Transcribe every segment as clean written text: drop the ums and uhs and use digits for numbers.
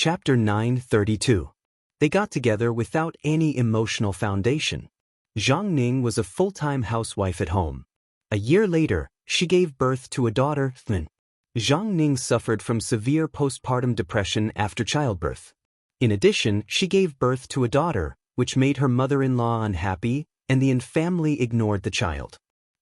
Chapter 932. They got together without any emotional foundation. Zhang Ning was a full-time housewife at home. A year later, she gave birth to a daughter, Thmin. Zhang Ning suffered from severe postpartum depression after childbirth. In addition, she gave birth to a daughter, which made her mother-in-law unhappy, and the family ignored the child.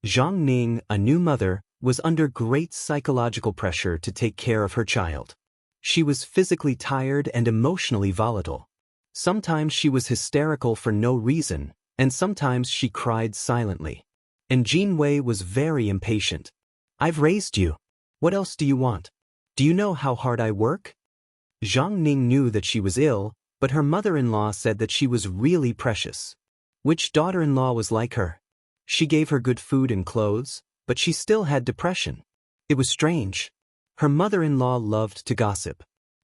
Zhang Ning, a new mother, was under great psychological pressure to take care of her child. She was physically tired and emotionally volatile. Sometimes she was hysterical for no reason, and sometimes she cried silently. And Jin Wei was very impatient. "I've raised you. What else do you want? Do you know how hard I work?" Zhang Ning knew that she was ill, but her mother-in-law said that she was really precious. Which daughter-in-law was like her? She gave her good food and clothes, but she still had depression. It was strange. Her mother-in-law loved to gossip.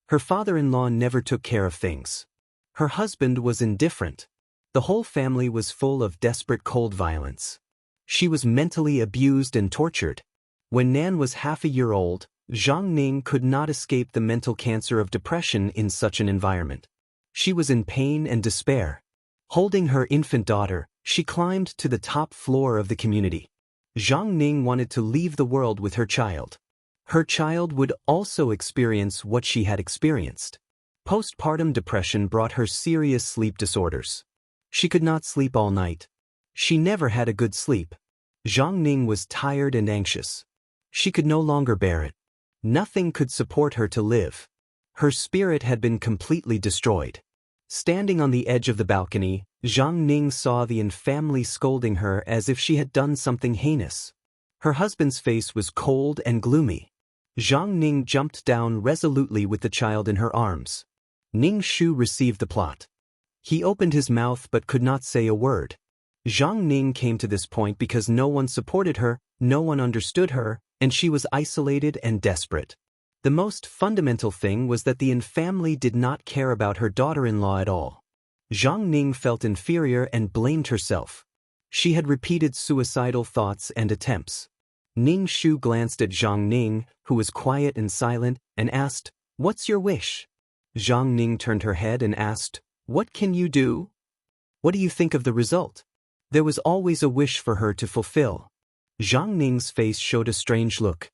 Her father-in-law never took care of things. Her husband was indifferent. The whole family was full of desperate cold violence. She was mentally abused and tortured. When Nan was half a year old, Zhang Ning could not escape the mental cancer of depression in such an environment. She was in pain and despair. Holding her infant daughter, she climbed to the top floor of the community. Zhang Ning wanted to leave the world with her child. Her child would also experience what she had experienced. Postpartum depression brought her serious sleep disorders. She could not sleep all night. She never had a good sleep. Zhang Ning was tired and anxious. She could no longer bear it. Nothing could support her to live. Her spirit had been completely destroyed. Standing on the edge of the balcony, Zhang Ning saw the family scolding her as if she had done something heinous. Her husband's face was cold and gloomy. Zhang Ning jumped down resolutely with the child in her arms. Ning Shu received the plot. He opened his mouth but could not say a word. Zhang Ning came to this point because no one supported her, no one understood her, and she was isolated and desperate. The most fundamental thing was that the family did not care about her daughter-in-law at all. Zhang Ning felt inferior and blamed herself. She had repeated suicidal thoughts and attempts. Ning Shu glanced at Zhang Ning, who was quiet and silent, and asked, "What's your wish?" Zhang Ning turned her head and asked, "What can you do? What do you think of the result?" There was always a wish for her to fulfill. Zhang Ning's face showed a strange look.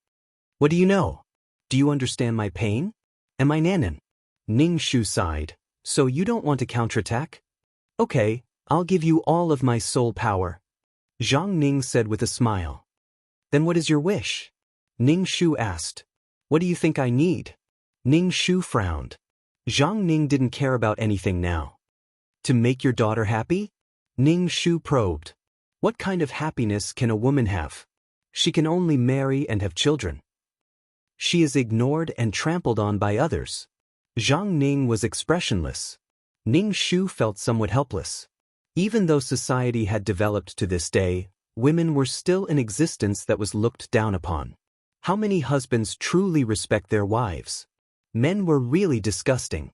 "What do you know? Do you understand my pain? Am I Nanan?" Ning Shu sighed. "So you don't want to counterattack? Okay, I'll give you all of my soul power." Zhang Ning said with a smile. "Then what is your wish?" Ning Shu asked. "What do you think I need?" Ning Shu frowned. Zhang Ning didn't care about anything now. "To make your daughter happy?" Ning Shu probed. "What kind of happiness can a woman have? She can only marry and have children. She is ignored and trampled on by others." Zhang Ning was expressionless. Ning Shu felt somewhat helpless. Even though society had developed to this day, women were still in existence that was looked down upon. How many husbands truly respect their wives? Men were really disgusting.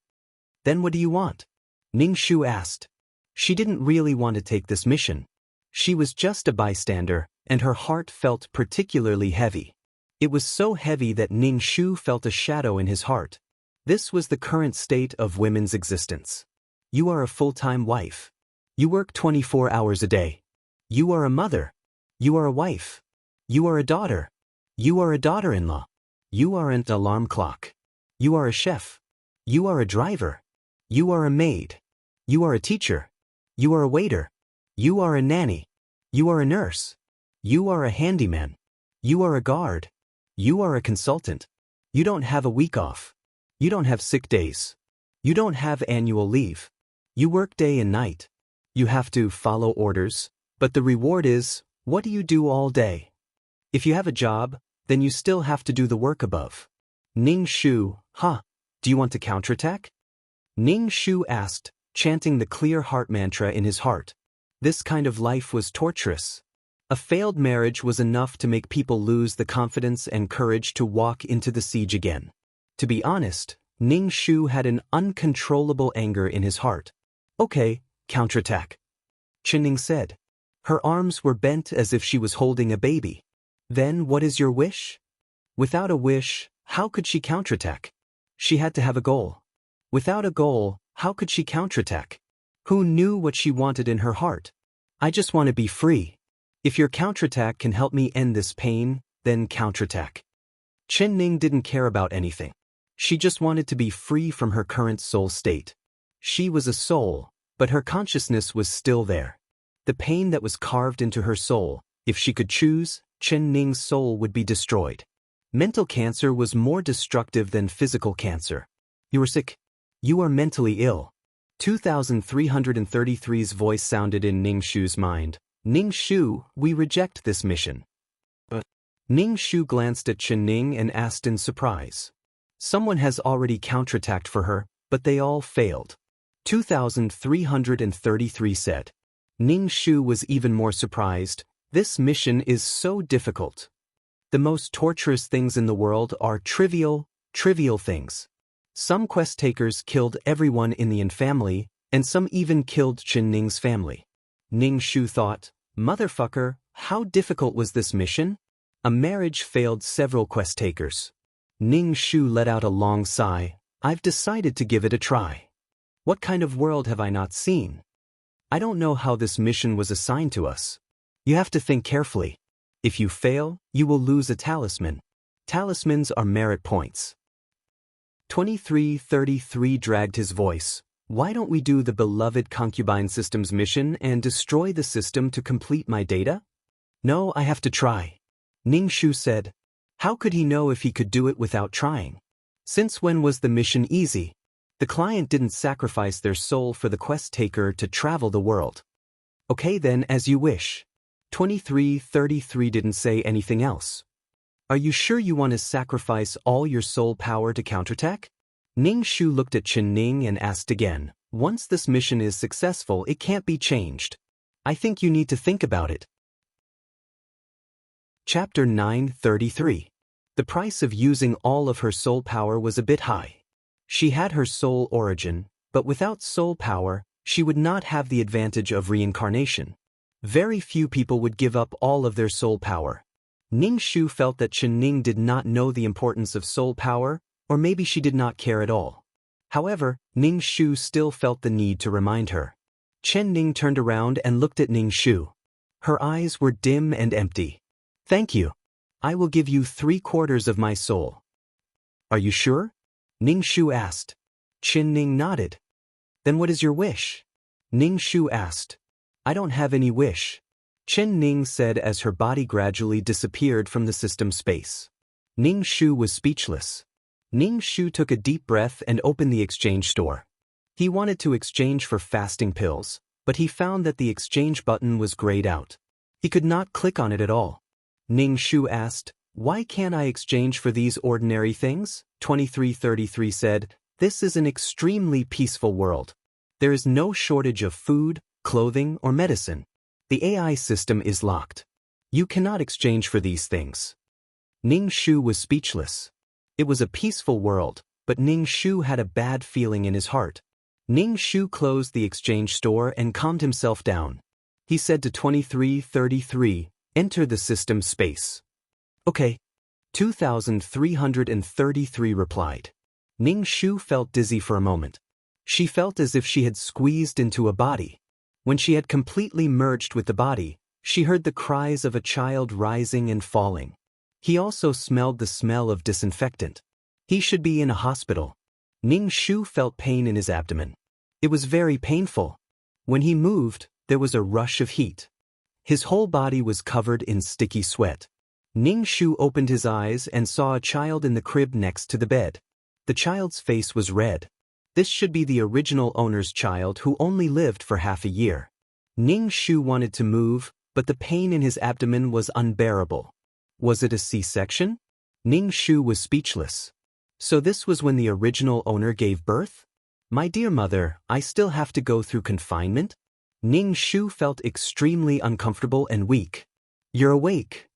"Then what do you want?" Ning Shu asked. She didn't really want to take this mission. She was just a bystander, and her heart felt particularly heavy. It was so heavy that Ning Shu felt a shadow in his heart. This was the current state of women's existence. You are a full-time wife. You work 24 hours a day. You are a mother. You are a wife. You are a daughter. You are a daughter-in-law. You are an alarm clock. You are a chef. You are a driver. You are a maid. You are a teacher. You are a waiter. You are a nanny. You are a nurse. You are a handyman. You are a guard. You are a consultant. You don't have a week off. You don't have sick days. You don't have annual leave. You work day and night. You have to follow orders, but the reward is, what do you do all day? If you have a job, then you still have to do the work above. Ning Shu, do you want to counterattack? Ning Shu asked, chanting the clear heart mantra in his heart. This kind of life was torturous. A failed marriage was enough to make people lose the confidence and courage to walk into the siege again. To be honest, Ning Shu had an uncontrollable anger in his heart. "Okay, counterattack," Ning said. Her arms were bent as if she was holding a baby. "Then what is your wish?" Without a wish, how could she counterattack? She had to have a goal. Without a goal, how could she counterattack? Who knew what she wanted in her heart? I just want to be free. If your counterattack can help me end this pain, then counterattack. Chen Ning didn't care about anything. She just wanted to be free from her current soul state. She was a soul, but her consciousness was still there. The pain that was carved into her soul, if she could choose, Chen Ning's soul would be destroyed. Mental cancer was more destructive than physical cancer. You are sick. You are mentally ill. 2333's voice sounded in Ning Shu's mind. Ning Shu, we reject this mission. But Ning Shu glanced at Chen Ning and asked in surprise. Someone has already counterattacked for her, but they all failed. 2333 said. Ning Shu was even more surprised. This mission is so difficult. The most torturous things in the world are trivial things. Some quest takers killed everyone in the Yin family, and some even killed Chen Ning's family. Ning Shu thought, motherfucker, how difficult was this mission? A marriage failed several quest takers. Ning Shu let out a long sigh. I've decided to give it a try. What kind of world have I not seen? I don't know how this mission was assigned to us. You have to think carefully. If you fail, you will lose a talisman. Talismans are merit points. 2333 dragged his voice. Why don't we do the beloved concubine system's mission and destroy the system to complete my data? No, I have to try. Ning Shu said. How could he know if he could do it without trying? Since when was the mission easy? The client didn't sacrifice their soul for the quest taker to travel the world. Okay then, as you wish. 2333 didn't say anything else. Are you sure you want to sacrifice all your soul power to counterattack? Ning Shu looked at Chen Ning and asked again. Once this mission is successful, it can't be changed. I think you need to think about it. Chapter 933. The price of using all of her soul power was a bit high. She had her soul origin, but without soul power, she would not have the advantage of reincarnation. Very few people would give up all of their soul power. Ning Shu felt that Chen Ning did not know the importance of soul power, or maybe she did not care at all. However, Ning Shu still felt the need to remind her. Chen Ning turned around and looked at Ning Shu. Her eyes were dim and empty. Thank you. I will give you 3/4 of my soul. Are you sure? Ning Shu asked. Chen Ning nodded. Then what is your wish? Ning Shu asked. I don't have any wish. Chen Ning said as her body gradually disappeared from the system space. Ning Shu was speechless. Ning Shu took a deep breath and opened the exchange store. He wanted to exchange for fasting pills, but he found that the exchange button was grayed out. He could not click on it at all. Ning Shu asked, why can't I exchange for these ordinary things? 2333 said, this is an extremely peaceful world. There is no shortage of food, clothing, or medicine. The AI system is locked. You cannot exchange for these things. Ning Shu was speechless. It was a peaceful world, but Ning Shu had a bad feeling in his heart. Ning Shu closed the exchange store and calmed himself down. He said to 2333, enter the system space. Okay. 2333 replied. Ning Shu felt dizzy for a moment. She felt as if she had squeezed into a body. When she had completely merged with the body, she heard the cries of a child rising and falling. He also smelled the smell of disinfectant. He should be in a hospital. Ning Shu felt pain in his abdomen. It was very painful. When he moved, there was a rush of heat. His whole body was covered in sticky sweat. Ning Shu opened his eyes and saw a child in the crib next to the bed. The child's face was red. This should be the original owner's child who only lived for half a year. Ning Shu wanted to move, but the pain in his abdomen was unbearable. Was it a C-section? Ning Shu was speechless. So this was when the original owner gave birth? My dear mother, I still have to go through confinement? Ning Shu felt extremely uncomfortable and weak. You're awake.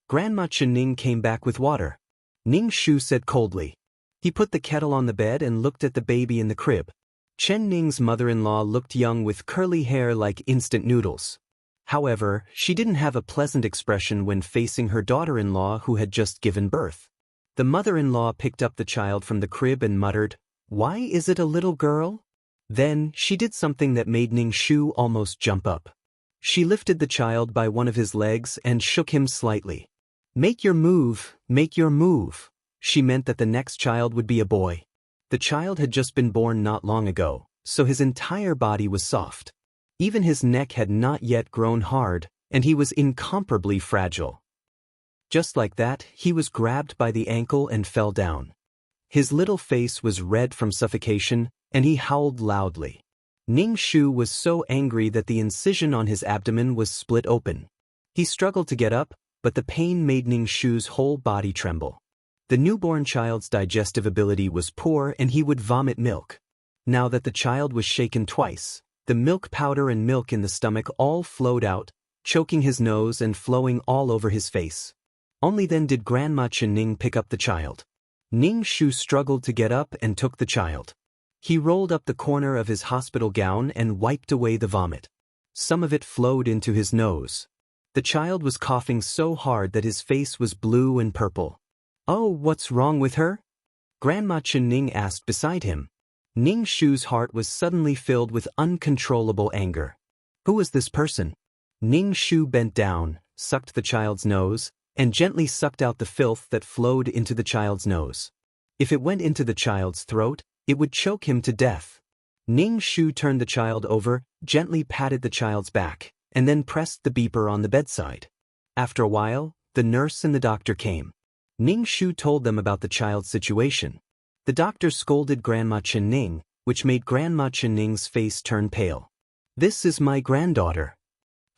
Grandma Chen Ning came back with water. Ning Shu said coldly. He put the kettle on the bed and looked at the baby in the crib. Chen Ning's mother-in-law looked young with curly hair like instant noodles. However, she didn't have a pleasant expression when facing her daughter-in-law who had just given birth. The mother-in-law picked up the child from the crib and muttered, Why is it a little girl? Then, she did something that made Ning Shu almost jump up. She lifted the child by one of his legs and shook him slightly. Make your move, make your move. She meant that the next child would be a boy. The child had just been born not long ago, so his entire body was soft. Even his neck had not yet grown hard, and he was incomparably fragile. Just like that, he was grabbed by the ankle and fell down. His little face was red from suffocation, and he howled loudly. Ning Shu was so angry that the incision on his abdomen was split open. He struggled to get up, but the pain made Ning Shu's whole body tremble. The newborn child's digestive ability was poor and he would vomit milk. Now that the child was shaken twice, the milk powder and milk in the stomach all flowed out, choking his nose and flowing all over his face. Only then did Grandma Ning pick up the child. Ning Shu struggled to get up and took the child. He rolled up the corner of his hospital gown and wiped away the vomit. Some of it flowed into his nose. The child was coughing so hard that his face was blue and purple. Oh, what's wrong with her? Grandma Ning asked beside him. Ning Shu's heart was suddenly filled with uncontrollable anger. Who was this person? Ning Shu bent down, sucked the child's nose, and gently sucked out the filth that flowed into the child's nose. If it went into the child's throat, it would choke him to death. Ning Shu turned the child over, gently patted the child's back, and then pressed the beeper on the bedside. After a while, the nurse and the doctor came. Ning Shu told them about the child's situation. The doctor scolded Grandma Ning, which made Grandma Ning's face turn pale. This is my granddaughter.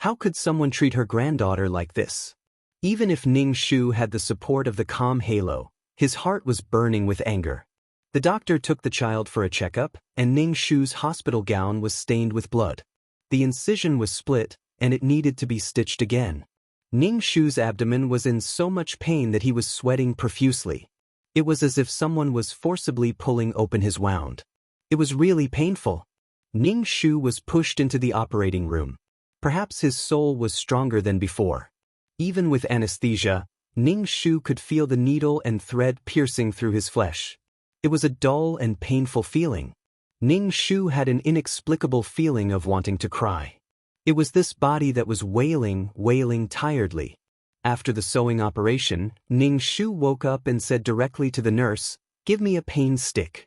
How could someone treat her granddaughter like this? Even if Ning Shu had the support of the calm halo, his heart was burning with anger. The doctor took the child for a checkup, and Ning Shu's hospital gown was stained with blood. The incision was split, and it needed to be stitched again. Ning Shu's abdomen was in so much pain that he was sweating profusely. It was as if someone was forcibly pulling open his wound. It was really painful. Ning Shu was pushed into the operating room. Perhaps his soul was stronger than before. Even with anesthesia, Ning Shu could feel the needle and thread piercing through his flesh. It was a dull and painful feeling. Ning Shu had an inexplicable feeling of wanting to cry. It was this body that was wailing tiredly. After the sewing operation, Ning Shu woke up and said directly to the nurse, "Give me a pain stick."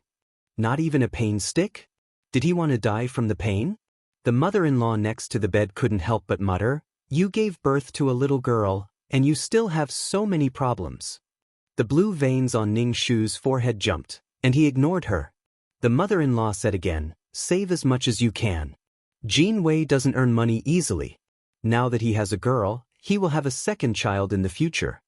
Not even a pain stick? Did he want to die from the pain? The mother-in-law next to the bed couldn't help but mutter, "You gave birth to a little girl, and you still have so many problems." The blue veins on Ning Shu's forehead jumped, and he ignored her. The mother-in-law said again, "Save as much as you can. Jin Wei doesn't earn money easily. Now that he has a girl, he will have a second child in the future."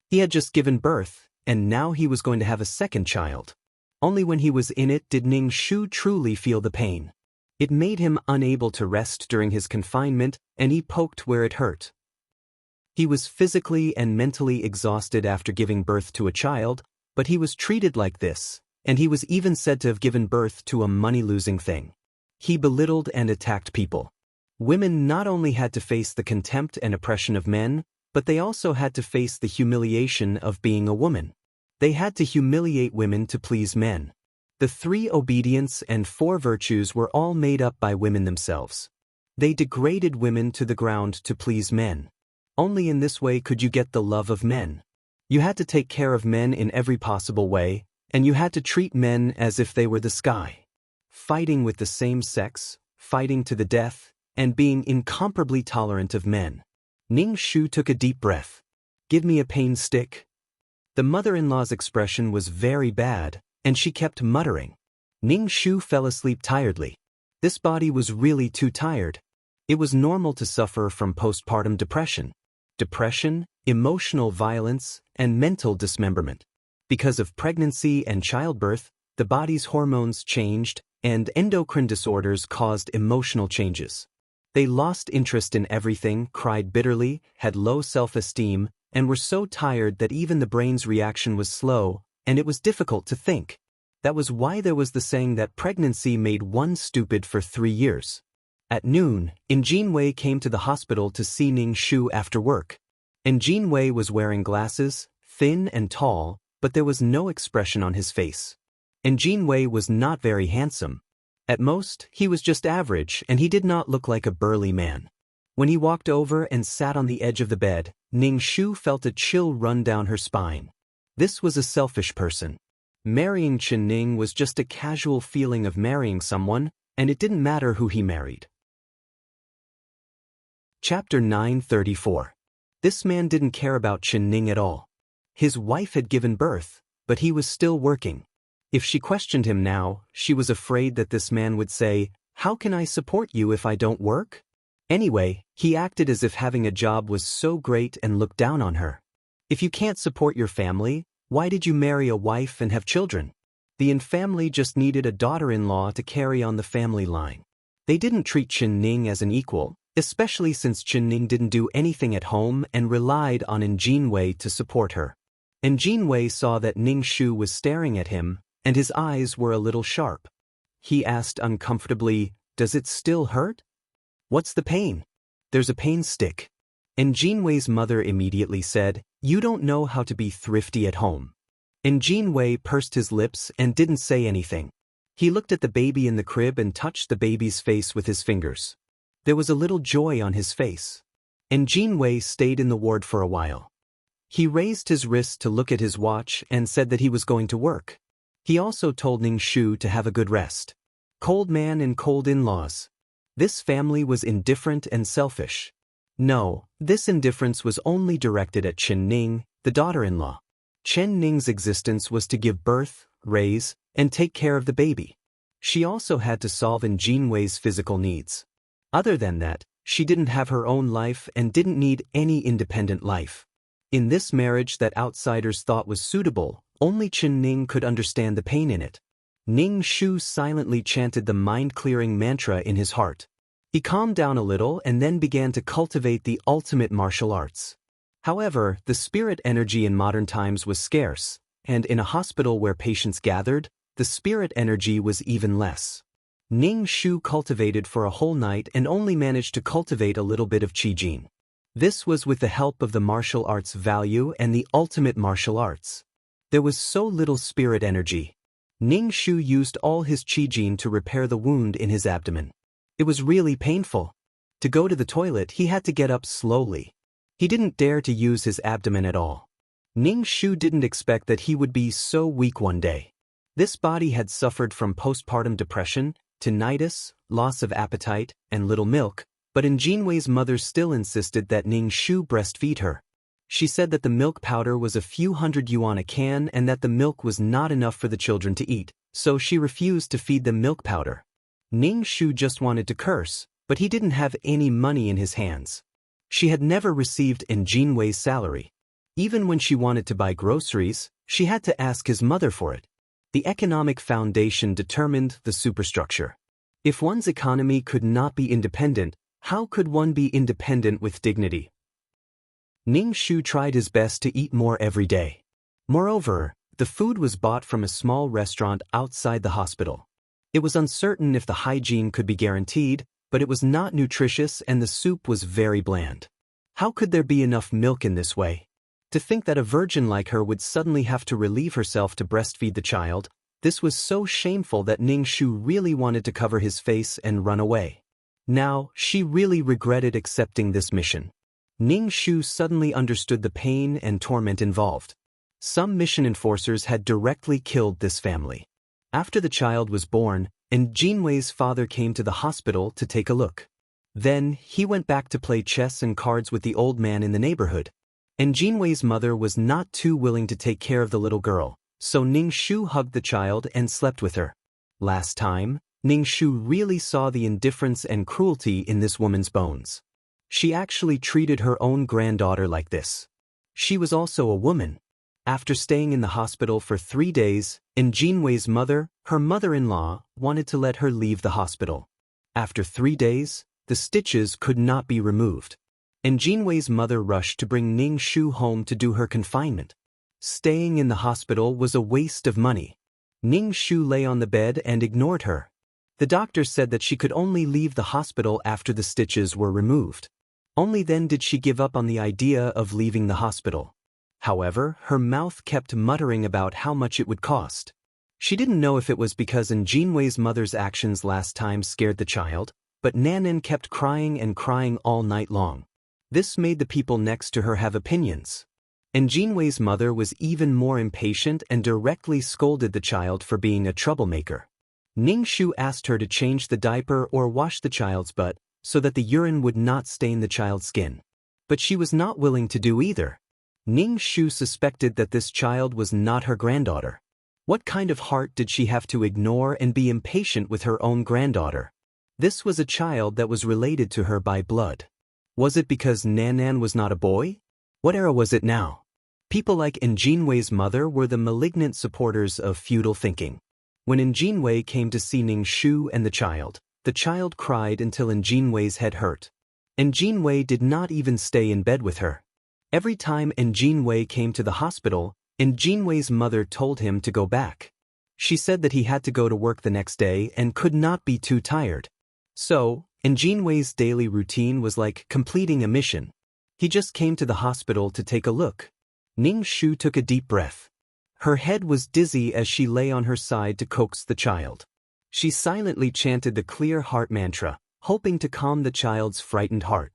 He had just given birth, and now he was going to have a second child. Only when he was in it did Ning Shu truly feel the pain. It made him unable to rest during his confinement, and he poked where it hurt. He was physically and mentally exhausted after giving birth to a child, but he was treated like this, and he was even said to have given birth to a money-losing thing. He belittled and attacked people. Women not only had to face the contempt and oppression of men, but they also had to face the humiliation of being a woman. They had to humiliate women to please men. The 3 obedience and 4 virtues were all made up by women themselves. They degraded women to the ground to please men. Only in this way could you get the love of men. You had to take care of men in every possible way, and you had to treat men as if they were the sky. Fighting with the same sex, fighting to the death, and being incomparably tolerant of men. Ning Shu took a deep breath. "Give me a pain stick." The mother-in-law's expression was very bad, and she kept muttering. Ning Shu fell asleep tiredly. This body was really too tired. It was normal to suffer from postpartum depression. Depression, emotional violence, and mental dismemberment. Because of pregnancy and childbirth, the body's hormones changed, and endocrine disorders caused emotional changes. They lost interest in everything, cried bitterly, had low self-esteem, and were so tired that even the brain's reaction was slow, and it was difficult to think. That was why there was the saying that pregnancy made one stupid for 3 years. At noon, Jin Wei came to the hospital to see Ning Shu after work. Jin Wei was wearing glasses, thin and tall, but there was no expression on his face. and Jinwei was not very handsome. At most, he was just average, and he did not look like a burly man. When he walked over and sat on the edge of the bed, Ning Shu felt a chill run down her spine. This was a selfish person. Marrying Chen Ning was just a casual feeling of marrying someone, and it didn't matter who he married. Chapter 934. This man didn't care about Chen Ning at all. His wife had given birth, but he was still working. If she questioned him now, she was afraid that this man would say, "How can I support you if I don't work?" Anyway, he acted as if having a job was so great and looked down on her. If you can't support your family, why did you marry a wife and have children? The Yin family just needed a daughter-in-law to carry on the family line. They didn't treat Chen Ning as an equal, especially since Chen Ning didn't do anything at home and relied on Jinwei to support her. And Jinwei saw that Ning Shu was staring at him, and his eyes were a little sharp. He asked uncomfortably, "Does it still hurt?" "What's the pain?" "There's a pain stick." And Jinwei's mother immediately said, "You don't know how to be thrifty at home." And Jinwei pursed his lips and didn't say anything. He looked at the baby in the crib and touched the baby's face with his fingers. There was a little joy on his face. And Jinwei stayed in the ward for a while. He raised his wrist to look at his watch and said that he was going to work. He also told Ning Shu to have a good rest. Cold man and cold in-laws. This family was indifferent and selfish. No, this indifference was only directed at Chen Ning, the daughter-in-law. Chen Ning's existence was to give birth, raise, and take care of the baby. She also had to solve Jinwei's physical needs. Other than that, she didn't have her own life and didn't need any independent life. In this marriage that outsiders thought was suitable, only Chen Ning could understand the pain in it. Ning Shu silently chanted the mind-clearing mantra in his heart. He calmed down a little and then began to cultivate the ultimate martial arts. However, the spirit energy in modern times was scarce, and in a hospital where patients gathered, the spirit energy was even less. Ning Shu cultivated for a whole night and only managed to cultivate a little bit of Qi Jin. This was with the help of the martial arts value and the ultimate martial arts. There was so little spirit energy. Ning Shu used all his Qi Jin to repair the wound in his abdomen. It was really painful. To go to the toilet, he had to get up slowly. He didn't dare to use his abdomen at all. Ning Shu didn't expect that he would be so weak one day. This body had suffered from postpartum depression, tinnitus, loss of appetite, and little milk, but Jinwei's mother still insisted that Ning Shu breastfeed her. She said that the milk powder was a few hundred yuan a can and that the milk was not enough for the children to eat, so she refused to feed them milk powder. Ning Shu just wanted to curse, but he didn't have any money in his hands. She had never received Jinwei's salary. Even when she wanted to buy groceries, she had to ask his mother for it. The economic foundation determined the superstructure. If one's economy could not be independent, how could one be independent with dignity? Ning Shu tried his best to eat more every day. Moreover, the food was bought from a small restaurant outside the hospital. It was uncertain if the hygiene could be guaranteed, but it was not nutritious and the soup was very bland. How could there be enough milk in this way? To think that a virgin like her would suddenly have to relieve herself to breastfeed the child, this was so shameful that Ning Shu really wanted to cover his face and run away. Now, she really regretted accepting this mission. Ning Shu suddenly understood the pain and torment involved. Some mission enforcers had directly killed this family. After the child was born, Jinwei's father came to the hospital to take a look. Then, he went back to play chess and cards with the old man in the neighborhood. Jinwei's mother was not too willing to take care of the little girl, so Ning Shu hugged the child and slept with her. Last time, Ning Shu really saw the indifference and cruelty in this woman's bones. She actually treated her own granddaughter like this. She was also a woman. After staying in the hospital for 3 days, Jinwei's mother, her mother-in-law, wanted to let her leave the hospital. After 3 days, the stitches could not be removed. Jinwei's mother rushed to bring Ning Shu home to do her confinement. Staying in the hospital was a waste of money. Ning Shu lay on the bed and ignored her. The doctor said that she could only leave the hospital after the stitches were removed. Only then did she give up on the idea of leaving the hospital. However, her mouth kept muttering about how much it would cost. She didn't know if it was because Jinwei's mother's actions last time scared the child, but Nanan kept crying and crying all night long. This made the people next to her have opinions. And Jinwei's mother was even more impatient and directly scolded the child for being a troublemaker. Ningshu asked her to change the diaper or wash the child's butt so that the urine would not stain the child's skin. But she was not willing to do either. Ningshu suspected that this child was not her granddaughter. What kind of heart did she have to ignore and be impatient with her own granddaughter? This was a child that was related to her by blood. Was it because Nanan was not a boy? What era was it now? People like Jinwei's mother were the malignant supporters of feudal thinking. When Jinwei came to see Ningshu and the child cried until Jinwei's head hurt. Jinwei did not even stay in bed with her. Every time Jinwei came to the hospital, Jinwei's mother told him to go back. She said that he had to go to work the next day and could not be too tired. So, Jinwei's daily routine was like completing a mission. He just came to the hospital to take a look. Ningshu took a deep breath. Her head was dizzy as she lay on her side to coax the child. She silently chanted the clear heart mantra, hoping to calm the child's frightened heart.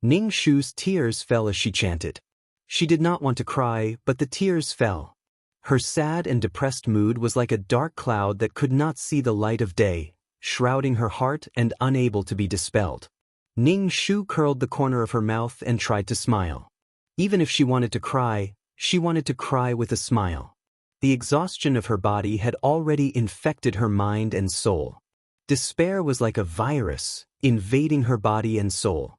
Ningshu's tears fell as she chanted. She did not want to cry, but the tears fell. Her sad and depressed mood was like a dark cloud that could not see the light of day, shrouding her heart and unable to be dispelled. Ningshu curled the corner of her mouth and tried to smile. Even if she wanted to cry with a smile. The exhaustion of her body had already infected her mind and soul. Despair was like a virus, invading her body and soul.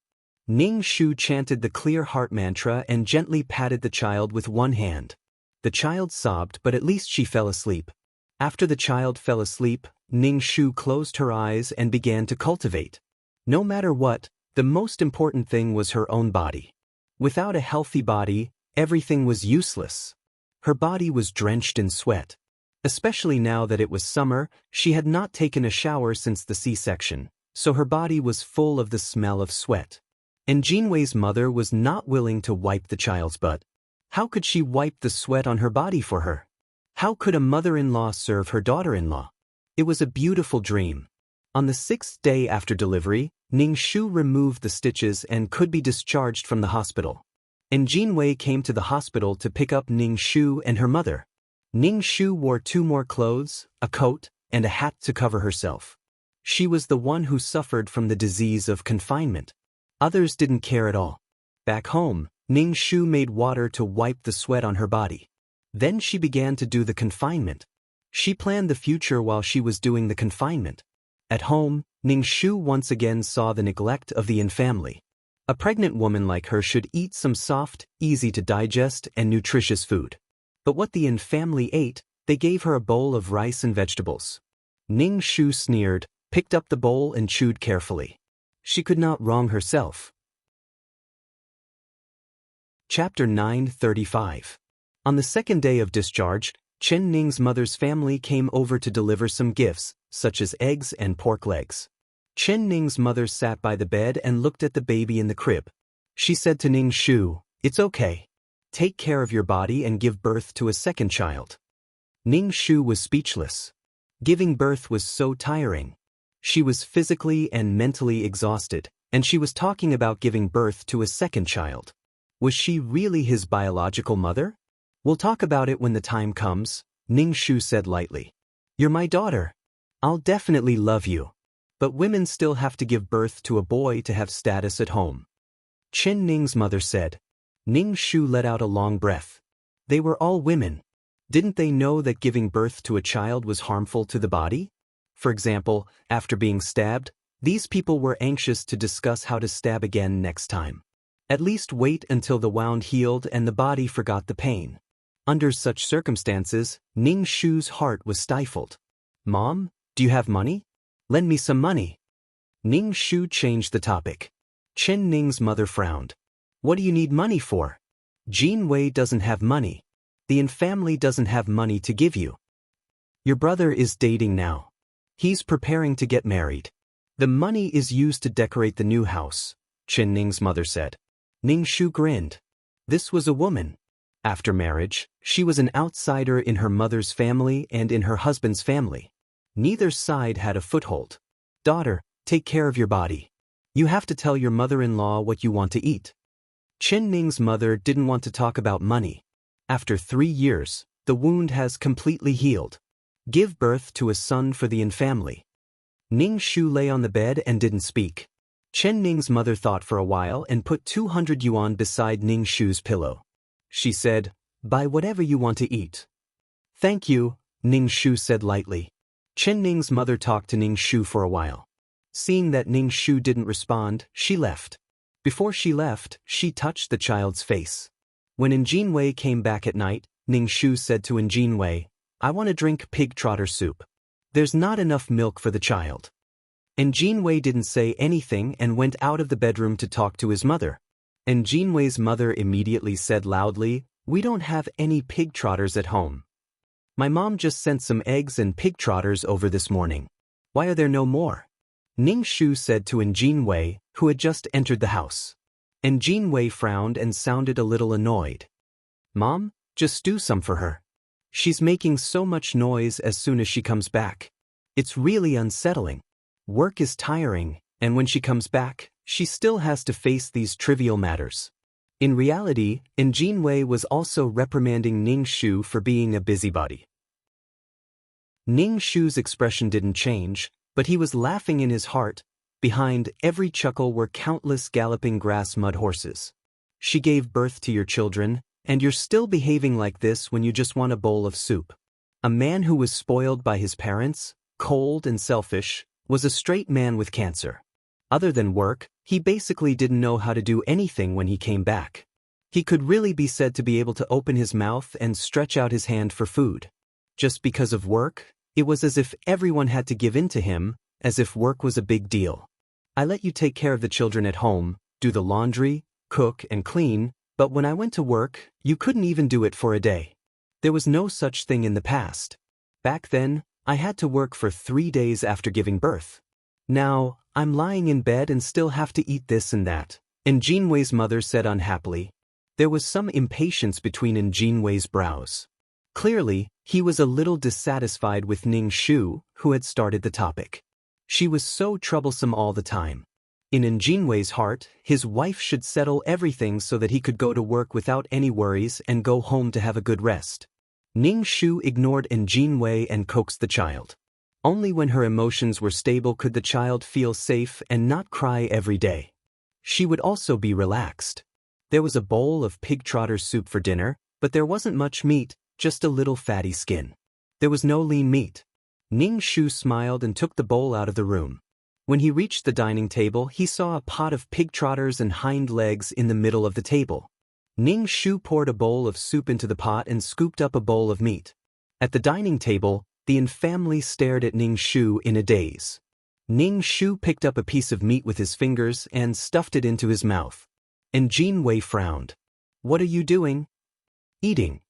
Ningshu chanted the clear heart mantra and gently patted the child with one hand. The child sobbed, but at least she fell asleep. After the child fell asleep, Ningshu closed her eyes and began to cultivate. No matter what, the most important thing was her own body. Without a healthy body, everything was useless. Her body was drenched in sweat. Especially now that it was summer, she had not taken a shower since the C-section, so her body was full of the smell of sweat. Jinwei's mother was not willing to wipe the child's butt. How could she wipe the sweat on her body for her? How could a mother-in-law serve her daughter-in-law? It was a beautiful dream. On the 6th day after delivery, Ningshu removed the stitches and could be discharged from the hospital. Jinwei came to the hospital to pick up Ningshu and her mother. Ningshu wore 2 more clothes, a coat, and a hat to cover herself. She was the one who suffered from the disease of confinement. Others didn't care at all. Back home, Ningshu made water to wipe the sweat on her body. Then she began to do the confinement. She planned the future while she was doing the confinement. At home, Ningshu once again saw the neglect of the Yin family. A pregnant woman like her should eat some soft, easy to digest, and nutritious food. But what the Yin family ate, they gave her a bowl of rice and vegetables. Ningshu sneered, picked up the bowl and chewed carefully. She could not wrong herself. Chapter 935. On the 2nd day of discharge, Chen Ning's mother's family came over to deliver some gifts, such as eggs and pork legs. Chen Ning's mother sat by the bed and looked at the baby in the crib. She said to Ningshu, "It's okay. Take care of your body and give birth to a second child." Ningshu was speechless. Giving birth was so tiring. She was physically and mentally exhausted, and she was talking about giving birth to a second child. Was she really his biological mother? "We'll talk about it when the time comes," Ningshu said lightly. "You're my daughter. I'll definitely love you. But women still have to give birth to a boy to have status at home," Chen Ning's mother said. Ningshu let out a long breath. They were all women. Didn't they know that giving birth to a child was harmful to the body? For example, after being stabbed, these people were anxious to discuss how to stab again next time. At least wait until the wound healed and the body forgot the pain. Under such circumstances, Ningshu's heart was stifled. "Mom, do you have money? Lend me some money." Ningshu changed the topic. Chen Ning's mother frowned. "What do you need money for? Jinwei doesn't have money. The Yin family doesn't have money to give you. Your brother is dating now. He's preparing to get married. The money is used to decorate the new house," Chen Ning's mother said. Ningshu grinned. This was a woman. After marriage, she was an outsider in her mother's family and in her husband's family. Neither side had a foothold. Daughter, take care of your body. You have to tell your mother-in-law what you want to eat. Chen Ning's mother didn't want to talk about money. After 3 years, the wound has completely healed. Give birth to a son for the family. Ning Shu lay on the bed and didn't speak. Chen Ning's mother thought for a while and put 200 yuan beside Ning Shu's pillow. She said, "Buy whatever you want to eat." "Thank you," Ning Shu said lightly. Chen Ning's mother talked to Ning Shu for a while. Seeing that Ning Shu didn't respond, she left. Before she left, she touched the child's face. When Njin Wei came back at night, Ning Shu said to Njin Wei, "I want to drink pig trotter soup. There's not enough milk for the child." Njin Wei didn't say anything and went out of the bedroom to talk to his mother. Njin Wei's mother immediately said loudly, "We don't have any pig trotters at home. My mom just sent some eggs and pig trotters over this morning. Why are there no more?" Ning Shu said to Njin Wei, who had just entered the house. Njin Wei frowned and sounded a little annoyed. "Mom, just do some for her. She's making so much noise as soon as she comes back. It's really unsettling. Work is tiring, and when she comes back, she still has to face these trivial matters." In reality, Njin Wei was also reprimanding Ning Shu for being a busybody. Ning Shu's expression didn't change, but he was laughing in his heart. Behind every chuckle were countless galloping grass mud horses. "She gave birth to your children, and you're still behaving like this when you just want a bowl of soup." A man who was spoiled by his parents, cold and selfish, was a straight man with cancer. Other than work, he basically didn't know how to do anything when he came back. He could really be said to be able to open his mouth and stretch out his hand for food. Just because of work, it was as if everyone had to give in to him, as if work was a big deal. "I let you take care of the children at home, do the laundry, cook and clean, but when I went to work, you couldn't even do it for a day. There was no such thing in the past. Back then, I had to work for 3 days after giving birth. Now, I'm lying in bed and still have to eat this and that," Njin Wei's mother said unhappily. There was some impatience between Njin Wei's brows. Clearly, he was a little dissatisfied with Ning Shu, who had started the topic. She was so troublesome all the time. In Njin Wei's heart, his wife should settle everything so that he could go to work without any worries and go home to have a good rest. Ning Shu ignored Njin Wei and coaxed the child. Only when her emotions were stable could the child feel safe and not cry every day. She would also be relaxed. There was a bowl of pig trotter soup for dinner, but there wasn't much meat, just a little fatty skin. There was no lean meat. Ning Shu smiled and took the bowl out of the room. When he reached the dining table, he saw a pot of pig trotters and hind legs in the middle of the table. Ning Shu poured a bowl of soup into the pot and scooped up a bowl of meat. At the dining table, the family stared at Ning Shu in a daze. Ning Shu picked up a piece of meat with his fingers and stuffed it into his mouth. Njin Wei frowned. "What are you doing?" "Eating.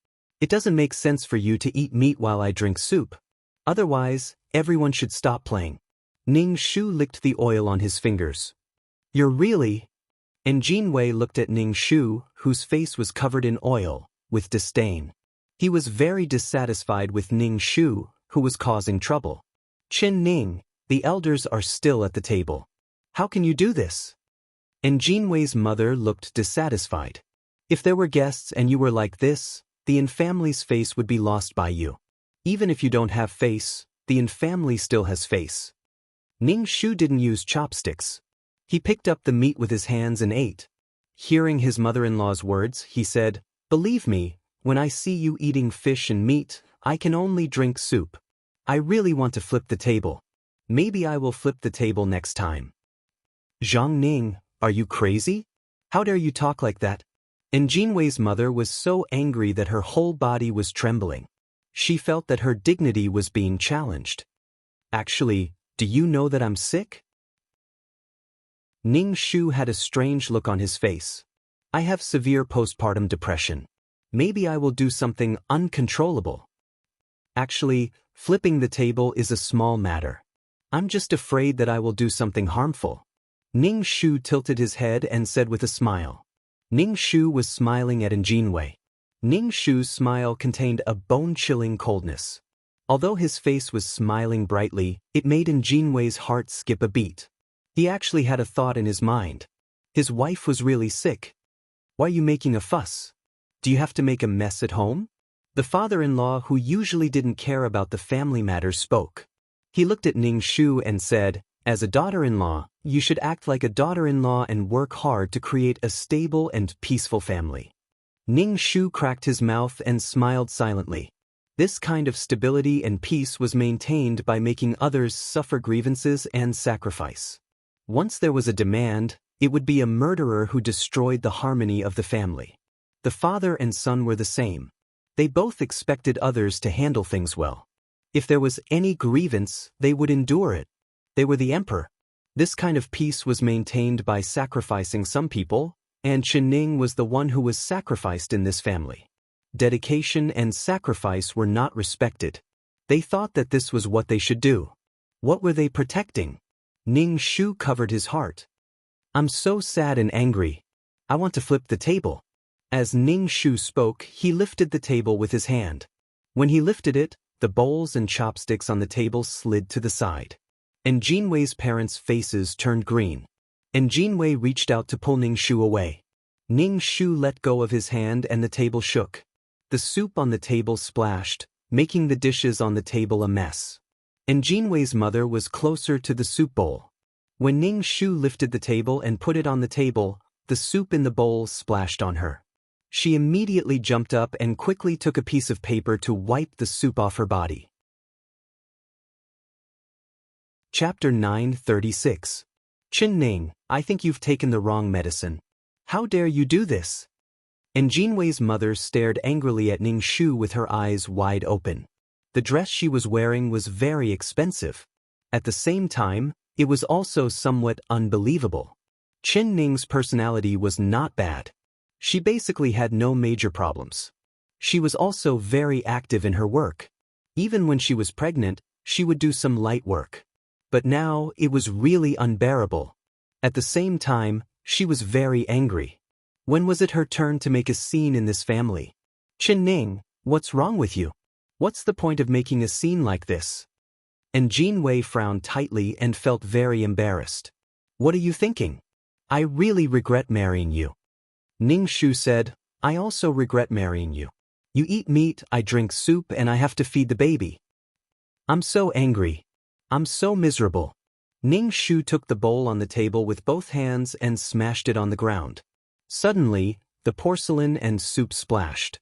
It doesn't make sense for you to eat meat while I drink soup. Otherwise, everyone should stop playing." Ning Shu licked the oil on his fingers. "You're really—" Njin Wei looked at Ning Shu, whose face was covered in oil, with disdain. He was very dissatisfied with Ning Shu, who was causing trouble. "Chen Ning, the elders are still at the table. How can you do this?" Njin Wei's mother looked dissatisfied. "If there were guests and you were like this, the family's face would be lost by you. Even if you don't have face, the family still has face." Ning Shu didn't use chopsticks. He picked up the meat with his hands and ate. Hearing his mother-in-law's words, he said, "Believe me, when I see you eating fish and meat, I can only drink soup. I really want to flip the table. Maybe I will flip the table next time." "Zhang Ning, are you crazy? How dare you talk like that?" Njin Wei's mother was so angry that her whole body was trembling. She felt that her dignity was being challenged. "Actually, do you know that I'm sick?" Ning Shu had a strange look on his face. "I have severe postpartum depression. Maybe I will do something uncontrollable. Actually, flipping the table is a small matter. I'm just afraid that I will do something harmful." Ning Shu tilted his head and said with a smile. Ning Shu was smiling at Njin Wei. Ning Shu's smile contained a bone-chilling coldness. Although his face was smiling brightly, it made Jinwei's heart skip a beat. He actually had a thought in his mind. His wife was really sick. Why are you making a fuss? Do you have to make a mess at home? The father-in-law, who usually didn't care about the family matters, spoke. He looked at Ning Shu and said, "As a daughter-in-law, you should act like a daughter-in-law and work hard to create a stable and peaceful family." Ning Shu cracked his mouth and smiled silently. This kind of stability and peace was maintained by making others suffer grievances and sacrifice. Once there was a demand, it would be a murderer who destroyed the harmony of the family. The father and son were the same. They both expected others to handle things well. If there was any grievance, they would endure it. They were the emperor. This kind of peace was maintained by sacrificing some people, and Chen Ning was the one who was sacrificed in this family. Dedication and sacrifice were not respected. They thought that this was what they should do. What were they protecting? Ning Shu covered his heart. "I'm so sad and angry. I want to flip the table." As Ning Shu spoke, he lifted the table with his hand. When he lifted it, the bowls and chopsticks on the table slid to the side. And Jinwei's parents' faces turned green. And Jinwei reached out to pull Ning Shu away. Ning Shu let go of his hand and the table shook. The soup on the table splashed, making the dishes on the table a mess. And Jinwei's mother was closer to the soup bowl. When Ning Shu lifted the table and put it on the table, the soup in the bowl splashed on her. She immediately jumped up and quickly took a piece of paper to wipe the soup off her body. Chapter 936. Chen Ning, I think you've taken the wrong medicine. How dare you do this? And Jinwei's mother stared angrily at Ning Shu with her eyes wide open. The dress she was wearing was very expensive. At the same time, it was also somewhat unbelievable. Chen Ning's personality was not bad. She basically had no major problems. She was also very active in her work. Even when she was pregnant, she would do some light work. But now, it was really unbearable. At the same time, she was very angry. When was it her turn to make a scene in this family? Chen Ning, what's wrong with you? What's the point of making a scene like this? And Jinwei frowned tightly and felt very embarrassed. What are you thinking? I really regret marrying you. Ning Shu said, I also regret marrying you. You eat meat, I drink soup, and I have to feed the baby. I'm so angry. I'm so miserable. Ning Shu took the bowl on the table with both hands and smashed it on the ground. Suddenly, the porcelain and soup splashed.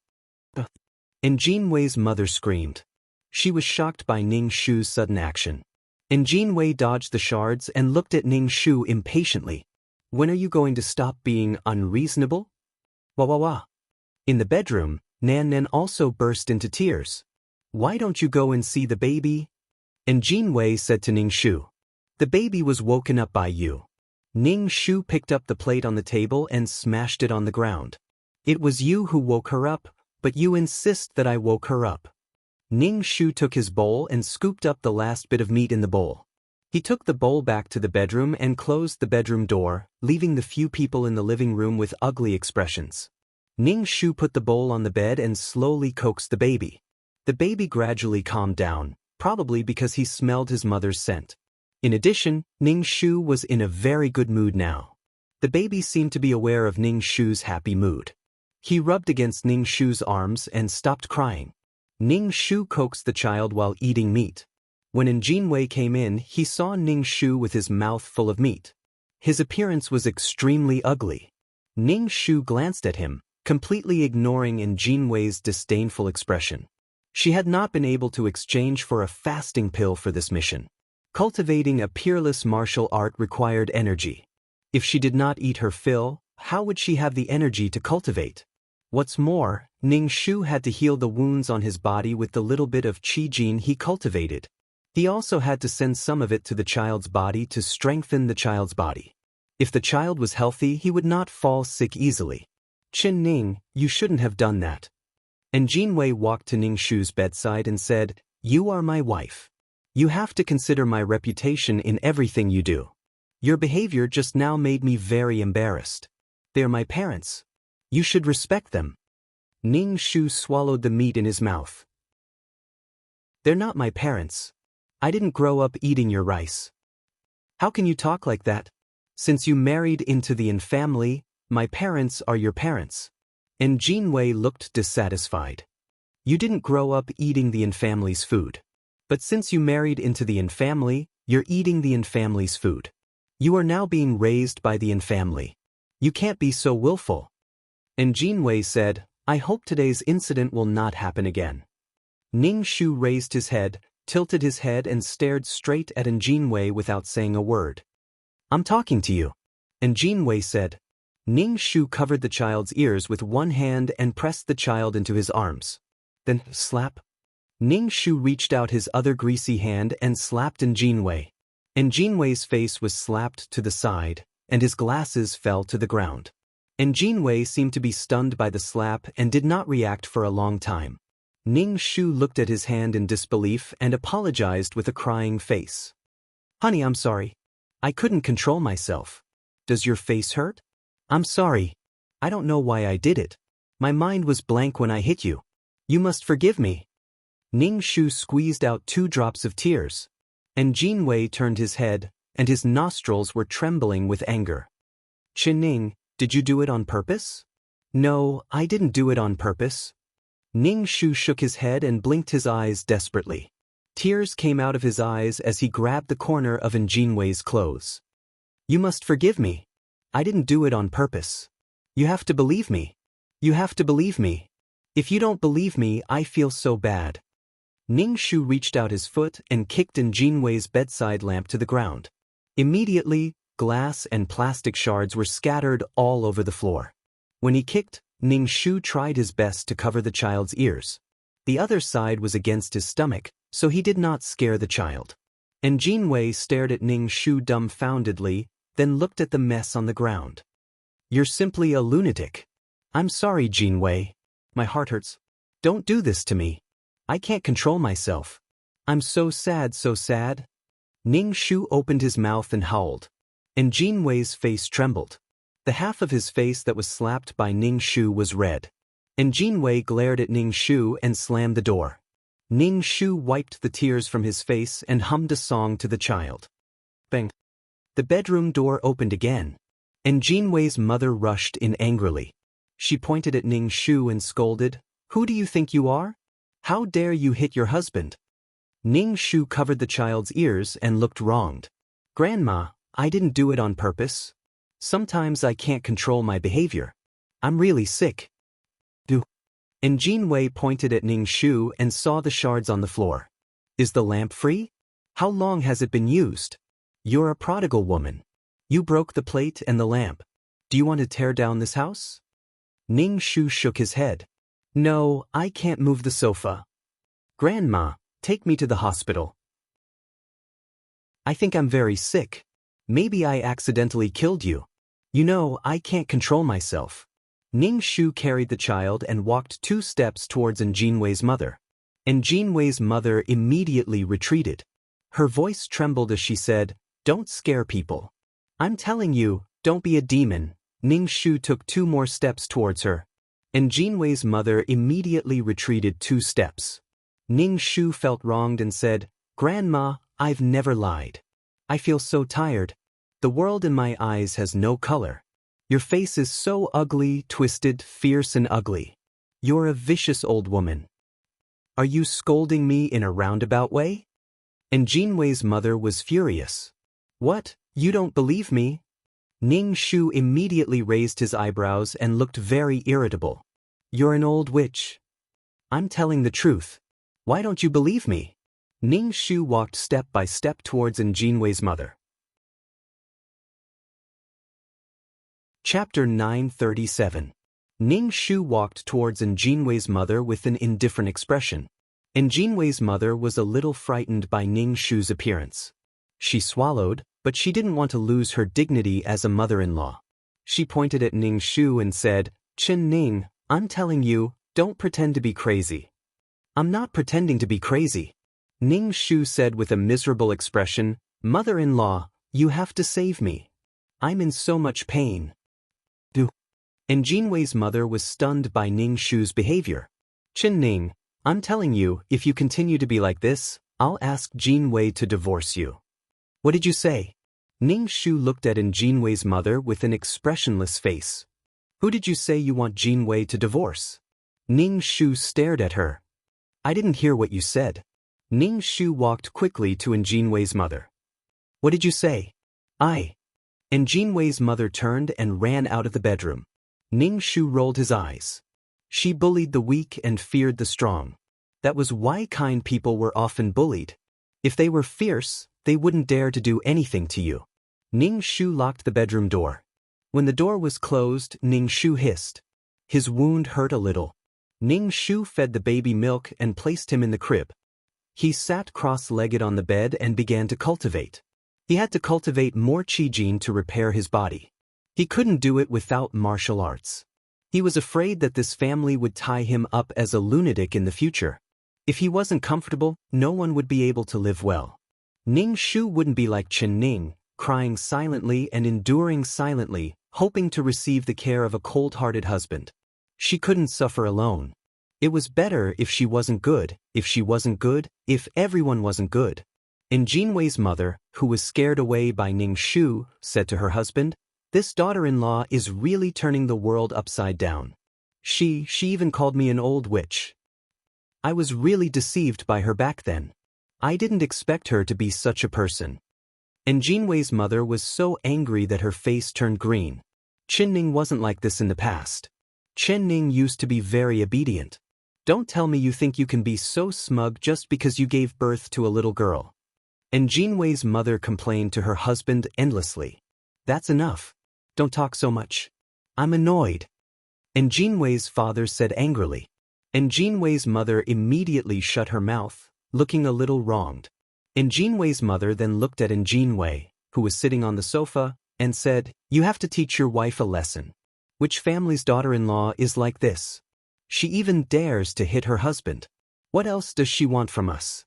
And Jinwei's mother screamed. She was shocked by Ning Shu's sudden action. And Jinwei dodged the shards and looked at Ning Shu impatiently. When are you going to stop being unreasonable? Wah wah wah. In the bedroom, Nan Nan also burst into tears. Why don't you go and see the baby? And Jinwei said to Ning Shu, the baby was woken up by you. Ning Shu picked up the plate on the table and smashed it on the ground. It was you who woke her up, but you insist that I woke her up. Ning Shu took his bowl and scooped up the last bit of meat in the bowl. He took the bowl back to the bedroom and closed the bedroom door, leaving the few people in the living room with ugly expressions. Ning Shu put the bowl on the bed and slowly coaxed the baby. The baby gradually calmed down, probably because he smelled his mother's scent. In addition, Ning Shu was in a very good mood now. The baby seemed to be aware of Ning Shu's happy mood. He rubbed against Ning Shu's arms and stopped crying. Ning Shu coaxed the child while eating meat. When Jinwei came in, he saw Ning Shu with his mouth full of meat. His appearance was extremely ugly. Ning Shu glanced at him, completely ignoring Jinwei's disdainful expression. She had not been able to exchange for a fasting pill for this mission. Cultivating a peerless martial art required energy. If she did not eat her fill, how would she have the energy to cultivate? What's more, Ning Shu had to heal the wounds on his body with the little bit of qi gene he cultivated. He also had to send some of it to the child's body to strengthen the child's body. If the child was healthy, he would not fall sick easily. Chen Ning, you shouldn't have done that. And Jinwei walked to Ning Shu's bedside and said, You are my wife. You have to consider my reputation in everything you do. Your behavior just now made me very embarrassed. They are my parents. You should respect them. Ning Shu swallowed the meat in his mouth. They're not my parents. I didn't grow up eating your rice. How can you talk like that? Since you married into the Yin family, my parents are your parents. And Jinwei looked dissatisfied. You didn't grow up eating the Yin family's food. But since you married into the Yin family, you're eating the Yin family's food. You are now being raised by the Yin family. You can't be so willful. And Jinwei said, I hope today's incident will not happen again. Ning Shu raised his head, tilted his head and stared straight at Jinwei without saying a word. I'm talking to you. And Jinwei said. Ning Shu covered the child's ears with one hand and pressed the child into his arms. Then, slap. Ning Shu reached out his other greasy hand and slapped Jinwei. And Jinwei's face was slapped to the side, and his glasses fell to the ground. And Jinwei seemed to be stunned by the slap and did not react for a long time. Ning Shu looked at his hand in disbelief and apologized with a crying face. Honey, I'm sorry. I couldn't control myself. Does your face hurt? I'm sorry. I don't know why I did it. My mind was blank when I hit you. You must forgive me. Ning Shu squeezed out 2 drops of tears. And Jinwei turned his head, and his nostrils were trembling with anger. Ning, did you do it on purpose? No, I didn't do it on purpose. Ning Shu shook his head and blinked his eyes desperately. Tears came out of his eyes as he grabbed the corner of Jinwei's clothes. You must forgive me. I didn't do it on purpose. You have to believe me. You have to believe me. If you don't believe me, I feel so bad. Ning Shu reached out his foot and kicked Jinwei's bedside lamp to the ground. Immediately, glass and plastic shards were scattered all over the floor. When he kicked, Ning Shu tried his best to cover the child's ears. The other side was against his stomach, so he did not scare the child. And Jinwei stared at Ning Shu dumbfoundedly, then looked at the mess on the ground. You're simply a lunatic. I'm sorry, Jinwei. My heart hurts. Don't do this to me. I can't control myself. I'm so sad, so sad. Ning Shu opened his mouth and howled. And Jinwei's face trembled. The half of his face that was slapped by Ning Shu was red. And Jinwei glared at Ning Shu and slammed the door. Ning Shu wiped the tears from his face and hummed a song to the child. Bang! The bedroom door opened again. And Jinwei's mother rushed in angrily. She pointed at Ning Shu and scolded, Who do you think you are? How dare you hit your husband? Ning Shu covered the child's ears and looked wronged. Grandma, I didn't do it on purpose. Sometimes I can't control my behavior. I'm really sick. And Jinwei pointed at Ning Shu and saw the shards on the floor. Is the lamp free? How long has it been used? You're a prodigal woman. You broke the plate and the lamp. Do you want to tear down this house? Ning Shu shook his head. No, I can't move the sofa. Grandma, take me to the hospital. I think I'm very sick. Maybe I accidentally killed you. You know, I can't control myself. Ning Shu carried the child and walked 2 steps towards Jinwei's mother. And Jinwei's mother immediately retreated. Her voice trembled as she said, Don't scare people. I'm telling you, don't be a demon. Ning Shu took 2 more steps towards her. And Jinwei's mother immediately retreated 2 steps. Ning Shu felt wronged and said, Grandma, I've never lied. I feel so tired. The world in my eyes has no color. Your face is so ugly, twisted, fierce and ugly. You're a vicious old woman. Are you scolding me in a roundabout way? And Jinwei's mother was furious. What, you don't believe me? Ning Shu immediately raised his eyebrows and looked very irritable. You're an old witch. I'm telling the truth. Why don't you believe me? Ning Shu walked step by step towards Jinwei's mother. Chapter 937. Ning Shu walked towards Jinwei's mother with an indifferent expression. Jinwei's mother was a little frightened by Ning Shu's appearance. She swallowed, but she didn't want to lose her dignity as a mother-in-law. She pointed at Ning Shu and said, Ning, I'm telling you, don't pretend to be crazy. I'm not pretending to be crazy. Ning Shu said with a miserable expression, Mother-in-law, you have to save me. I'm in so much pain. and Jinwei's mother was stunned by Ning Shu's behavior. Chen Ning, I'm telling you, if you continue to be like this, I'll ask Jinwei to divorce you. What did you say? Ning Shu looked at Jinwei's mother with an expressionless face. Who did you say you want Jinwei to divorce? Ning Shu stared at her. I didn't hear what you said. Ning Shu walked quickly to Jinwei's mother. What did you say? And Jinwei's mother turned and ran out of the bedroom. Ning Shu rolled his eyes. She bullied the weak and feared the strong. That was why kind people were often bullied. If they were fierce, they wouldn't dare to do anything to you. Ning Shu locked the bedroom door. When the door was closed, Ning Shu hissed. His wound hurt a little. Ning Shu fed the baby milk and placed him in the crib. He sat cross-legged on the bed and began to cultivate. He had to cultivate more qi gene to repair his body. He couldn't do it without martial arts. He was afraid that this family would tie him up as a lunatic in the future. If he wasn't comfortable, no one would be able to live well. Ning Shu wouldn't be like Chen Ning, crying silently and enduring silently, hoping to receive the care of a cold-hearted husband. She couldn't suffer alone. It was better if she wasn't good, if everyone wasn't good. And Jinwei's mother, who was scared away by Ning Shu, said to her husband, "This daughter-in-law is really turning the world upside down. She even called me an old witch. I was really deceived by her back then. I didn't expect her to be such a person." And Jinwei's mother was so angry that her face turned green. Chen Ning wasn't like this in the past. Chen Ning used to be very obedient. Don't tell me you think you can be so smug just because you gave birth to a little girl. And Jinwei's mother complained to her husband endlessly. That's enough. Don't talk so much. I'm annoyed. And Jinwei's father said angrily. And Jinwei's mother immediately shut her mouth, looking a little wronged. And Jinwei's mother then looked at Jinwei, who was sitting on the sofa, and said, "You have to teach your wife a lesson. Which family's daughter-in-law is like this? She even dares to hit her husband. What else does she want from us?"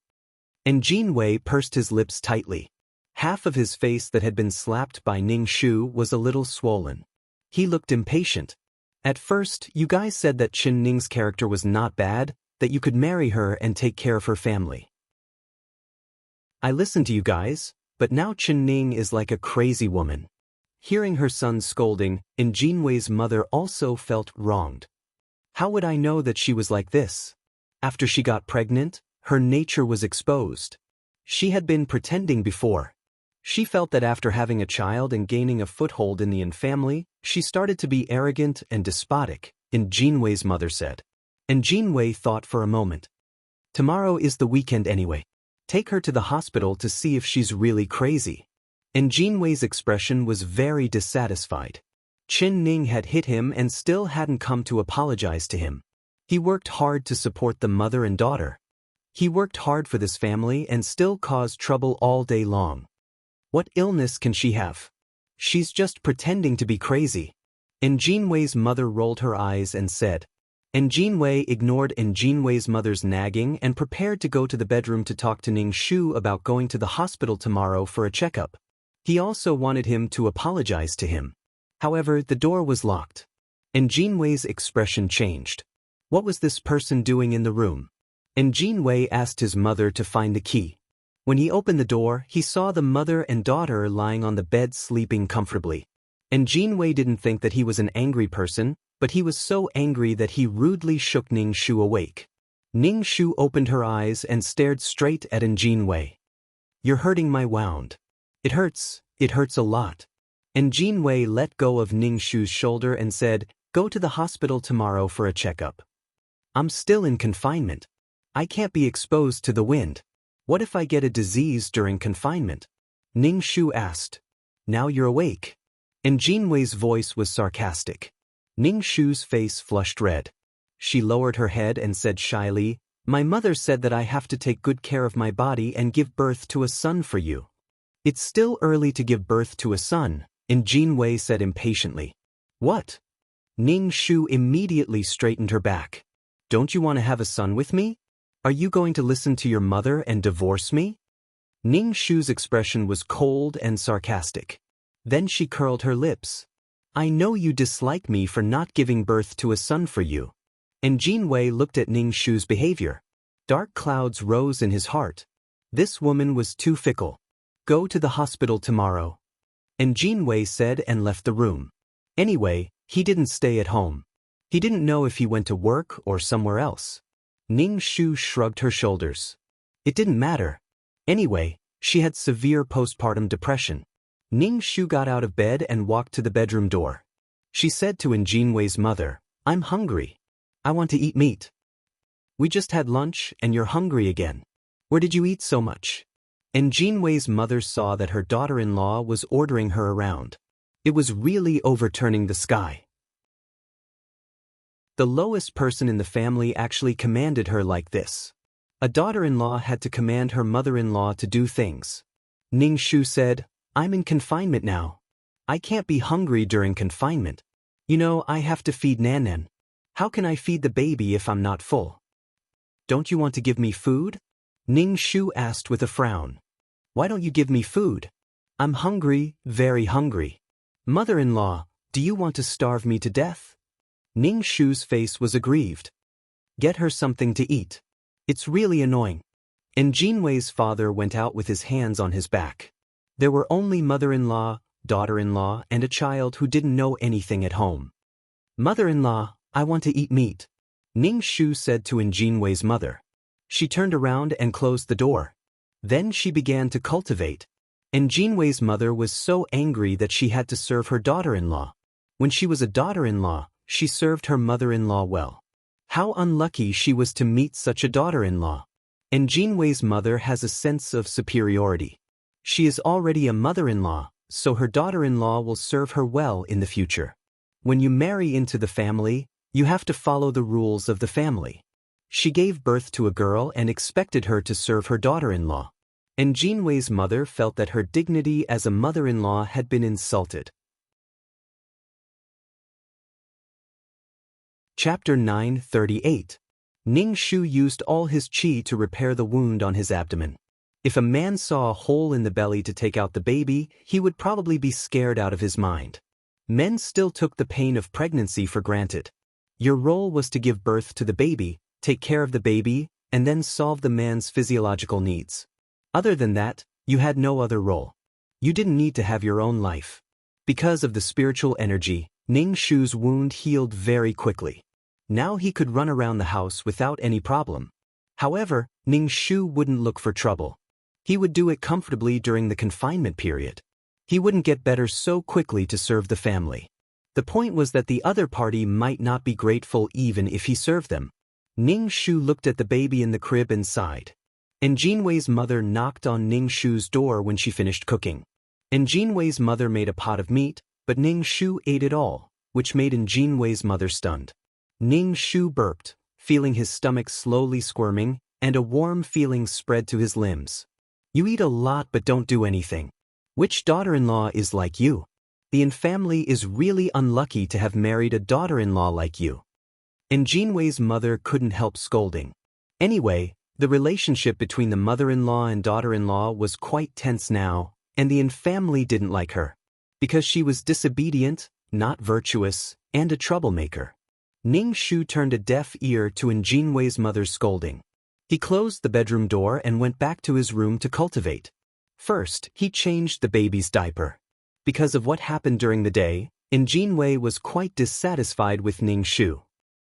And Jinwei pursed his lips tightly. Half of his face that had been slapped by Ning Shu was a little swollen. He looked impatient. At first, you guys said that Chen Ning's character was not bad, that you could marry her and take care of her family. I listened to you guys, but now Chen Ning is like a crazy woman. Hearing her son scolding, Jinwei's mother also felt wronged. How would I know that she was like this? After she got pregnant, her nature was exposed. She had been pretending before. She felt that after having a child and gaining a foothold in the Yin family, she started to be arrogant and despotic, Jinwei's mother said. And Jinwei thought for a moment. Tomorrow is the weekend anyway. Take her to the hospital to see if she's really crazy. And Jinwei's expression was very dissatisfied. Chen Ning had hit him and still hadn't come to apologize to him. He worked hard to support the mother and daughter. He worked hard for this family and still caused trouble all day long. What illness can she have? She's just pretending to be crazy. And Jinwei's mother rolled her eyes and said. And Jinwei ignored Jinwei's mother's nagging and prepared to go to the bedroom to talk to Ning Shu about going to the hospital tomorrow for a checkup. He also wanted him to apologize to him. However, the door was locked. And Jinwei's expression changed. What was this person doing in the room? And Jinwei asked his mother to find the key. When he opened the door, he saw the mother and daughter lying on the bed sleeping comfortably. And Jinwei didn't think that he was an angry person, but he was so angry that he rudely shook Ning Shu awake. Ning Shu opened her eyes and stared straight at Jinwei. You're hurting my wound. It hurts a lot. And Jinwei let go of Ning Shu's shoulder and said, go to the hospital tomorrow for a checkup. I'm still in confinement. I can't be exposed to the wind. What if I get a disease during confinement? Ning Shu asked. Now you're awake. And Jinwei's voice was sarcastic. Ning Shu's face flushed red. She lowered her head and said shyly, my mother said that I have to take good care of my body and give birth to a son for you. It's still early to give birth to a son, and Jinwei said impatiently. What? Ning Shu immediately straightened her back. Don't you want to have a son with me? Are you going to listen to your mother and divorce me? Ning Shu's expression was cold and sarcastic. Then she curled her lips. I know you dislike me for not giving birth to a son for you. And Jinwei looked at Ning Shu's behavior. Dark clouds rose in his heart. This woman was too fickle. Go to the hospital tomorrow. And Jinwei said and left the room. Anyway, he didn't stay at home. He didn't know if he went to work or somewhere else. Ning Shu shrugged her shoulders. It didn't matter. Anyway, she had severe postpartum depression. Ning Shu got out of bed and walked to the bedroom door. She said to Jinwei's mother, I'm hungry. I want to eat meat. We just had lunch and you're hungry again. Where did you eat so much? And Jinwei's mother saw that her daughter-in-law was ordering her around. It was really overturning the sky. The lowest person in the family actually commanded her like this. A daughter-in-law had to command her mother-in-law to do things. Ning Shu said, I'm in confinement now. I can't be hungry during confinement. You know, I have to feed Nanan. How can I feed the baby if I'm not full? Don't you want to give me food? Ning Shu asked with a frown. Why don't you give me food? I'm hungry, very hungry. Mother-in-law, do you want to starve me to death? Ning Shu's face was aggrieved. Get her something to eat. It's really annoying. And Jinwei's father went out with his hands on his back. There were only mother-in-law, daughter-in-law, and a child who didn't know anything at home. Mother-in-law, I want to eat meat, Ning Shu said to Jinwei's mother. She turned around and closed the door. Then she began to cultivate. And Jinwei's mother was so angry that she had to serve her daughter-in-law. When she was a daughter-in-law, she served her mother-in-law well. How unlucky she was to meet such a daughter-in-law. And Jinwei's mother has a sense of superiority. She is already a mother-in-law, so her daughter-in-law will serve her well in the future. When you marry into the family, you have to follow the rules of the family. She gave birth to a girl and expected her to serve her daughter-in-law. And Jinwei's mother felt that her dignity as a mother-in-law had been insulted. Chapter 938. Ning Shu used all his qi to repair the wound on his abdomen. If a man saw a hole in the belly to take out the baby, he would probably be scared out of his mind. Men still took the pain of pregnancy for granted. Your role was to give birth to the baby, take care of the baby, and then solve the man's physiological needs. Other than that, you had no other role. You didn't need to have your own life. Because of the spiritual energy, Ning Shu's wound healed very quickly. Now he could run around the house without any problem. However, Ning Shu wouldn't look for trouble. He would do it comfortably during the confinement period. He wouldn't get better so quickly to serve the family. The point was that the other party might not be grateful even if he served them. Ning Shu looked at the baby in the crib and sighed. And Jinwei's mother knocked on Ning Shu's door when she finished cooking. And Jinwei's mother made a pot of meat, but Ning Shu ate it all, which made Jinwei's mother stunned. Ning Shu burped, feeling his stomach slowly squirming, and a warm feeling spread to his limbs. You eat a lot but don't do anything. Which daughter-in-law is like you? The Yin family is really unlucky to have married a daughter-in-law like you. And Jinwei's mother couldn't help scolding. Anyway, the relationship between the mother-in-law and daughter-in-law was quite tense now, and the Yin family didn't like her. Because she was disobedient, not virtuous, and a troublemaker. Ning Shu turned a deaf ear to Jinwei's mother's scolding. He closed the bedroom door and went back to his room to cultivate. First, he changed the baby's diaper. Because of what happened during the day, Jinwei was quite dissatisfied with Ning Shu.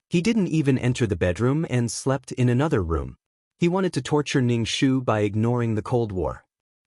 He didn't even enter the bedroom and slept in another room. He wanted to torture Ning Shu by ignoring the Cold War.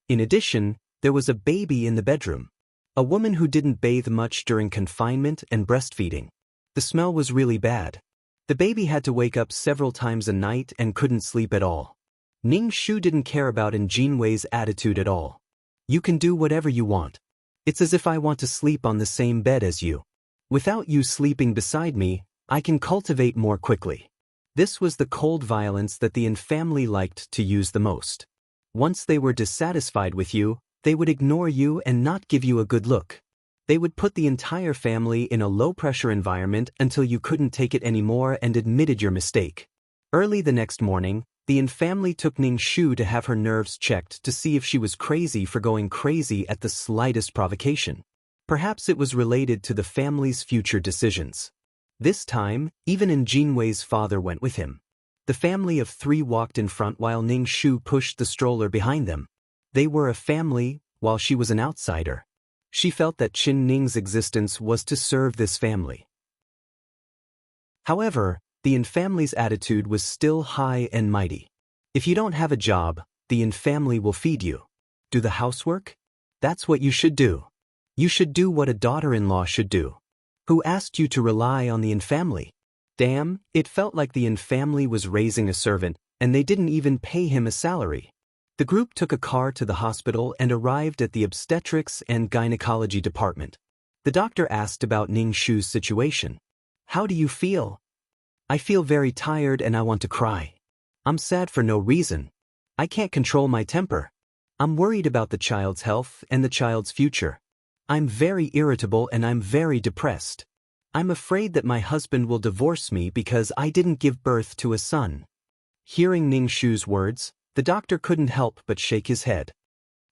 In addition, there was a baby in the bedroom. A woman who didn't bathe much during confinement and breastfeeding. The smell was really bad. The baby had to wake up several times a night and couldn't sleep at all. Ning Shu didn't care about Jinwei's attitude at all. You can do whatever you want. It's as if I want to sleep on the same bed as you. Without you sleeping beside me, I can cultivate more quickly. This was the cold violence that the Yin family liked to use the most. Once they were dissatisfied with you, they would ignore you and not give you a good look. They would put the entire family in a low-pressure environment until you couldn't take it anymore and admitted your mistake. Early the next morning, the Yin family took Ning Shu to have her nerves checked to see if she was crazy for going crazy at the slightest provocation. Perhaps it was related to the family's future decisions. This time, even Jinwei's father went with him. The family of 3 walked in front while Ning Shu pushed the stroller behind them. They were a family, while she was an outsider. She felt that Qin Ning's existence was to serve this family. However, the Yin family's attitude was still high and mighty. If you don't have a job, the Yin family will feed you. Do the housework? That's what you should do. You should do what a daughter-in-law should do. Who asked you to rely on the Yin family? Damn, it felt like the Yin family was raising a servant, and they didn't even pay him a salary. The group took a car to the hospital and arrived at the obstetrics and gynecology department. The doctor asked about Ning Shu's situation. How do you feel? I feel very tired and I want to cry. I'm sad for no reason. I can't control my temper. I'm worried about the child's health and the child's future. I'm very irritable and I'm very depressed. I'm afraid that my husband will divorce me because I didn't give birth to a son. Hearing Ning Shu's words, the doctor couldn't help but shake his head.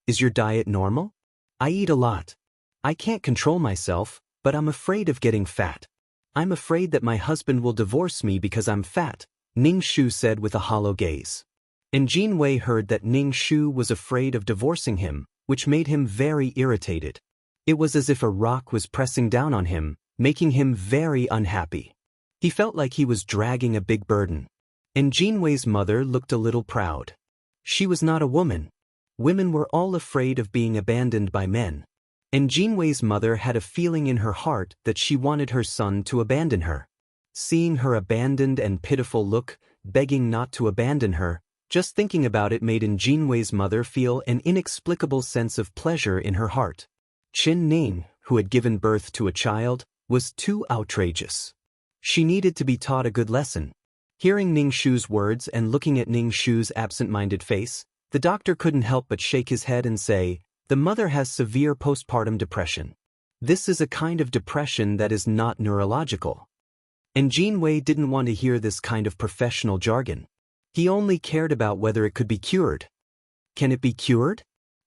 Is your diet normal? I eat a lot. I can't control myself, but I'm afraid of getting fat. I'm afraid that my husband will divorce me because I'm fat, Ning Shu said with a hollow gaze. And Jinwei heard that Ning Shu was afraid of divorcing him, which made him very irritated. It was as if a rock was pressing down on him, making him very unhappy. He felt like he was dragging a big burden. And Jinwei's mother looked a little proud. She was not a woman. Women were all afraid of being abandoned by men. And Jinwei's mother had a feeling in her heart that she wanted her son to abandon her. Seeing her abandoned and pitiful look, begging not to abandon her, just thinking about it made Jinwei's mother feel an inexplicable sense of pleasure in her heart. Qin Ning, who had given birth to a child, was too outrageous. She needed to be taught a good lesson. Hearing Ning Shu's words and looking at Ning Shu's absent-minded face, the doctor couldn't help but shake his head and say, the mother has severe postpartum depression. This is a kind of depression that is not neurological. And Jinwei didn't want to hear this kind of professional jargon. He only cared about whether it could be cured. Can it be cured?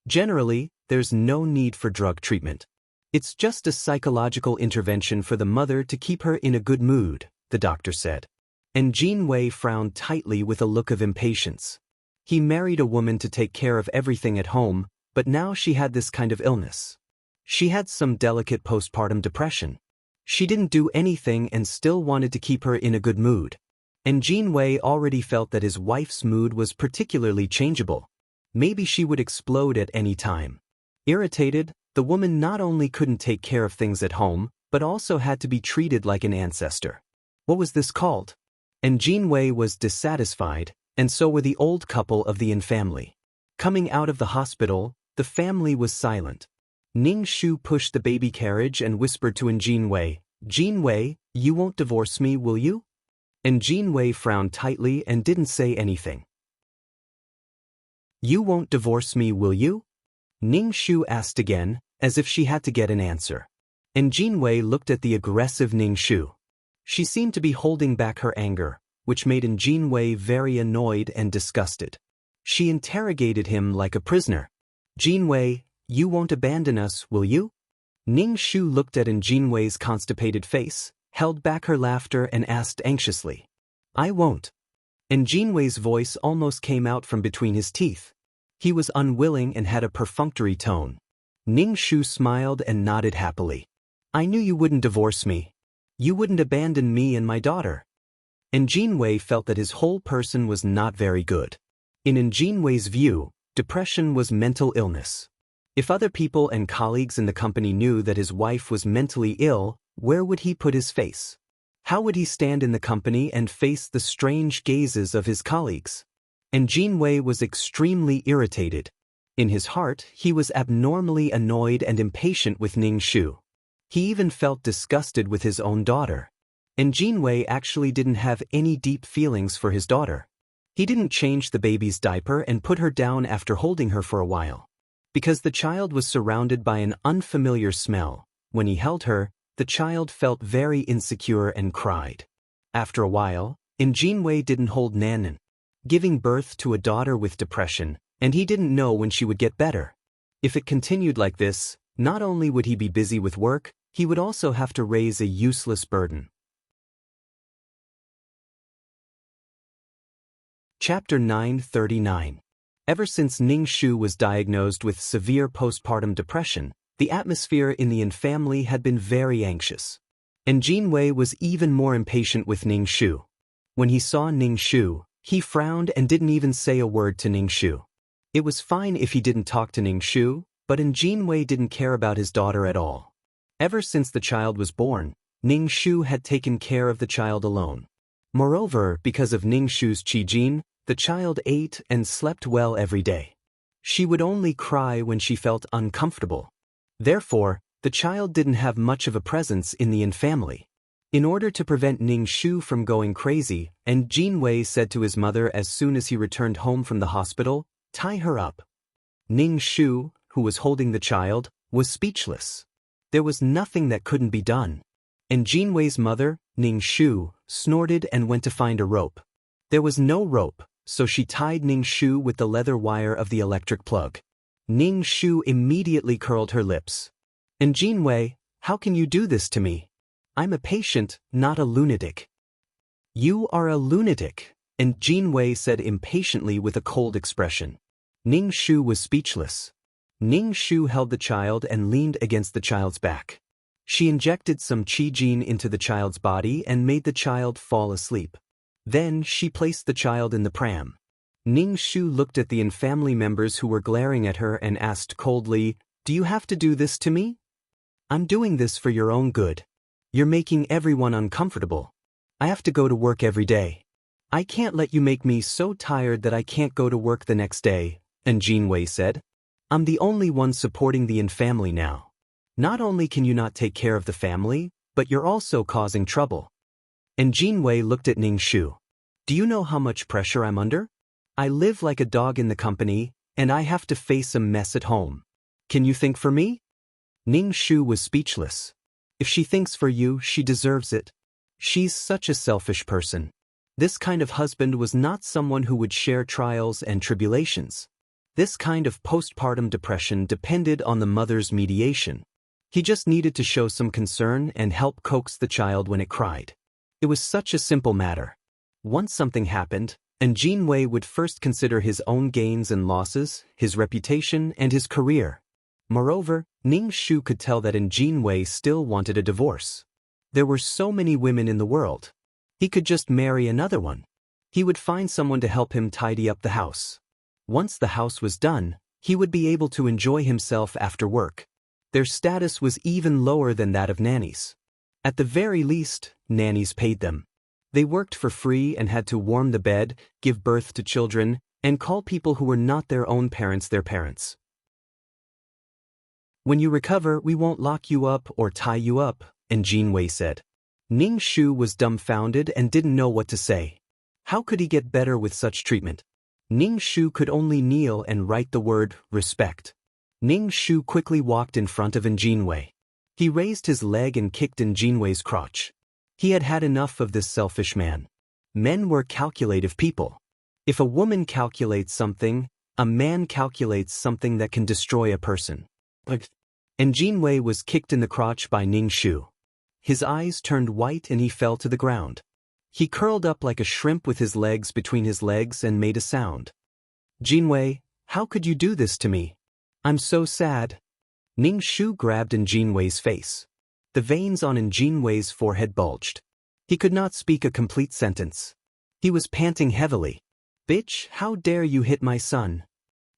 Generally, there's no need for drug treatment. It's just a psychological intervention for the mother to keep her in a good mood, the doctor said. And Jinwei frowned tightly with a look of impatience. He married a woman to take care of everything at home, but now she had this kind of illness. She had some delicate postpartum depression. She didn't do anything and still wanted to keep her in a good mood. And Jinwei already felt that his wife's mood was particularly changeable. Maybe she would explode at any time. Irritated, the woman not only couldn't take care of things at home, but also had to be treated like an ancestor. What was this called? And Jinwei was dissatisfied, and so were the old couple of the Yin family. Coming out of the hospital, the family was silent. Ning Shu pushed the baby carriage and whispered to Jinwei, Jinwei, you won't divorce me, will you? And Jinwei frowned tightly and didn't say anything. You won't divorce me, will you? Ning Shu asked again, as if she had to get an answer. And Jinwei looked at the aggressive Ning Shu. She seemed to be holding back her anger, which made Jinwei very annoyed and disgusted. She interrogated him like a prisoner. Jinwei, you won't abandon us, will you? Ning Shu looked at Jinwei's constipated face, held back her laughter and asked anxiously. I won't. And Jinwei's voice almost came out from between his teeth. He was unwilling and had a perfunctory tone. Ning Shu smiled and nodded happily. I knew you wouldn't divorce me. You wouldn't abandon me and my daughter. And Jinwei felt that his whole person was not very good. In Jinwei's view, depression was mental illness. If other people and colleagues in the company knew that his wife was mentally ill, where would he put his face? How would he stand in the company and face the strange gazes of his colleagues? And Jinwei was extremely irritated. In his heart, he was abnormally annoyed and impatient with Ning Shu. He even felt disgusted with his own daughter. And Jinwei actually didn't have any deep feelings for his daughter. He didn't change the baby's diaper and put her down after holding her for a while. Because the child was surrounded by an unfamiliar smell, when he held her, the child felt very insecure and cried. After a while, Jinwei didn't hold Nanan, giving birth to a daughter with depression, and he didn't know when she would get better. If it continued like this, Not only would he be busy with work, he would also have to raise a useless burden. Chapter 939. Ever since Ning Shu was diagnosed with severe postpartum depression, the atmosphere in the Yin family had been very anxious. And Jin Wei was even more impatient with Ning Shu. When he saw Ning Shu, he frowned and didn't even say a word to Ning Shu. It was fine if he didn't talk to Ning Shu, but Jin Wei didn't care about his daughter at all. Ever since the child was born, Ning Shu had taken care of the child alone. Moreover, because of Ning Shu's Qijin, the child ate and slept well every day. She would only cry when she felt uncomfortable. Therefore, the child didn't have much of a presence in the Yin family. In order to prevent Ning Shu from going crazy, Jin Wei said to his mother as soon as he returned home from the hospital, "Tie her up." Ning Shu, who was holding the child, was speechless. There was nothing that couldn't be done. Jin Wei's mother, Ning Shu, snorted and went to find a rope. There was no rope, so she tied Ning Shu with the leather wire of the electric plug. Ning Shu immediately curled her lips. "Jin Wei, how can you do this to me? I'm a patient, not a lunatic." "You are a lunatic," Jin Wei said impatiently with a cold expression. Ning Shu was speechless. Ning Shu held the child and leaned against the child's back. She injected some Qijin into the child's body and made the child fall asleep. Then she placed the child in the pram. Ning Shu looked at the Yin family members who were glaring at her and asked coldly, "Do you have to do this to me?" "I'm doing this for your own good. You're making everyone uncomfortable. I have to go to work every day. I can't let you make me so tired that I can't go to work the next day," Jin Wei said. "I'm the only one supporting the Yin family now. Not only can you not take care of the family, but you're also causing trouble." Jin Wei looked at Ning Shu. "Do you know how much pressure I'm under? I live like a dog in the company, and I have to face a mess at home. Can you think for me?" Ning Shu was speechless. If she thinks for you, she deserves it. She's such a selfish person. This kind of husband was not someone who would share trials and tribulations. This kind of postpartum depression depended on the mother's mediation. He just needed to show some concern and help coax the child when it cried. It was such a simple matter. Once something happened, Jin Wei would first consider his own gains and losses, his reputation, and his career. Moreover, Ning Shu could tell that Jin Wei still wanted a divorce. There were so many women in the world. He could just marry another one. He would find someone to help him tidy up the house. Once the house was done, he would be able to enjoy himself after work. Their status was even lower than that of nannies. At the very least, nannies paid them. They worked for free and had to warm the bed, give birth to children, and call people who were not their own parents their parents. "When you recover, we won't lock you up or tie you up," Jin Wei said. Ning Shu was dumbfounded and didn't know what to say. How could he get better with such treatment? Ning Shu could only kneel and write the word, respect. Ning Shu quickly walked in front of Jin Wei. He raised his leg and kicked Jin Wei's crotch. He had had enough of this selfish man. Men were calculative people. If a woman calculates something, a man calculates something that can destroy a person. Jin Wei was kicked in the crotch by Ning Shu. His eyes turned white and he fell to the ground. He curled up like a shrimp with his legs between his legs and made a sound. "Jin Wei, how could you do this to me? I'm so sad." Ning Shu grabbed Jin Wei's face. The veins on Jin Wei's forehead bulged. He could not speak a complete sentence. He was panting heavily. "Bitch, how dare you hit my son?"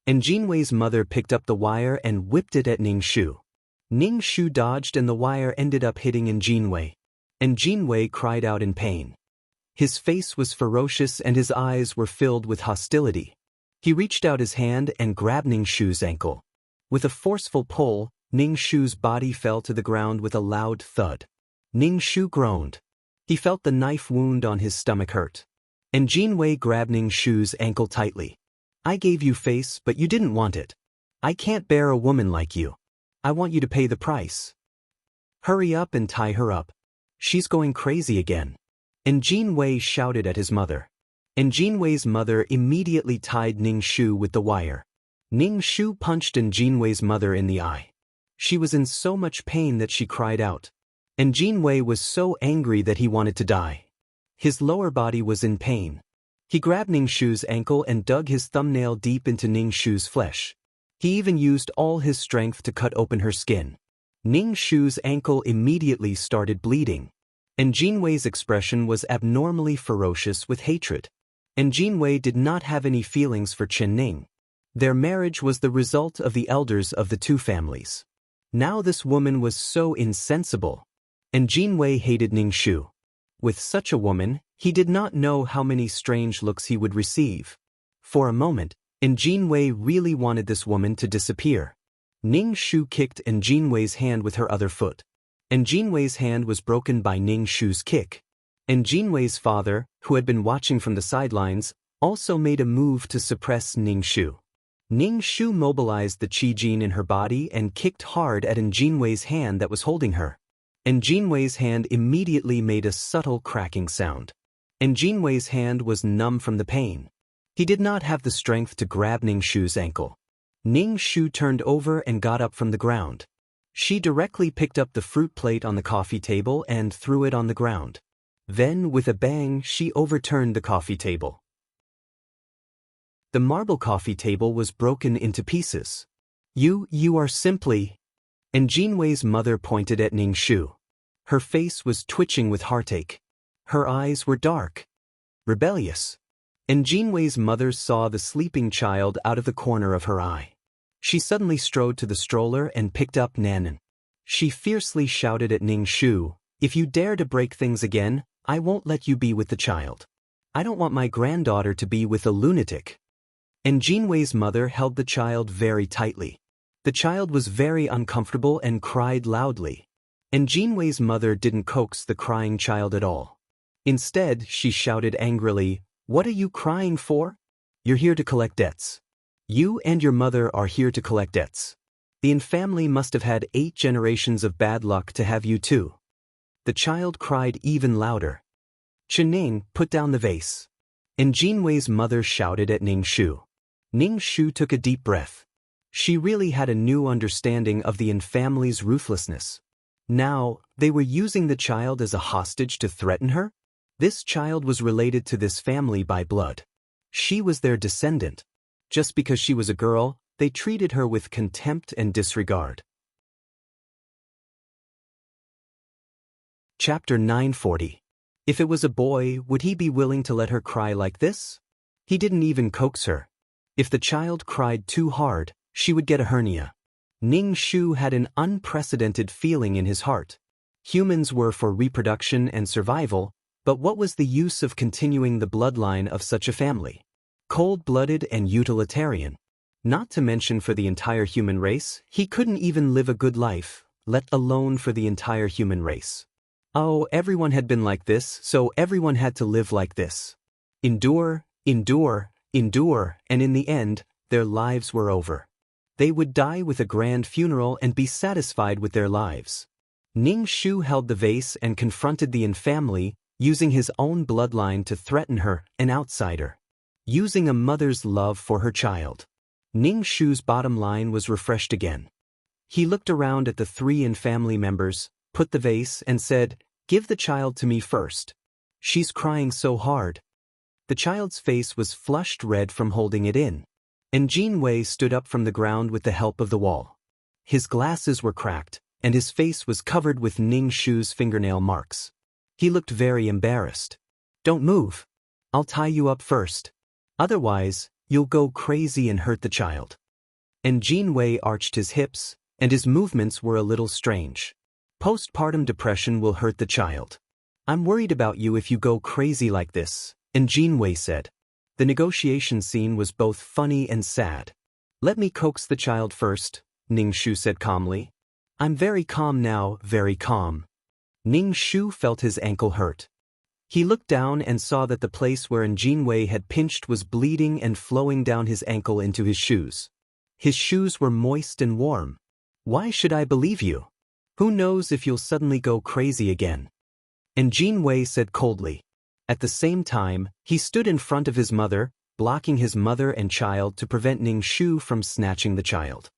Jin Wei's mother picked up the wire and whipped it at Ning Shu. Ning Shu dodged and the wire ended up hitting Jin Wei. Jin Wei cried out in pain. His face was ferocious and his eyes were filled with hostility. He reached out his hand and grabbed Ning Shu's ankle. With a forceful pull, Ning Shu's body fell to the ground with a loud thud. Ning Shu groaned. He felt the knife wound on his stomach hurt. Jin Wei grabbed Ning Shu's ankle tightly. "I gave you face, but you didn't want it. I can't bear a woman like you. I want you to pay the price. Hurry up and tie her up. She's going crazy again." Jin Wei shouted at his mother. Jin Wei's mother immediately tied Ning Shu with the wire. Ning Shu punched Jin Wei's mother in the eye. She was in so much pain that she cried out. And Jinwei was so angry that he wanted to die. His lower body was in pain. He grabbed Ningxu's ankle and dug his thumbnail deep into Ningxu's flesh. He even used all his strength to cut open her skin. Ningxu's ankle immediately started bleeding. And Jinwei's expression was abnormally ferocious with hatred. And Jinwei did not have any feelings for Chen Ning. Their marriage was the result of the elders of the two families. Now this woman was so insensible. And Jinwei hated Ningxu. With such a woman, he did not know how many strange looks he would receive. For a moment, Jinwei really wanted this woman to disappear. Ningxu kicked Jinwei's hand with her other foot. Jinwei's hand was broken by Ningxu's kick. Jinwei's father, who had been watching from the sidelines, also made a move to suppress Ningxu. Ningxu mobilized the qi gene in her body and kicked hard at Jinwei's hand that was holding her. Jinwei's hand immediately made a subtle cracking sound. Jinwei's hand was numb from the pain. He did not have the strength to grab Ningxu's ankle. Ningxu turned over and got up from the ground. She directly picked up the fruit plate on the coffee table and threw it on the ground. Then, with a bang, she overturned the coffee table. The marble coffee table was broken into pieces. You are simply... Jinwei's mother pointed at Ningxu. Her face was twitching with heartache. Her eyes were dark, rebellious. Jinwei's mother saw the sleeping child out of the corner of her eye. She suddenly strode to the stroller and picked up Nanan. She fiercely shouted at Ningxu, "If you dare to break things again, I won't let you be with the child. I don't want my granddaughter to be with a lunatic." Jinwei's mother held the child very tightly. The child was very uncomfortable and cried loudly. Jinwei's mother didn't coax the crying child at all. Instead, she shouted angrily, "What are you crying for? You're here to collect debts. You and your mother are here to collect debts. The Yin family must have had 8 generations of bad luck to have you too." The child cried even louder. "Chen Ning, put down the vase." Jinwei's mother shouted at Ningxu. Ningxu took a deep breath. She really had a new understanding of the Yin family's ruthlessness. Now, they were using the child as a hostage to threaten her? This child was related to this family by blood. She was their descendant. Just because she was a girl, they treated her with contempt and disregard. Chapter 940. If it was a boy, would he be willing to let her cry like this? He didn't even coax her. If the child cried too hard, she would get a hernia. Ningxu had an unprecedented feeling in his heart. Humans were for reproduction and survival, but what was the use of continuing the bloodline of such a family? Cold-blooded and utilitarian. Not to mention for the entire human race, he couldn't even live a good life, let alone for the entire human race. Oh, everyone had been like this, so everyone had to live like this. Endure, endure, endure, and in the end, their lives were over. They would die with a grand funeral and be satisfied with their lives. Ningxu held the vase and confronted the Yin family, using his own bloodline to threaten her, an outsider. Using a mother's love for her child. Ningxu's bottom line was refreshed again. He looked around at the 3 Yin family members, put the vase and said, "Give the child to me first. She's crying so hard." The child's face was flushed red from holding it in. Jinwei stood up from the ground with the help of the wall. His glasses were cracked, and his face was covered with Ningxu's fingernail marks. He looked very embarrassed. "Don't move. I'll tie you up first. Otherwise, you'll go crazy and hurt the child." Jinwei arched his hips, and his movements were a little strange. "Postpartum depression will hurt the child. I'm worried about you if you go crazy like this," Jinwei said. The negotiation scene was both funny and sad. "Let me coax the child first," Ningxu said calmly. "I'm very calm now, very calm." Ningxu felt his ankle hurt. He looked down and saw that the place where Jinwei had pinched was bleeding and flowing down his ankle into his shoes. His shoes were moist and warm. "Why should I believe you? Who knows if you'll suddenly go crazy again?" Jinwei said coldly. At the same time, he stood in front of his mother, blocking his mother and child to prevent Ningxu from snatching the child.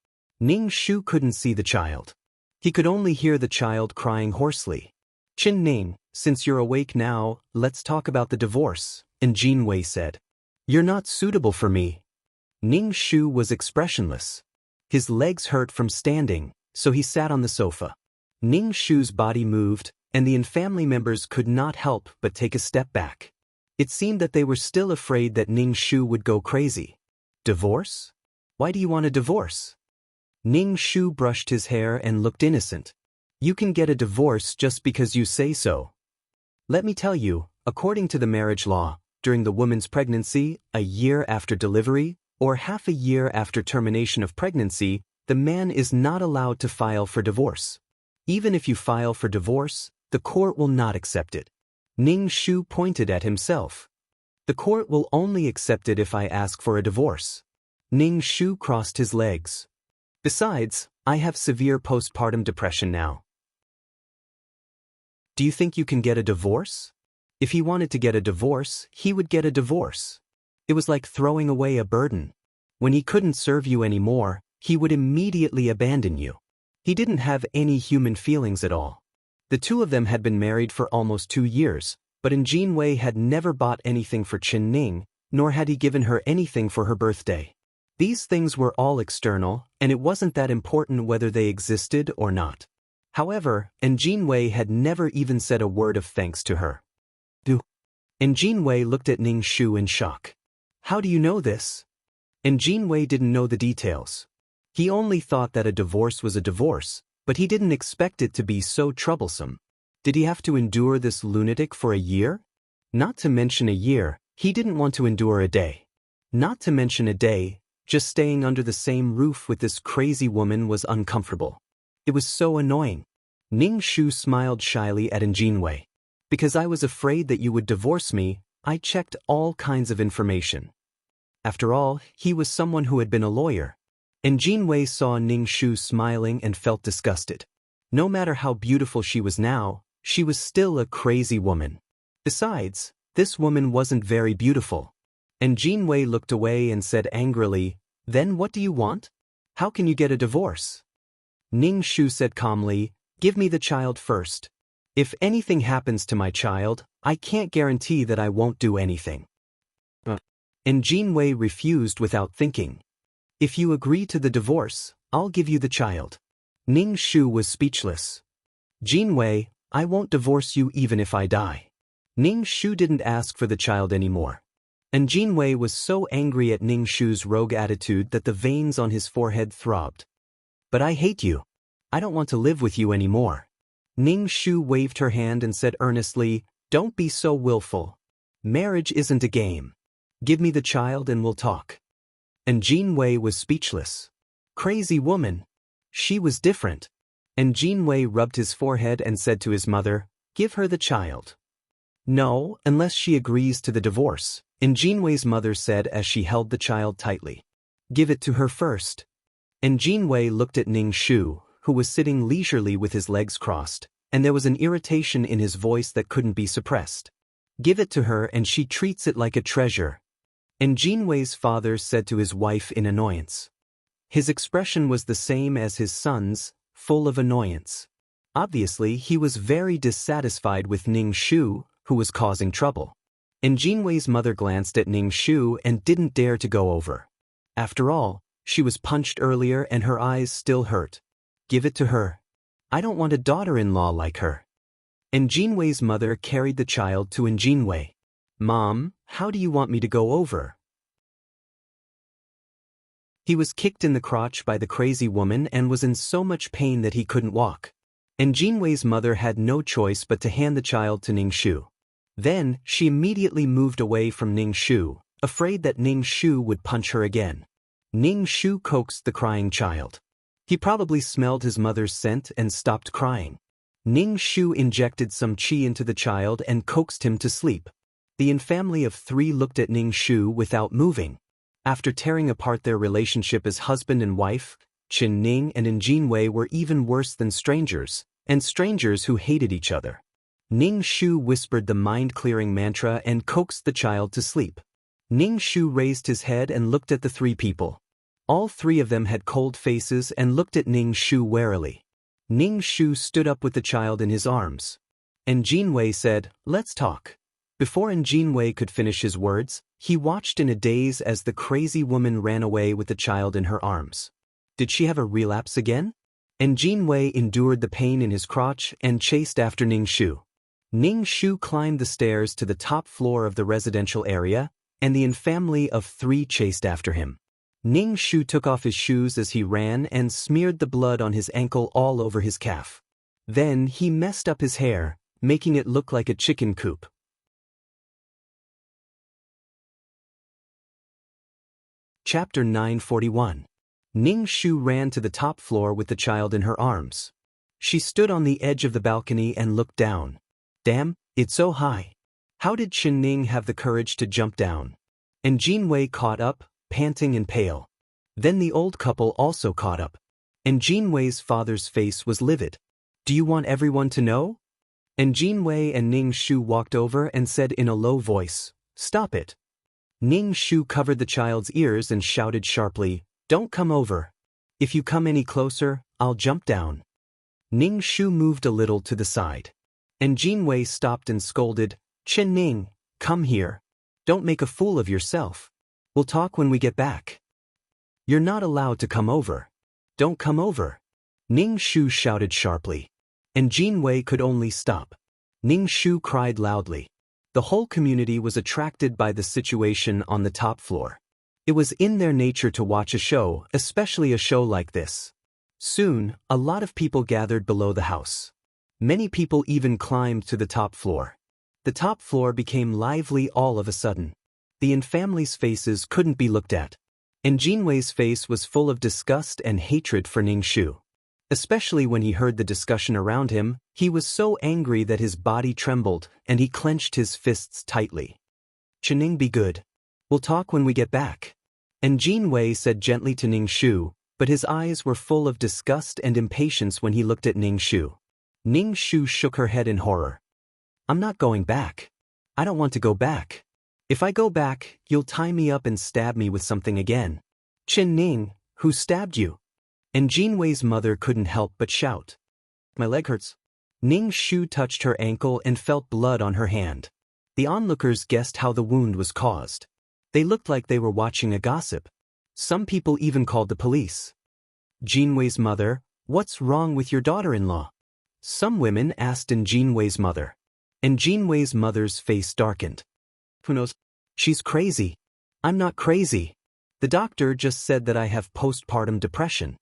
Ning Shu couldn't see the child. He could only hear the child crying hoarsely. Qin Ning, since you're awake now, let's talk about the divorce, and Jin Wei said. You're not suitable for me. Ning Shu was expressionless. His legs hurt from standing, so he sat on the sofa. Ning Shu's body moved, and the family members could not help but take a step back. It seemed that they were still afraid that Ning Shu would go crazy. Divorce? Why do you want a divorce? Ning Shu brushed his hair and looked innocent. You can get a divorce just because you say so. Let me tell you, according to the marriage law, during the woman's pregnancy, a year after delivery, or half a year after termination of pregnancy, the man is not allowed to file for divorce. Even if you file for divorce, the court will not accept it. Ning Shu pointed at himself. The court will only accept it if I ask for a divorce. Ning Shu crossed his legs. Besides, I have severe postpartum depression now. Do you think you can get a divorce? If he wanted to get a divorce, he would get a divorce. It was like throwing away a burden. When he couldn't serve you anymore, he would immediately abandon you. He didn't have any human feelings at all. The two of them had been married for almost 2 years, but Jin Wei had never bought anything for Qin Ning, nor had he given her anything for her birthday. These things were all external, and it wasn't that important whether they existed or not. However, Jin Wei had never even said a word of thanks to her. Jin Wei looked at Ning Shu in shock. How do you know this? Jin Wei didn't know the details. He only thought that a divorce was a divorce, but he didn't expect it to be so troublesome. Did he have to endure this lunatic for a year? Not to mention a year, he didn't want to endure a day. Not to mention a day, just staying under the same roof with this crazy woman was uncomfortable. It was so annoying. Ning Shu smiled shyly at Jin Wei. Because I was afraid that you would divorce me, I checked all kinds of information. After all, he was someone who had been a lawyer. Jin Wei saw Ning Shu smiling and felt disgusted. No matter how beautiful she was now, she was still a crazy woman. Besides, this woman wasn't very beautiful. Jin Wei looked away and said angrily, Then what do you want? How can you get a divorce? Ning Shu said calmly, Give me the child first. If anything happens to my child, I can't guarantee that I won't do anything. Jin Wei refused without thinking. If you agree to the divorce, I'll give you the child. Ning Shu was speechless. Jin Wei, I won't divorce you even if I die. Ning Shu didn't ask for the child anymore. Jin Wei was so angry at Ning Shu's rogue attitude that the veins on his forehead throbbed. But I hate you. I don't want to live with you anymore. Ning Shu waved her hand and said earnestly, Don't be so willful. Marriage isn't a game. Give me the child and we'll talk. Jin Wei was speechless. Crazy woman. She was different. Jin Wei rubbed his forehead and said to his mother, Give her the child. No, unless she agrees to the divorce, Jin Wei's mother said as she held the child tightly. Give it to her first. Jin Wei looked at Ning Shu, who was sitting leisurely with his legs crossed, and there was an irritation in his voice that couldn't be suppressed. Give it to her and she treats it like a treasure. Jin Wei's father said to his wife in annoyance. His expression was the same as his son's, full of annoyance. Obviously, he was very dissatisfied with Ning Shu, who was causing trouble. Jin Wei's mother glanced at Ning Shu and didn't dare to go over. After all, she was punched earlier and her eyes still hurt. Give it to her. I don't want a daughter-in-law like her. Jin Wei's mother carried the child to Jin Wei. Mom, how do you want me to go over? He was kicked in the crotch by the crazy woman and was in so much pain that he couldn't walk. Jin Wei's mother had no choice but to hand the child to Ning Shu. Then, she immediately moved away from Ning Shu, afraid that Ning Shu would punch her again. Ning Shu coaxed the crying child. He probably smelled his mother's scent and stopped crying. Ning Shu injected some qi into the child and coaxed him to sleep. The family of 3 looked at Ning Shu without moving. After tearing apart their relationship as husband and wife, Qin Ning and Jin Wei were even worse than strangers, and strangers who hated each other. Ning Shu whispered the mind-clearing mantra and coaxed the child to sleep. Ning Shu raised his head and looked at the 3 people. All three of them had cold faces and looked at Ning Shu warily. Ning Shu stood up with the child in his arms. And Jinwei said, "Let's talk." Before Jinwei could finish his words, he watched in a daze as the crazy woman ran away with the child in her arms. Did she have a relapse again? And Jinwei endured the pain in his crotch and chased after Ning Shu. Ning Shu climbed the stairs to the top floor of the residential area, and the family of three chased after him. Ning Shu took off his shoes as he ran and smeared the blood on his ankle all over his calf. Then he messed up his hair, making it look like a chicken coop. Chapter 941. Ning Shu ran to the top floor with the child in her arms. She stood on the edge of the balcony and looked down. Damn, it's so high. How did Chen Ning have the courage to jump down? And Jinwei caught up, panting and pale. Then the old couple also caught up. And Jinwei's father's face was livid. "Do you want everyone to know?" And Jinwei and Ning Shu walked over and said in a low voice, "Stop it." Ning Shu covered the child's ears and shouted sharply, "Don't come over. If you come any closer, I'll jump down." Ning Shu moved a little to the side. And Jinwei stopped and scolded, "Chen Ning, come here. Don't make a fool of yourself. We'll talk when we get back. You're not allowed to come over. Don't come over." Ning Shu shouted sharply. And Jinwei could only stop. Ning Shu cried loudly. The whole community was attracted by the situation on the top floor. It was in their nature to watch a show, especially a show like this. Soon, a lot of people gathered below the house. Many people even climbed to the top floor. The top floor became lively all of a sudden. The family's faces couldn't be looked at. And Jinwei's face was full of disgust and hatred for Ning Shu. Especially when he heard the discussion around him, he was so angry that his body trembled and he clenched his fists tightly. "Chen Ning, be good. We'll talk when we get back." And Jinwei said gently to Ning Shu, but his eyes were full of disgust and impatience when he looked at Ning Shu. Ning Shu shook her head in horror. "I'm not going back. I don't want to go back. If I go back, you'll tie me up and stab me with something again." "Chen Ning, who stabbed you?" And Jinwei's mother couldn't help but shout. "My leg hurts." Ning Shu touched her ankle and felt blood on her hand. The onlookers guessed how the wound was caused. They looked like they were watching a gossip. Some people even called the police. Jinwei's mother, "What's wrong with your daughter-in-law?" Some women asked Jinwei's mother. And Jinwei's mother's face darkened. "Who knows? She's crazy." "I'm not crazy. The doctor just said that I have postpartum depression.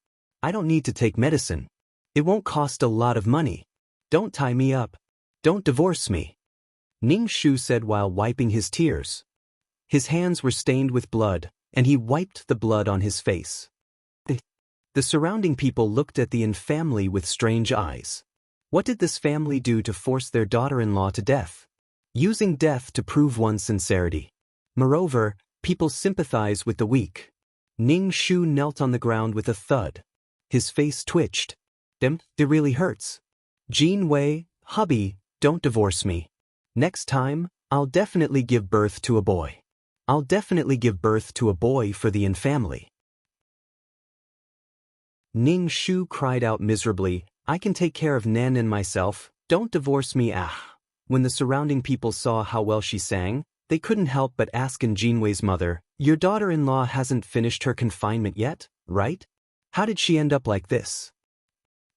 I don't need to take medicine. It won't cost a lot of money. Don't tie me up. Don't divorce me," Ning Shu said while wiping his tears. His hands were stained with blood, and he wiped the blood on his face. The surrounding people looked at the family with strange eyes. What did this family do to force their daughter-in-law to death? Using death to prove one's sincerity. Moreover, people sympathize with the weak. Ning Shu knelt on the ground with a thud. His face twitched. "It really hurts. Jinwei, hubby, don't divorce me. Next time, I'll definitely give birth to a boy. I'll definitely give birth to a boy for the family." Ning Shu cried out miserably, "I can take care of Nan and myself, don't divorce me, ah." When the surrounding people saw how well she sang, they couldn't help but ask Jinwei's mother, "Your daughter-in-law hasn't finished her confinement yet, right? How did she end up like this?"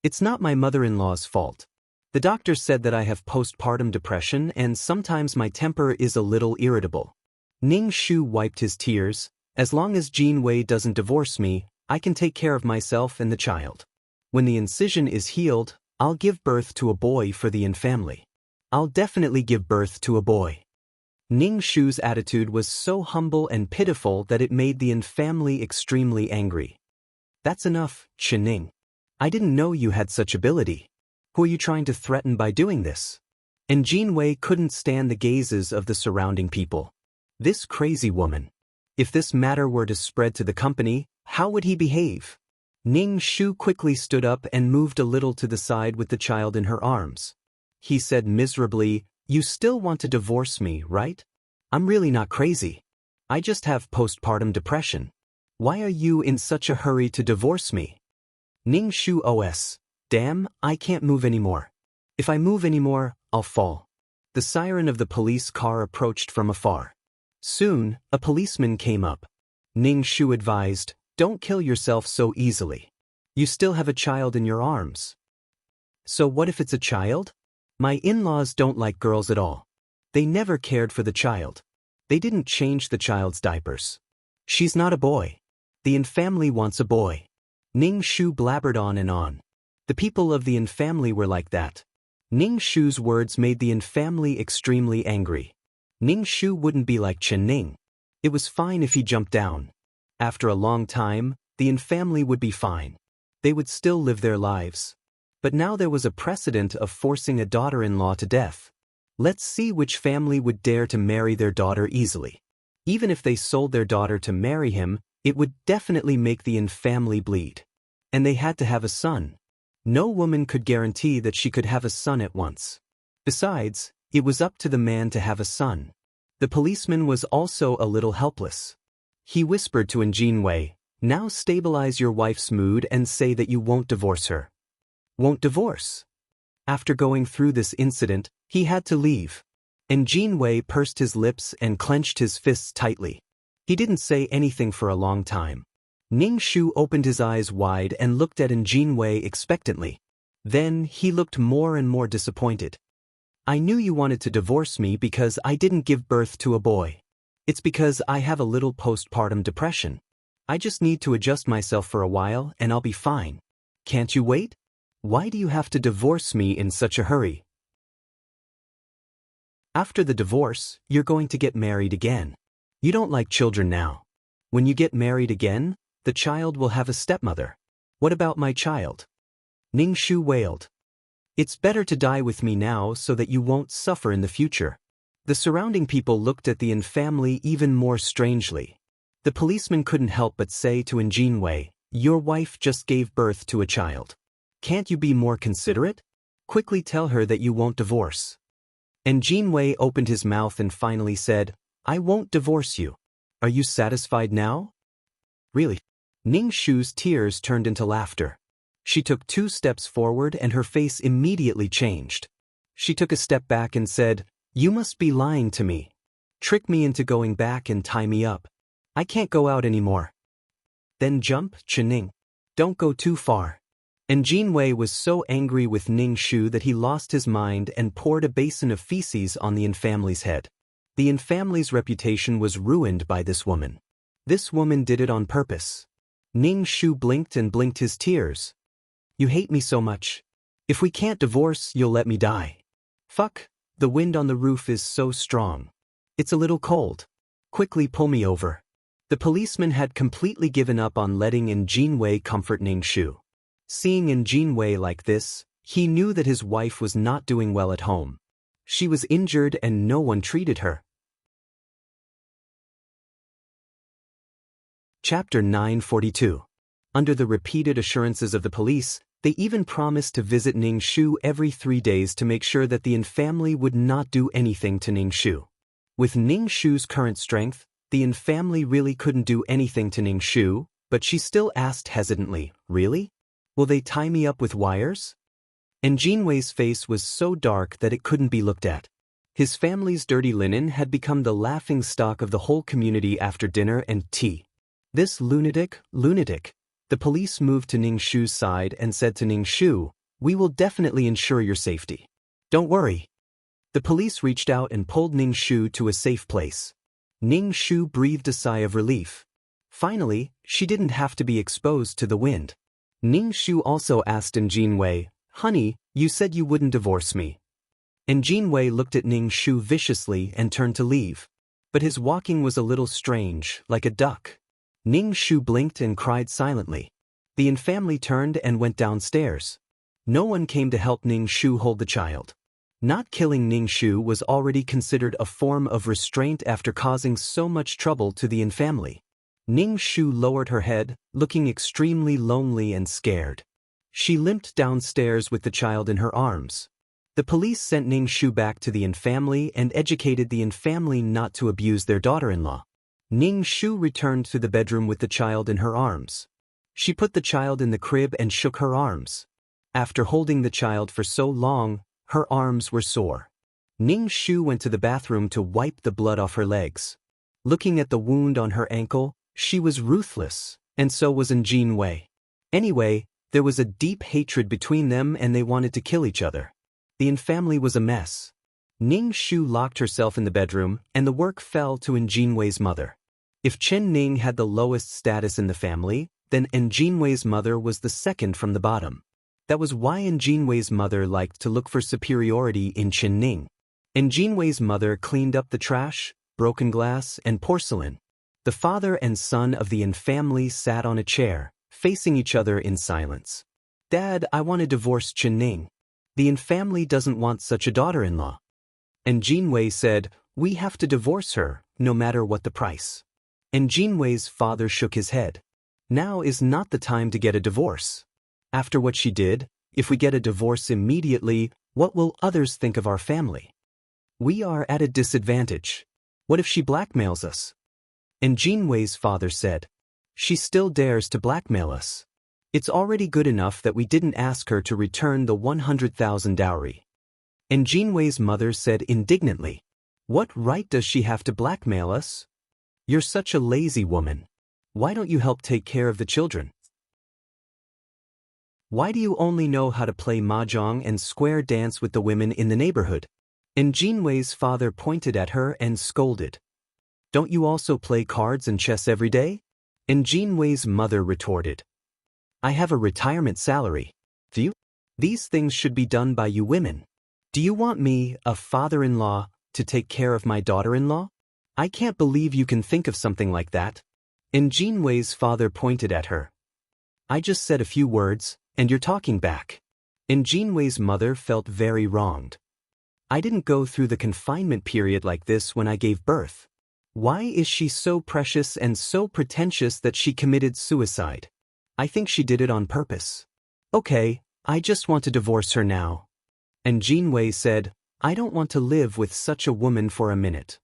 "It's not my mother-in-law's fault. The doctor said that I have postpartum depression and sometimes my temper is a little irritable." Ning Shu wiped his tears. "As long as Jinwei doesn't divorce me, I can take care of myself and the child. When the incision is healed, I'll give birth to a boy for the family. I'll definitely give birth to a boy." Ning Shu's attitude was so humble and pitiful that it made the family extremely angry. "That's enough, Chen Ning. I didn't know you had such ability. Who are you trying to threaten by doing this?" And Jinwei couldn't stand the gazes of the surrounding people. This crazy woman. If this matter were to spread to the company, how would he behave? Ning Shu quickly stood up and moved a little to the side with the child in her arms. He said miserably, "You still want to divorce me, right? I'm really not crazy. I just have postpartum depression. Why are you in such a hurry to divorce me? Ning Shu OS. Damn, I can't move anymore. If I move anymore, I'll fall. The siren of the police car approached from afar. Soon, a policeman came up. Ning Shu advised, don't kill yourself so easily. You still have a child in your arms. So what if it's a child? My in-laws don't like girls at all. They never cared for the child. They didn't change the child's diapers. She's not a boy. The Yin family wants a boy. Ning Shu blabbered on and on. The people of the Yin family were like that. Ning Shu's words made the Yin family extremely angry. Ning Shu wouldn't be like Chen Ning. It was fine if he jumped down. After a long time, the Yin family would be fine. They would still live their lives. But now there was a precedent of forcing a daughter-in-law to death. Let's see which family would dare to marry their daughter easily. Even if they sold their daughter to marry him, it would definitely make the Yin family bleed. And they had to have a son. No woman could guarantee that she could have a son at once. Besides, it was up to the man to have a son. The policeman was also a little helpless. He whispered to Jin Wei, now stabilize your wife's mood and say that you won't divorce her. Won't divorce? After going through this incident, he had to leave. And Jin Wei pursed his lips and clenched his fists tightly. He didn't say anything for a long time. Ning Shu opened his eyes wide and looked at Jin Wei expectantly. Then he looked more and more disappointed. I knew you wanted to divorce me because I didn't give birth to a boy. It's because I have a little postpartum depression. I just need to adjust myself for a while and I'll be fine. Can't you wait? Why do you have to divorce me in such a hurry? After the divorce, you're going to get married again. You don't like children now. When you get married again, the child will have a stepmother. What about my child? Ning Shu wailed. It's better to die with me now so that you won't suffer in the future. The surrounding people looked at the Yin family even more strangely. The policeman couldn't help but say to Jin Wei, your wife just gave birth to a child. Can't you be more considerate? Quickly tell her that you won't divorce. And Jin Wei opened his mouth and finally said, I won't divorce you. Are you satisfied now? Really? Ning Shu's tears turned into laughter. She took 2 steps forward and her face immediately changed. She took a step back and said, you must be lying to me. Trick me into going back and tie me up. I can't go out anymore. Then jump, Chen Ning. Don't go too far. And Jin Wei was so angry with Ning Shu that he lost his mind and poured a basin of feces on the Yin family's head. The Yin family's reputation was ruined by this woman. This woman did it on purpose. Ning Shu blinked and blinked his tears. You hate me so much. If we can't divorce, you'll let me die. Fuck, the wind on the roof is so strong. It's a little cold. Quickly pull me over. The policeman had completely given up on letting Jin Wei comfort Ning Shu. Seeing Jin Wei like this, he knew that his wife was not doing well at home. She was injured and no one treated her. Chapter 942. Under the repeated assurances of the police, they even promised to visit Ning Shu every 3 days to make sure that the Yin family would not do anything to Ning Shu. With Ning Shu's current strength, the Yin family really couldn't do anything to Ning Shu, but she still asked hesitantly, really? Will they tie me up with wires? And Jin Wei's face was so dark that it couldn't be looked at. His family's dirty linen had become the laughing stock of the whole community after dinner and tea. This lunatic. The police moved to Ning Shu's side and said to Ning Shu, we will definitely ensure your safety. Don't worry. The police reached out and pulled Ning Shu to a safe place. Ning Shu breathed a sigh of relief. Finally, she didn't have to be exposed to the wind. Ning Shu also asked Jin Wei, honey, you said you wouldn't divorce me. And Jin Wei looked at Ning Shu viciously and turned to leave. But his walking was a little strange, like a duck. Ning Shu blinked and cried silently. The Yin family turned and went downstairs. No one came to help Ning Shu hold the child. Not killing Ning Shu was already considered a form of restraint after causing so much trouble to the Yin family. Ning Shu lowered her head, looking extremely lonely and scared. She limped downstairs with the child in her arms. The police sent Ning Shu back to the Yin family and educated the Yin family not to abuse their daughter-in-law. Ning Shu returned to the bedroom with the child in her arms. She put the child in the crib and shook her arms. After holding the child for so long, her arms were sore. Ning Shu went to the bathroom to wipe the blood off her legs. Looking at the wound on her ankle, she was ruthless, and so was Jin Wei. Anyway, there was a deep hatred between them and they wanted to kill each other. The family was a mess. Ning Shu locked herself in the bedroom, and the work fell to Jin Wei's mother. If Chen Ning had the lowest status in the family, then Jin Wei's mother was the second from the bottom. That was why Jin Wei's mother liked to look for superiority in Chen Ning. Jin Wei's mother cleaned up the trash, broken glass, and porcelain. The father and son of the family sat on a chair, facing each other in silence. "Dad, I want to divorce Chen Ning. The family doesn't want such a daughter-in-law." Jin Wei said, "We have to divorce her, no matter what the price." Jin Wei's father shook his head. "Now is not the time to get a divorce. After what she did, if we get a divorce immediately, what will others think of our family? We are at a disadvantage. What if she blackmails us?" Jin Wei's father said, "She still dares to blackmail us. It's already good enough that we didn't ask her to return the 100,000 dowry." Jin Wei's mother said indignantly, "What right does she have to blackmail us? You're such a lazy woman. Why don't you help take care of the children? Why do you only know how to play mahjong and square dance with the women in the neighborhood?" Jin Wei's father pointed at her and scolded. "Don't you also play cards and chess every day?" Jin Wei's mother retorted, "I have a retirement salary. Do you? These things should be done by you women. Do you want me, a father-in-law, to take care of my daughter-in-law? I can't believe you can think of something like that." Jin Wei's father pointed at her. "I just said a few words, and you're talking back." Jin Wei's mother felt very wronged. "I didn't go through the confinement period like this when I gave birth. Why is she so precious and so pretentious that she committed suicide? I think she did it on purpose. Okay, I just want to divorce her now." Jin Wei said, "I don't want to live with such a woman for a minute.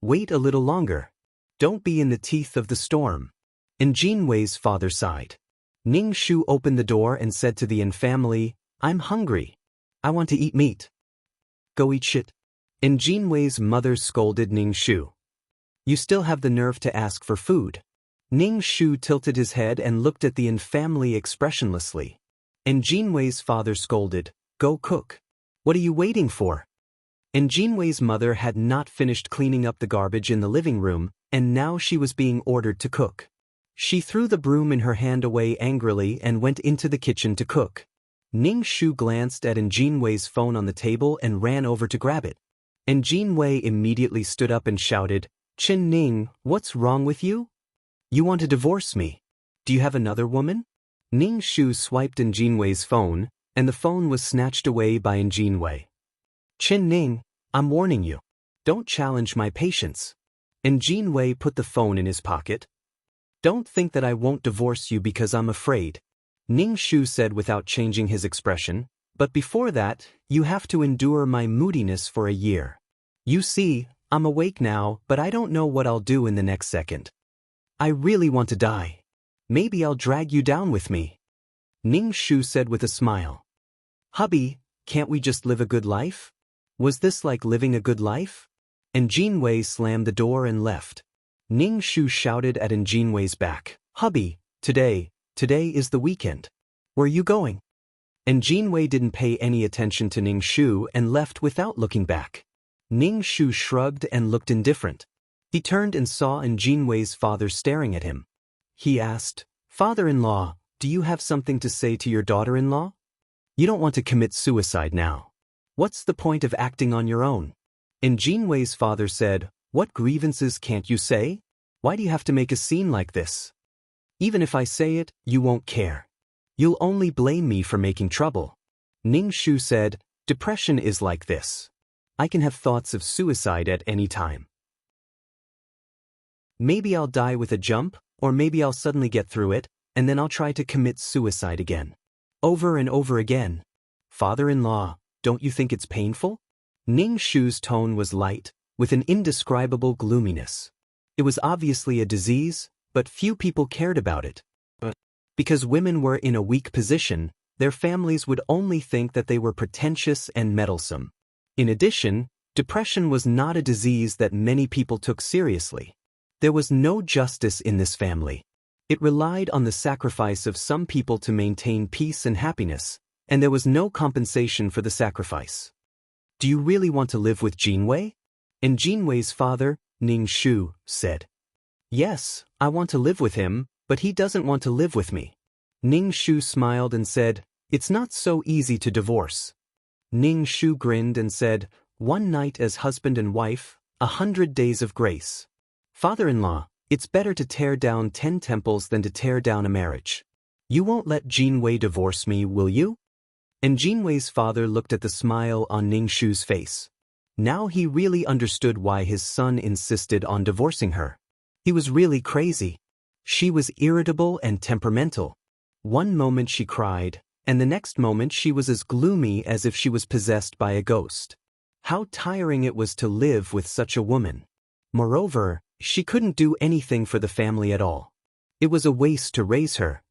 Wait a little longer. Don't be in the teeth of the storm." Jin Wei's father sighed. Ning Shu opened the door and said to the family, "I'm hungry. I want to eat meat." "Go eat shit." Jin Wei's mother scolded Ning Shu. "You still have the nerve to ask for food." Ning Shu tilted his head and looked at the family expressionlessly. Jin Wei's father scolded, "Go cook. What are you waiting for?" Jin Wei's mother had not finished cleaning up the garbage in the living room, and now she was being ordered to cook. She threw the broom in her hand away angrily and went into the kitchen to cook. Ning Shu glanced at Jin Wei's phone on the table and ran over to grab it. Jin Wei immediately stood up and shouted, "Chen Ning, what's wrong with you? You want to divorce me? Do you have another woman?" Ning Shu swiped Jin Wei's phone, and the phone was snatched away by Jin Wei. "Chen Ning, I'm warning you. Don't challenge my patience." Jin Wei put the phone in his pocket. "Don't think that I won't divorce you because I'm afraid," Ning Shu said without changing his expression, "but before that, you have to endure my moodiness for a year. You see, I'm awake now, but I don't know what I'll do in the next second. I really want to die. Maybe I'll drag you down with me." Ning Shu said with a smile. "Hubby, can't we just live a good life? Was this like living a good life?" Jin Wei slammed the door and left. Ning Shu shouted at Jin Wei's back, "Hubby, today is the weekend. Where are you going?" Jin Wei didn't pay any attention to Ning Shu and left without looking back. Ning Shu shrugged and looked indifferent. He turned and saw Jin Wei's father staring at him. He asked, "Father-in-law, do you have something to say to your daughter-in-law? You don't want to commit suicide now. What's the point of acting on your own?" Jin Wei's father said, "What grievances can't you say? Why do you have to make a scene like this? Even if I say it, you won't care. You'll only blame me for making trouble." Ning Shu said, "Depression is like this. I can have thoughts of suicide at any time. Maybe I'll die with a jump, or maybe I'll suddenly get through it, and then I'll try to commit suicide again. Over and over again. Father-in-law, don't you think it's painful?" Ning Shu's tone was light, with an indescribable gloominess. It was obviously a disease, but few people cared about it. Because women were in a weak position, their families would only think that they were pretentious and meddlesome. In addition, depression was not a disease that many people took seriously. There was no justice in this family. It relied on the sacrifice of some people to maintain peace and happiness, and there was no compensation for the sacrifice. Do you really want to live with Jinwei? And Jinwei's father, Ning Shu, said. Yes, I want to live with him, but he doesn't want to live with me. Ning Shu smiled and said, it's not so easy to divorce. Ning Shu grinned and said, one night as husband and wife, 100 days of grace. Father-in-law, it's better to tear down 10 temples than to tear down a marriage. You won't let Jinwei divorce me, will you? And Jinwei's father looked at the smile on Ning Shu's face. Now he really understood why his son insisted on divorcing her. He was really crazy. She was irritable and temperamental. One moment she cried, and the next moment she was as gloomy as if she was possessed by a ghost. How tiring it was to live with such a woman. Moreover, she couldn't do anything for the family at all. It was a waste to raise her.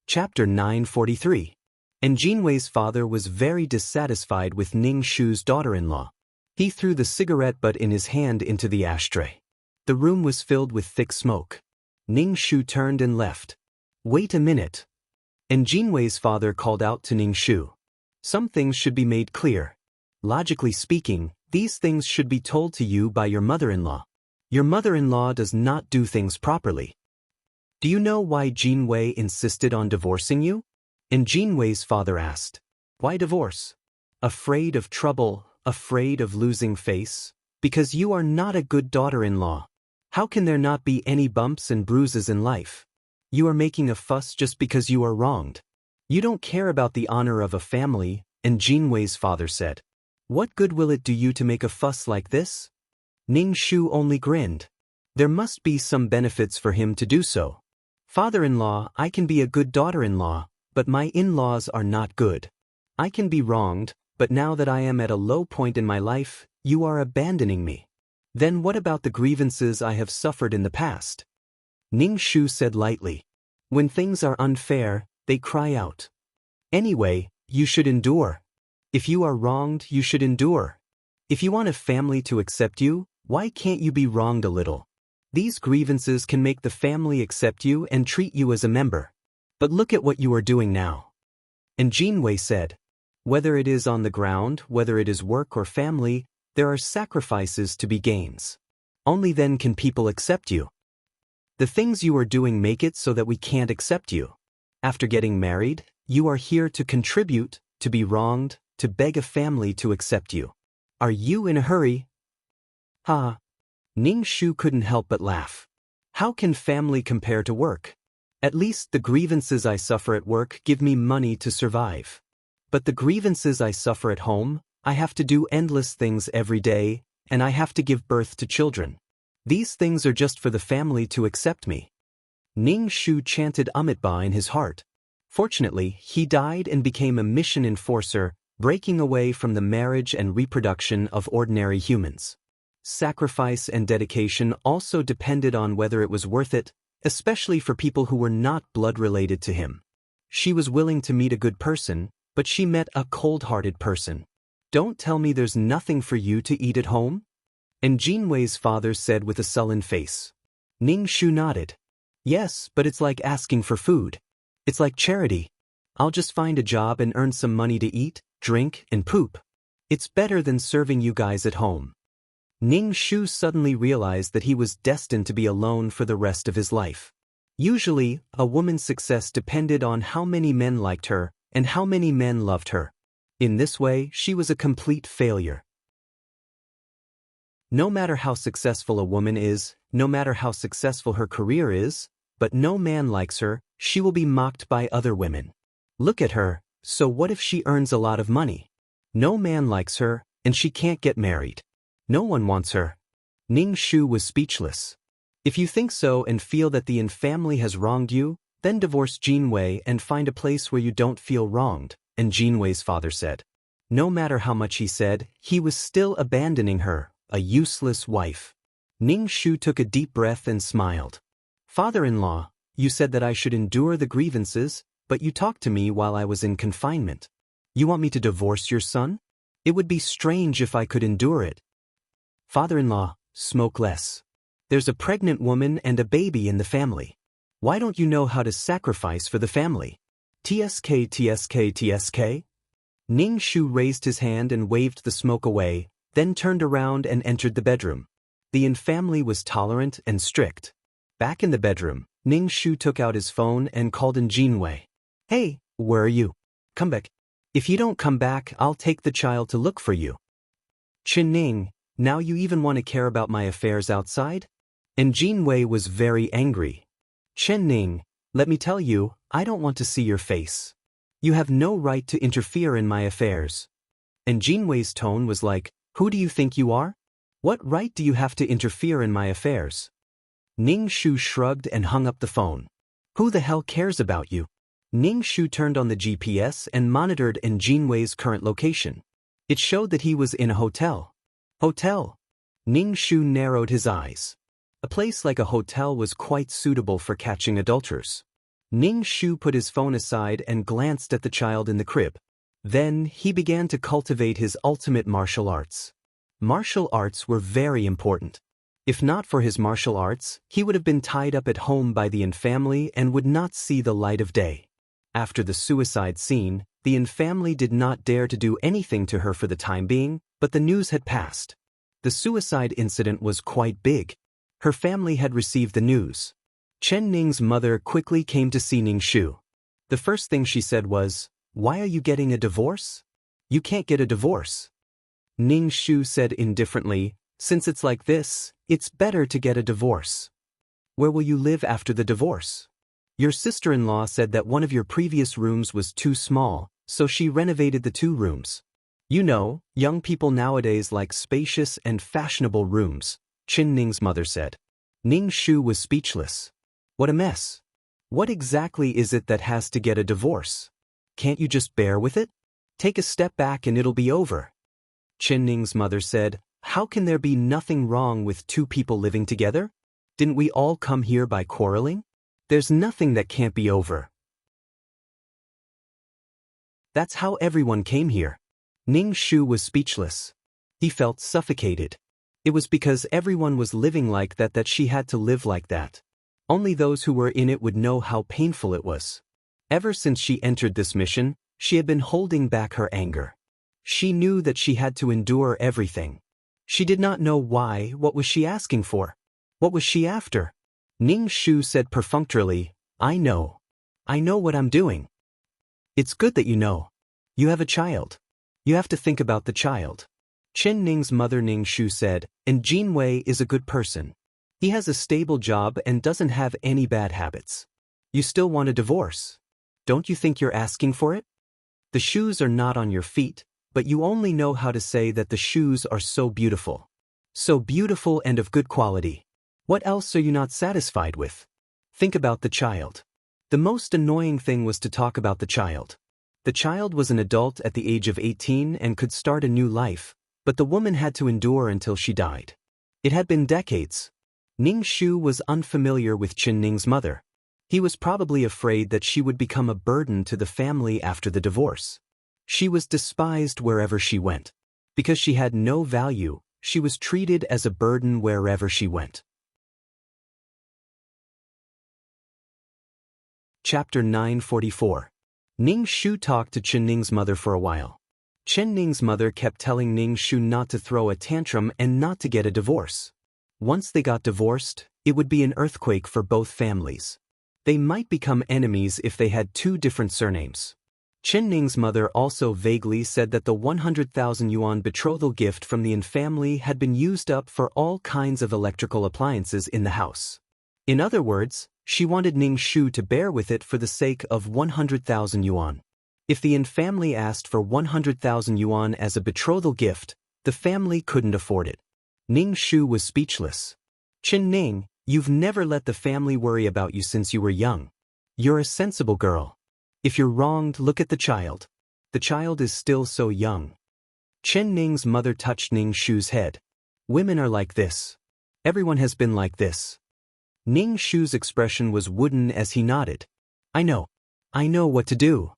Chapter 943. And Jinwei's father was very dissatisfied with Ning Shu's daughter-in-law. He threw the cigarette butt in his hand into the ashtray. The room was filled with thick smoke. Ning Shu turned and left. Wait a minute. And Jinwei's father called out to Ning Shu. Some things should be made clear. Logically speaking, these things should be told to you by your mother-in-law. Your mother-in-law does not do things properly. Do you know why Jinwei insisted on divorcing you? And Jinwei's father asked. Why divorce? Afraid of trouble, afraid of losing face? Because you are not a good daughter-in-law. How can there not be any bumps and bruises in life? You are making a fuss just because you are wronged. You don't care about the honor of a family, and Jinwei's father said. What good will it do you to make a fuss like this? Ning Shu only grinned. There must be some benefits for him to do so. Father-in-law, I can be a good daughter-in-law, but my in-laws are not good. I can be wronged, but now that I am at a low point in my life, you are abandoning me. Then what about the grievances I have suffered in the past? Ning Shu said lightly. When things are unfair, they cry out. Anyway, you should endure. If you are wronged, you should endure. If you want a family to accept you, why can't you be wronged a little? These grievances can make the family accept you and treat you as a member. But look at what you are doing now. And Jinwei said, whether it is on the ground, whether it is work or family, there are sacrifices to be gains. Only then can people accept you. The things you are doing make it so that we can't accept you. After getting married, you are here to contribute, to be wronged, to beg a family to accept you. Are you in a hurry? Ha! Ning Shu couldn't help but laugh. How can family compare to work? At least the grievances I suffer at work give me money to survive. But the grievances I suffer at home, I have to do endless things every day, and I have to give birth to children. These things are just for the family to accept me. Ning Shu chanted Amitabha in his heart. Fortunately, he died and became a mission enforcer, breaking away from the marriage and reproduction of ordinary humans. Sacrifice and dedication also depended on whether it was worth it, especially for people who were not blood-related to him. She was willing to meet a good person, but she met a cold-hearted person. Don't tell me there's nothing for you to eat at home? And Jinwei's father said with a sullen face. Ning Shu nodded. Yes, but it's like asking for food. It's like charity. I'll just find a job and earn some money to eat, drink, and poop. It's better than serving you guys at home. Ning Shu suddenly realized that he was destined to be alone for the rest of his life. Usually, a woman's success depended on how many men liked her and how many men loved her. In this way, she was a complete failure. No matter how successful a woman is, no matter how successful her career is, but no man likes her, she will be mocked by other women. Look at her, so what if she earns a lot of money? No man likes her, and she can't get married. No one wants her. Ning Shu was speechless. If you think so and feel that the family has wronged you, then divorce Jinwei and find a place where you don't feel wronged, and Jinwei's father said. No matter how much he said, he was still abandoning her, a useless wife. Ning Shu took a deep breath and smiled. Father-in-law, you said that I should endure the grievances, but you talked to me while I was in confinement. You want me to divorce your son? It would be strange if I could endure it. Father-in-law, smoke less. There's a pregnant woman and a baby in the family. Why don't you know how to sacrifice for the family? TSK TSK TSK? Ning Shu raised his hand and waved the smoke away, then turned around and entered the bedroom. The Yin family was tolerant and strict. Back in the bedroom, Ning Shu took out his phone and called in Jinwei. Hey, where are you? Come back. If you don't come back, I'll take the child to look for you. Chen Ning, now you even want to care about my affairs outside? And Jinwei was very angry. Chen Ning, let me tell you, I don't want to see your face. You have no right to interfere in my affairs. And Jinwei's tone was like, who do you think you are? What right do you have to interfere in my affairs? Ning Shu shrugged and hung up the phone. Who the hell cares about you? Ning Shu turned on the GPS and monitored Jinwei's current location. It showed that he was in a hotel. Hotel. Ning Shu narrowed his eyes. A place like a hotel was quite suitable for catching adulterers. Ning Shu put his phone aside and glanced at the child in the crib. Then he began to cultivate his ultimate martial arts. Martial arts were very important. If not for his martial arts, he would have been tied up at home by the Yin family and would not see the light of day. After the suicide scene, the Yin family did not dare to do anything to her for the time being, but the news had passed. The suicide incident was quite big. Her family had received the news. Chen Ning's mother quickly came to see Ning Shu. The first thing she said was, "Why are you getting a divorce? You can't get a divorce." Ning Shu said indifferently, "Since it's like this, it's better to get a divorce." "Where will you live after the divorce?" "Your sister-in-law said that one of your previous rooms was too small, so she renovated the 2 rooms. You know, young people nowadays like spacious and fashionable rooms," Chen Ning's mother said. Ning Shu was speechless. What a mess. What exactly is it that has to get a divorce? Can't you just bear with it? Take a step back and it'll be over. Chen Ning's mother said, "How can there be nothing wrong with 2 people living together? Didn't we all come here by quarreling? There's nothing that can't be over. That's how everyone came here." Ning Shu was speechless. He felt suffocated. It was because everyone was living like that that she had to live like that. Only those who were in it would know how painful it was. Ever since she entered this mission, she had been holding back her anger. She knew that she had to endure everything. She did not know why. What was she asking for? What was she after? Ning Shu said perfunctorily, I know what I'm doing." "It's good that you know. You have a child. You have to think about the child." Chen Ning's mother Ning Shu said, "And Jinwei is a good person. He has a stable job and doesn't have any bad habits. You still want a divorce? Don't you think you're asking for it? The shoes are not on your feet, but you only know how to say that the shoes are so beautiful. So beautiful and of good quality. What else are you not satisfied with? Think about the child." The most annoying thing was to talk about the child. The child was an adult at the age of 18 and could start a new life, but the woman had to endure until she died. It had been decades. Ning Shu was unfamiliar with Chen Ning's mother. He was probably afraid that she would become a burden to the family after the divorce. She was despised wherever she went. Because she had no value, she was treated as a burden wherever she went. Chapter 944. Ning Shu talked to Chen Ning's mother for a while. Chen Ning's mother kept telling Ning Shu not to throw a tantrum and not to get a divorce. Once they got divorced, it would be an earthquake for both families. They might become enemies if they had 2 different surnames. Chen Ning's mother also vaguely said that the 100,000 yuan betrothal gift from the Yin family had been used up for all kinds of electrical appliances in the house. In other words, she wanted Ning Shu to bear with it for the sake of 100,000 yuan. If the Yin family asked for 100,000 yuan as a betrothal gift, the family couldn't afford it. Ning Shu was speechless. "Chen Ning, you've never let the family worry about you since you were young. You're a sensible girl. If you're wronged, look at the child. The child is still so young. Chen Ning's mother touched Ning Shu's head. Women are like this. Everyone has been like this. Ning Shu's expression was wooden as he nodded. I know what to do.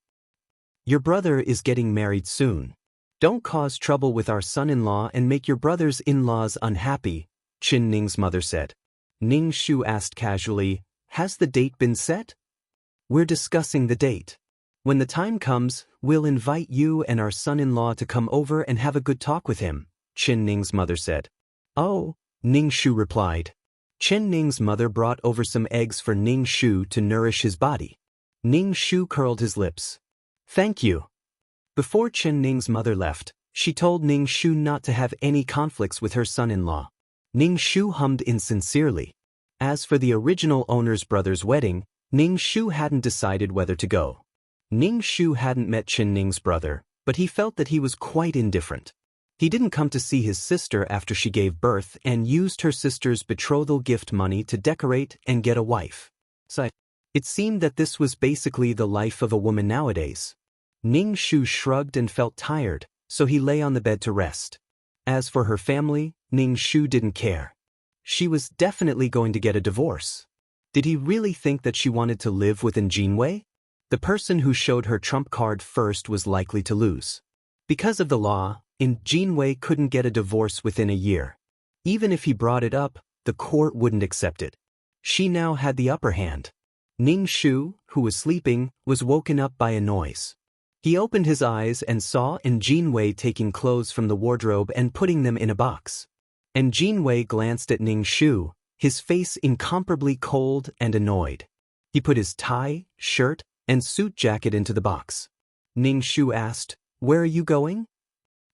Your brother is getting married soon. Don't cause trouble with our son-in-law and make your brother's in-laws unhappy, Chen Ning's mother said. Ning Shu asked casually, has the date been set? We're discussing the date. When the time comes, we'll invite you and our son-in-law to come over and have a good talk with him, Chen Ning's mother said. Oh, Ning Shu replied. Chen Ning's mother brought over some eggs for Ning Shu to nourish his body. Ning Shu curled his lips. Thank you. Before Chen Ning's mother left, she told Ning Shu not to have any conflicts with her son-in-law. Ning Shu hummed insincerely. As for the original owner's brother's wedding, Ning Shu hadn't decided whether to go. Ning Shu hadn't met Chen Ning's brother, but he felt that he was quite indifferent. He didn't come to see his sister after she gave birth and used her sister's betrothal gift money to decorate and get a wife. So, it seemed that this was basically the life of a woman nowadays. Ning Shu shrugged and felt tired, so he lay on the bed to rest. As for her family, Ning Shu didn't care. She was definitely going to get a divorce. Did he really think that she wanted to live with Jinwei? The person who showed her trump card first was likely to lose. Because of the law, Jinwei couldn't get a divorce within a year. Even if he brought it up, the court wouldn't accept it. She now had the upper hand. Ning Shu, who was sleeping, was woken up by a noise. He opened his eyes and saw Jinwei taking clothes from the wardrobe and putting them in a box. Jinwei glanced at Ning Shu, his face incomparably cold and annoyed. He put his tie, shirt, and suit jacket into the box. Ning Shu asked, "Where are you going?"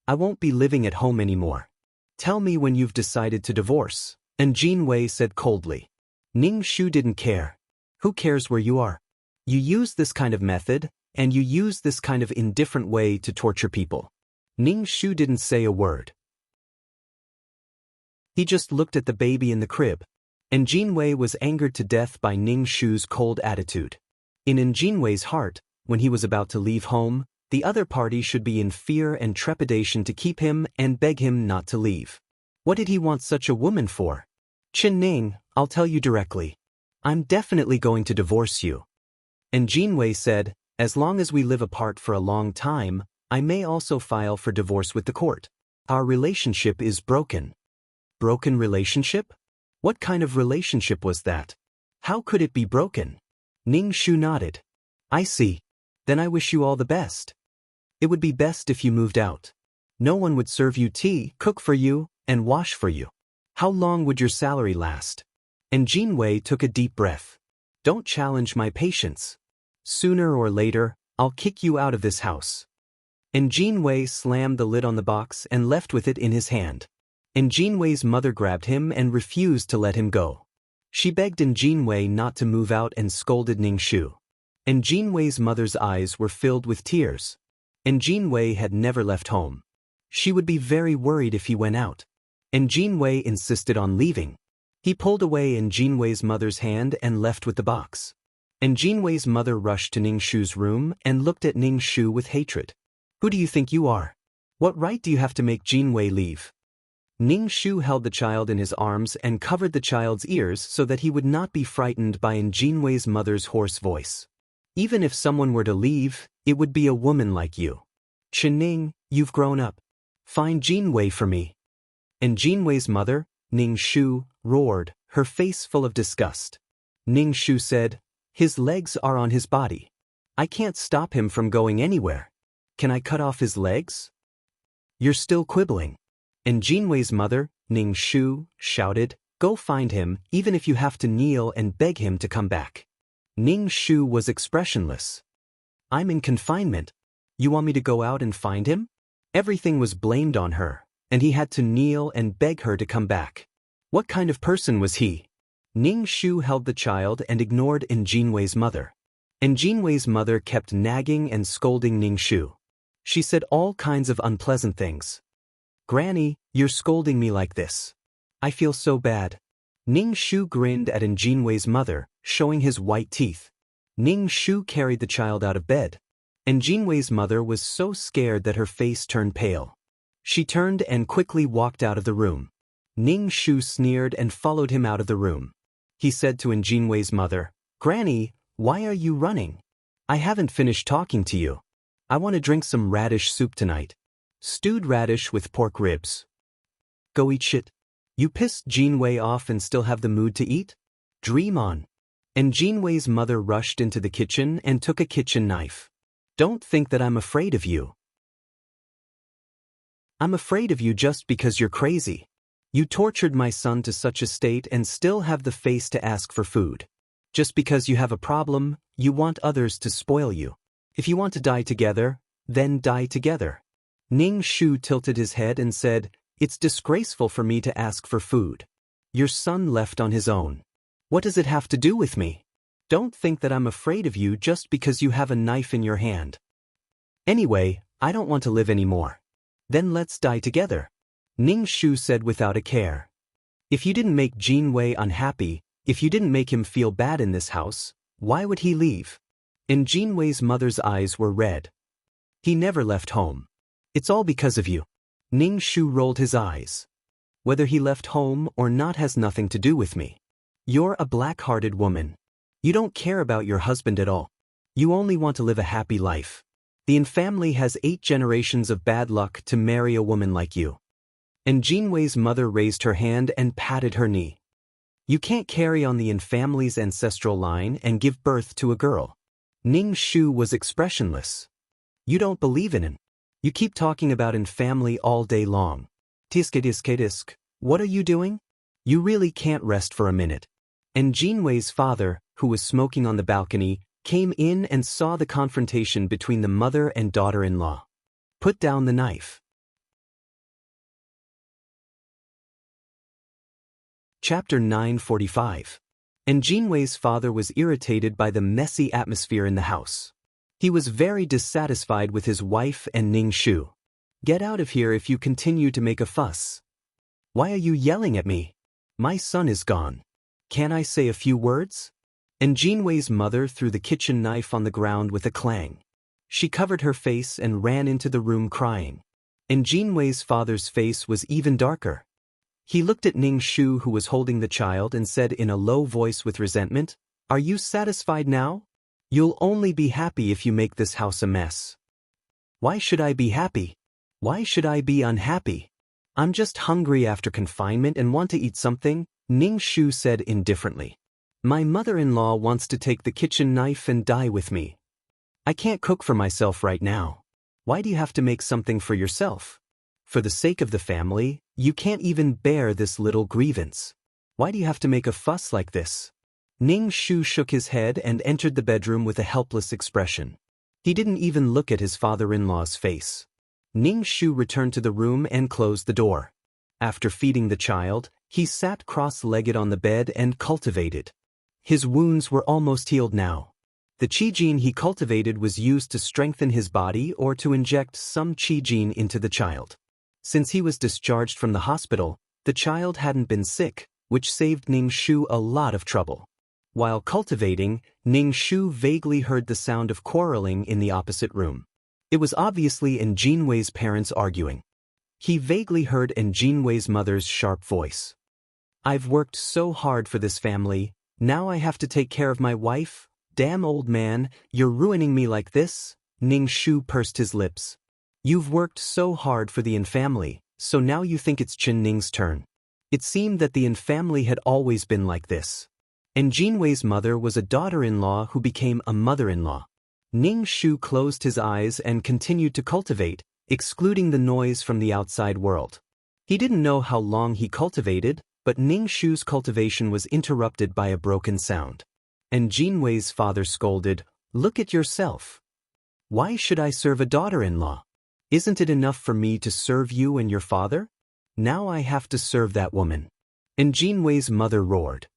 "I won't be living at home anymore. Tell me when you've decided to divorce," Jinwei said coldly. Ning Shu didn't care. Who cares where you are? You use this kind of method, and you use this kind of indifferent way to torture people. Ning Shu didn't say a word. He just looked at the baby in the crib. Jinwei was angered to death by Ning Shu's cold attitude. In Jinwei's heart, when he was about to leave home, the other party should be in fear and trepidation to keep him and beg him not to leave. What did he want such a woman for? Chen Ning, I'll tell you directly. I'm definitely going to divorce you. Jinwei said, as long as we live apart for a long time, I may also file for divorce with the court. Our relationship is broken. Broken relationship? What kind of relationship was that? How could it be broken? Ning Shu nodded. I see. Then I wish you all the best. It would be best if you moved out. No one would serve you tea, cook for you, and wash for you. How long would your salary last? Jinwei took a deep breath. Don't challenge my patience. Sooner or later, I'll kick you out of this house. Jinwei slammed the lid on the box and left with it in his hand. Jinwei's mother grabbed him and refused to let him go. She begged Jinwei not to move out and scolded Ning Shu. Jinwei's mother's eyes were filled with tears. Jinwei had never left home. She would be very worried if he went out. Jinwei insisted on leaving. He pulled away Jinwei's mother's hand and left with the box. Jinwei's mother rushed to Ning Shu's room and looked at Ning Shu with hatred. Who do you think you are? What right do you have to make Jinwei leave? Ning Shu held the child in his arms and covered the child's ears so that he would not be frightened by Jinwei's mother's hoarse voice. Even if someone were to leave, it would be a woman like you. Chen Ning, you've grown up. Find Jinwei for me. Jinwei's mother, Ning Shu, roared, her face full of disgust. Ning Shu said, his legs are on his body. I can't stop him from going anywhere. Can I cut off his legs? You're still quibbling. Jinwei's mother, Ning Shu, shouted, go find him, even if you have to kneel and beg him to come back. Ning Shu was expressionless. I'm in confinement. You want me to go out and find him? Everything was blamed on her, and he had to kneel and beg her to come back. What kind of person was he? Ning Shu held the child and ignored Jinwei's mother. Jinwei's mother kept nagging and scolding Ning Shu. She said all kinds of unpleasant things. Granny, you're scolding me like this. I feel so bad. Ning Shu grinned at Jinwei's mother, showing his white teeth. Ning Shu carried the child out of bed. and Jinwei's mother was so scared that her face turned pale. She turned and quickly walked out of the room. Ning Shu sneered and followed him out of the room. He said to Jinwei's mother, "Granny, why are you running? I haven't finished talking to you. I want to drink some radish soup tonight. Stewed radish with pork ribs." "Go eat shit. You pissed Jinwei off and still have the mood to eat? Dream on." And Jinwei's mother rushed into the kitchen and took a kitchen knife. "Don't think that I'm afraid of you. I'm afraid of you just because you're crazy. You tortured my son to such a state and still have the face to ask for food. Just because you have a problem, you want others to spoil you. If you want to die together, then die together." Ning Shu tilted his head and said, "It's disgraceful for me to ask for food. Your son left on his own. What does it have to do with me? Don't think that I'm afraid of you just because you have a knife in your hand. Anyway, I don't want to live anymore. Then let's die together," Ning Shu said without a care. If you didn't make Jinwei unhappy, if you didn't make him feel bad in this house, why would he leave? And Jinwei's mother's eyes were red. "He never left home. It's all because of you." Ning Shu rolled his eyes. "Whether he left home or not has nothing to do with me. You're a black-hearted woman. You don't care about your husband at all. You only want to live a happy life. The Yin family has 8 generations of bad luck to marry a woman like you." And Jinwei's mother raised her hand and patted her knee. "You can't carry on the Yin family's ancestral line and give birth to a girl." Ning Shu was expressionless. "You don't believe in it. You keep talking about Yin family all day long. Tisk. What are you doing? You really can't rest for a minute." And Jinwei's father, who was smoking on the balcony, came in and saw the confrontation between the mother and daughter-in-law. "Put down the knife." Chapter 945. And Jinwei's father was irritated by the messy atmosphere in the house. He was very dissatisfied with his wife and Ning Shu. "Get out of here if you continue to make a fuss. Why are you yelling at me? My son is gone. Can I say a few words?" And Jinwei's mother threw the kitchen knife on the ground with a clang. She covered her face and ran into the room crying. And Jinwei's father's face was even darker. He looked at Ning Shu, who was holding the child, and said in a low voice with resentment, "Are you satisfied now? You'll only be happy if you make this house a mess." "Why should I be happy? Why should I be unhappy? I'm just hungry after confinement and want to eat something," Ning Shu said indifferently. "My mother-in-law wants to take the kitchen knife and die with me. I can't cook for myself right now. Why do you have to make something for yourself? For the sake of the family, you can't even bear this little grievance. Why do you have to make a fuss like this?" Ning Shu shook his head and entered the bedroom with a helpless expression. He didn't even look at his father-in-law's face. Ning Shu returned to the room and closed the door. After feeding the child, he sat cross-legged on the bed and cultivated. His wounds were almost healed now. The qi gene he cultivated was used to strengthen his body or to inject some qi gene into the child. Since he was discharged from the hospital, the child hadn't been sick, which saved Ning Shu a lot of trouble. While cultivating, Ning Shu vaguely heard the sound of quarreling in the opposite room. It was obviously Jinwei's parents arguing. He vaguely heard Jinwei's mother's sharp voice. "I've worked so hard for this family, now I have to take care of my wife? Damn old man, you're ruining me like this?" Ning Shu pursed his lips. "You've worked so hard for the Yin family, so now you think it's Chen Ning's turn." It seemed that the Yin family had always been like this. And Jinwei's mother was a daughter-in-law who became a mother-in-law. Ning Shu closed his eyes and continued to cultivate, excluding the noise from the outside world. He didn't know how long he cultivated, but Ning Shu's cultivation was interrupted by a broken sound. And Jinwei's father scolded, "Look at yourself. Why should I serve a daughter-in-law? Isn't it enough for me to serve you and your father? Now I have to serve that woman." And Jinwei's mother roared.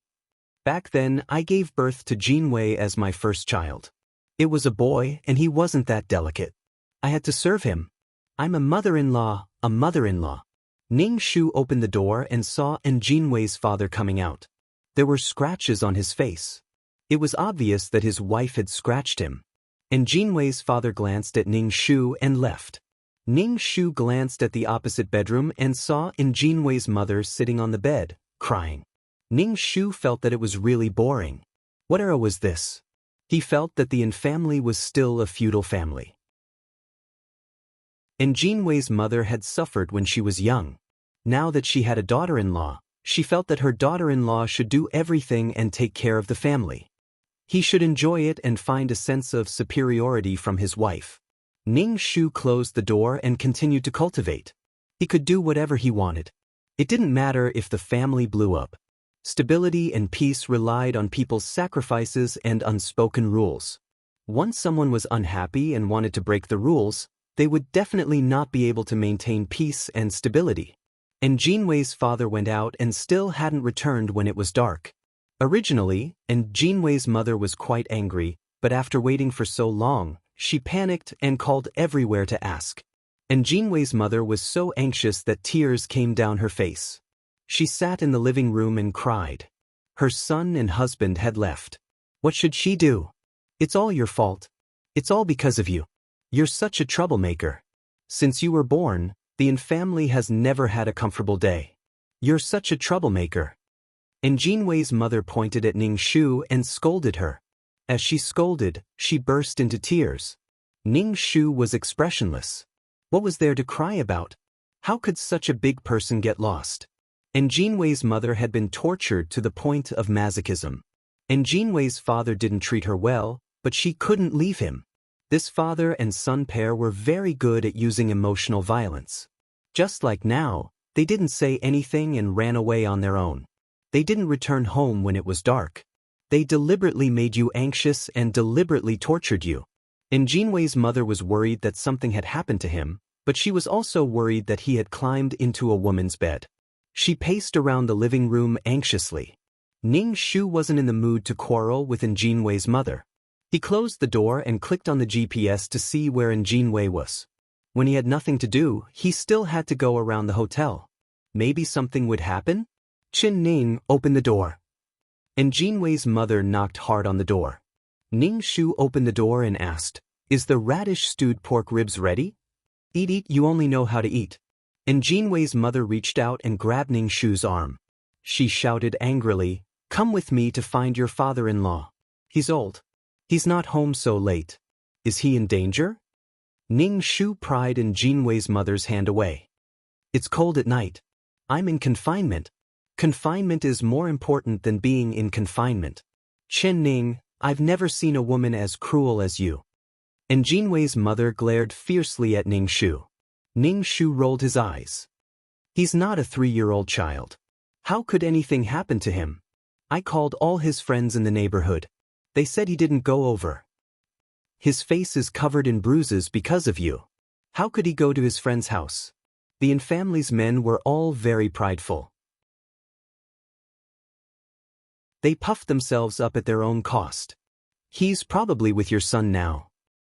"Back then, I gave birth to Jinwei as my first child. It was a boy, and he wasn't that delicate. I had to serve him. I'm a mother-in-law, a mother-in-law." Ning Shu opened the door and saw Jinwei's father coming out. There were scratches on his face. It was obvious that his wife had scratched him. and Jinwei's father glanced at Ning Shu and left. Ning Shu glanced at the opposite bedroom and saw Jinwei's mother sitting on the bed, crying. Ning Shu felt that it was really boring. What era was this? He felt that the Yin family was still a feudal family. And Jinwei's mother had suffered when she was young. Now that she had a daughter-in-law, she felt that her daughter-in-law should do everything and take care of the family. He should enjoy it and find a sense of superiority from his wife. Ning Shu closed the door and continued to cultivate. He could do whatever he wanted. It didn't matter if the family blew up. Stability and peace relied on people's sacrifices and unspoken rules. Once someone was unhappy and wanted to break the rules, they would definitely not be able to maintain peace and stability. And Jinwei's father went out and still hadn't returned when it was dark. Originally, Jinwei's mother was quite angry, but after waiting for so long, she panicked and called everywhere to ask. And Jinwei's mother was so anxious that tears came down her face. She sat in the living room and cried. Her son and husband had left. What should she do? It's all your fault. It's all because of you. You're such a troublemaker. Since you were born, the Yin family has never had a comfortable day. You're such a troublemaker. And Jinwei's mother pointed at Ning Shu and scolded her. As she scolded, she burst into tears. Ning Shu was expressionless. What was there to cry about? How could such a big person get lost? And Jinwei's mother had been tortured to the point of masochism. And Jinwei's father didn't treat her well, but she couldn't leave him. This father and son pair were very good at using emotional violence. Just like now, they didn't say anything and ran away on their own. They didn't return home when it was dark. They deliberately made you anxious and deliberately tortured you. And Jinwei's mother was worried that something had happened to him, but she was also worried that he had climbed into a woman's bed. She paced around the living room anxiously. Ning Shu wasn't in the mood to quarrel with Jinwei's mother. He closed the door and clicked on the GPS to see where Jinwei was. When he had nothing to do, he still had to go around the hotel. Maybe something would happen? Qin Ning opened the door. And Jinwei's mother knocked hard on the door. Ning Shu opened the door and asked, Is the radish stewed pork ribs ready? Eat, you only know how to eat. And Jinwei's mother reached out and grabbed Ning Shu's arm. She shouted angrily, Come with me to find your father-in-law. He's old. He's not home so late. Is he in danger? Ning Shu pried Jinwei's mother's hand away. It's cold at night. I'm in confinement. Confinement is more important than being in confinement. Chen Ning, I've never seen a woman as cruel as you. And Jinwei's mother glared fiercely at Ning Shu. Ning Shu rolled his eyes. He's not a 3-year-old child. How could anything happen to him? I called all his friends in the neighborhood. They said he didn't go over. His face is covered in bruises because of you. How could he go to his friend's house? The Yin family's men were all very prideful. They puffed themselves up at their own cost. He's probably with your son now.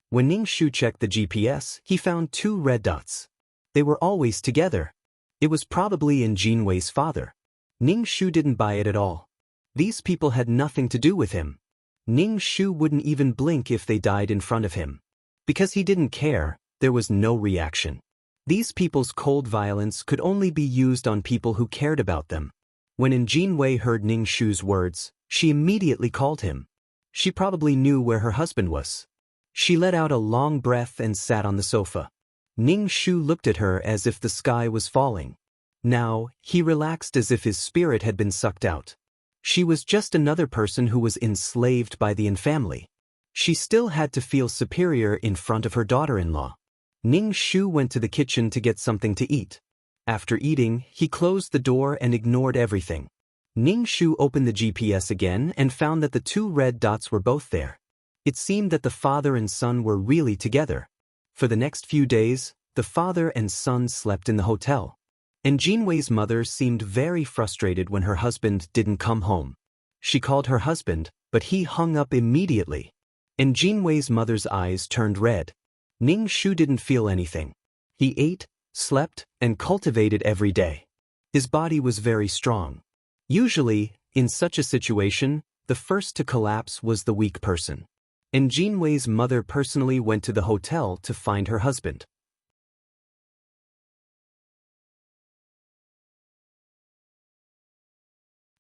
When Ning Shu checked the GPS, he found 2 red dots. They were always together. It was probably Jinwei's father. Ning Shu didn't buy it at all. These people had nothing to do with him. Ning Shu wouldn't even blink if they died in front of him. Because he didn't care, there was no reaction. These people's cold violence could only be used on people who cared about them. When Jinwei heard Ning Shu's words, she immediately called him. She probably knew where her husband was. She let out a long breath and sat on the sofa. Ning Shu looked at her as if the sky was falling. Now, he relaxed as if his spirit had been sucked out. She was just another person who was enslaved by the Yin family. She still had to feel superior in front of her daughter-in-law. Ning Shu went to the kitchen to get something to eat. After eating, he closed the door and ignored everything. Ning Shu opened the GPS again and found that the 2 red dots were both there. It seemed that the father and son were really together. For the next few days, the father and son slept in the hotel. And Jinwei's mother seemed very frustrated when her husband didn't come home. She called her husband, but he hung up immediately. And Jinwei's mother's eyes turned red. Ning Shu didn't feel anything. He ate, slept, and cultivated every day. His body was very strong. Usually, in such a situation, the first to collapse was the weak person. and Jinwei's mother personally went to the hotel to find her husband.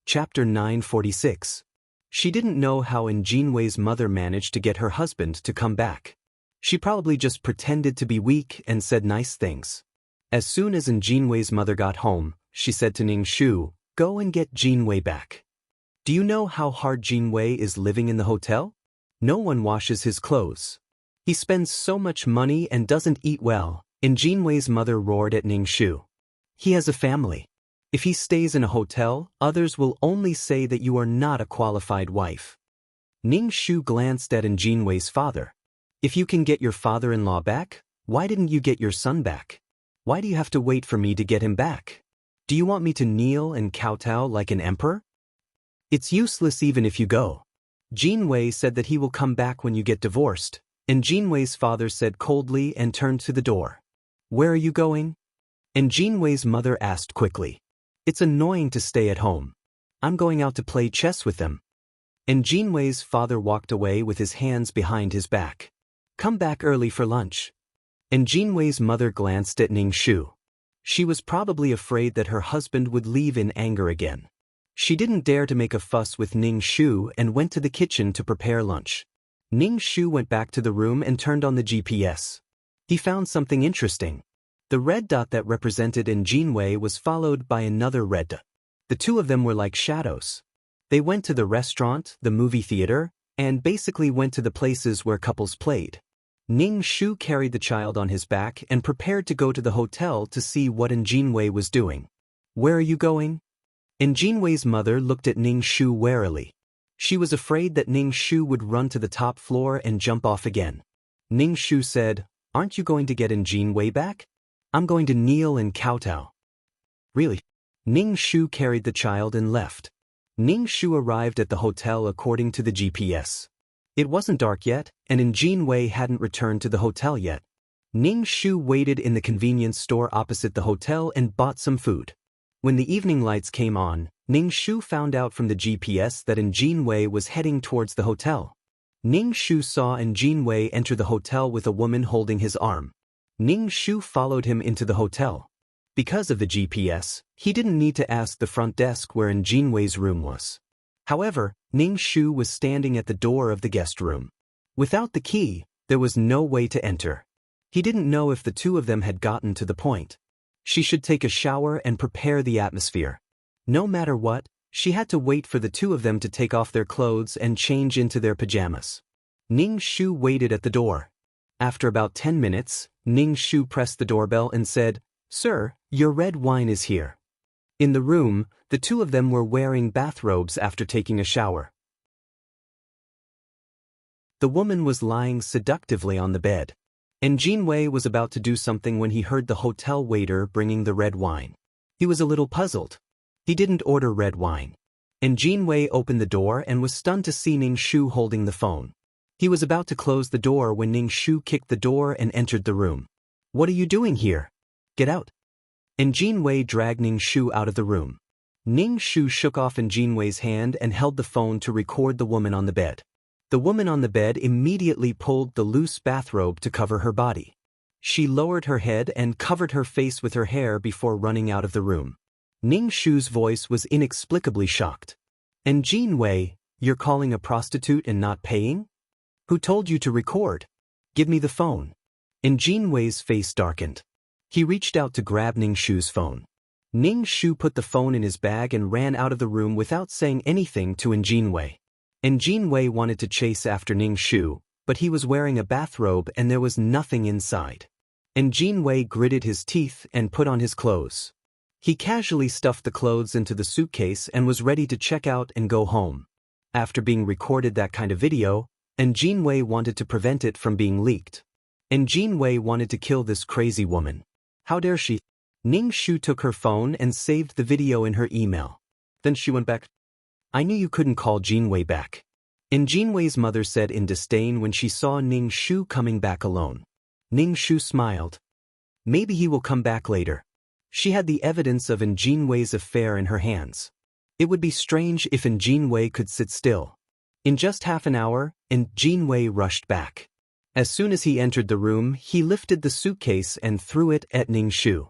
Chapter 946. She didn't know how Jinwei's mother managed to get her husband to come back. She probably just pretended to be weak and said nice things. As soon as Jinwei's mother got home, she said to Ningshu, "Go and get Jinwei back. Do you know how hard Jinwei is living in the hotel? No one washes his clothes. He spends so much money and doesn't eat well." And Jinwei's mother roared at Ningshu. "He has a family. If he stays in a hotel, others will only say that you are not a qualified wife." Ningshu glanced at Jinwei's father. "If you can get your father-in-law back, why didn't you get your son back? Why do you have to wait for me to get him back? Do you want me to kneel and kowtow like an emperor? It's useless even if you go." Jinwei said that he will come back when you get divorced, and Jinwei's father said coldly and turned to the door. "Where are you going?" And Jinwei's mother asked quickly. "It's annoying to stay at home. I'm going out to play chess with them." And Jinwei's father walked away with his hands behind his back. "Come back early for lunch." And Jinwei's mother glanced at Ningshu. She was probably afraid that her husband would leave in anger again. She didn't dare to make a fuss with Ningshu and went to the kitchen to prepare lunch. Ningshu went back to the room and turned on the GPS. He found something interesting. The red dot that represented Jinwei was followed by another red dot. The two of them were like shadows. They went to the restaurant, the movie theater, and basically went to the places where couples played. Ningshu carried the child on his back and prepared to go to the hotel to see what Jinwei was doing. "Where are you going?" Jinwei's mother looked at Ningshu warily. She was afraid that Ningshu would run to the top floor and jump off again. Ningshu said, "Aren't you going to get Jinwei back?" "I'm going to kneel and kowtow." "Really?" Ningshu carried the child and left. Ningshu arrived at the hotel according to the GPS. It wasn't dark yet, and Jinwei hadn't returned to the hotel yet. Ningshu waited in the convenience store opposite the hotel and bought some food. When the evening lights came on, Ningshu found out from the GPS that Jinwei was heading towards the hotel. Ningshu saw Jinwei enter the hotel with a woman holding his arm. Ningshu followed him into the hotel. Because of the GPS, he didn't need to ask the front desk where Jinwei's room was. However, Ningshu was standing at the door of the guest room. Without the key, there was no way to enter. He didn't know if the two of them had gotten to the point. She should take a shower and prepare the atmosphere. No matter what, she had to wait for the two of them to take off their clothes and change into their pajamas. Ningshu waited at the door. After about 10 minutes, Ningshu pressed the doorbell and said, "Sir, your red wine is here." In the room, the two of them were wearing bathrobes after taking a shower. The woman was lying seductively on the bed. Jinwei was about to do something when he heard the hotel waiter bringing the red wine. He was a little puzzled. He didn't order red wine. Jinwei opened the door and was stunned to see Ningshu holding the phone. He was about to close the door when Ningshu kicked the door and entered the room. "What are you doing here? Get out." Jinwei dragged Ningshu out of the room. Ningshu shook off Jinwei's hand and held the phone to record the woman on the bed. The woman on the bed immediately pulled the loose bathrobe to cover her body. She lowered her head and covered her face with her hair before running out of the room. Ningshu's voice was inexplicably shocked. "Jinwei, you're calling a prostitute and not paying? Who told you to record? Give me the phone." Jinwei's face darkened. He reached out to grab Ningshu's phone. Ningshu put the phone in his bag and ran out of the room without saying anything to Jinwei. Jinwei wanted to chase after Ningshu, but he was wearing a bathrobe and there was nothing inside. Jinwei gritted his teeth and put on his clothes. He casually stuffed the clothes into the suitcase and was ready to check out and go home. After being recorded that kind of video, Jinwei wanted to prevent it from being leaked. Jinwei wanted to kill this crazy woman. How dare she? Ningshu took her phone and saved the video in her email. Then she went back. "I knew you couldn't call Jinwei back." Jinwei's mother said in disdain when she saw Ningshu coming back alone. Ningshu smiled. Maybe he will come back later. She had the evidence of Jinwei's affair in her hands. It would be strange if Jinwei could sit still. In just half an hour, and Jinwei rushed back. As soon as he entered the room, he lifted the suitcase and threw it at Ning Shu.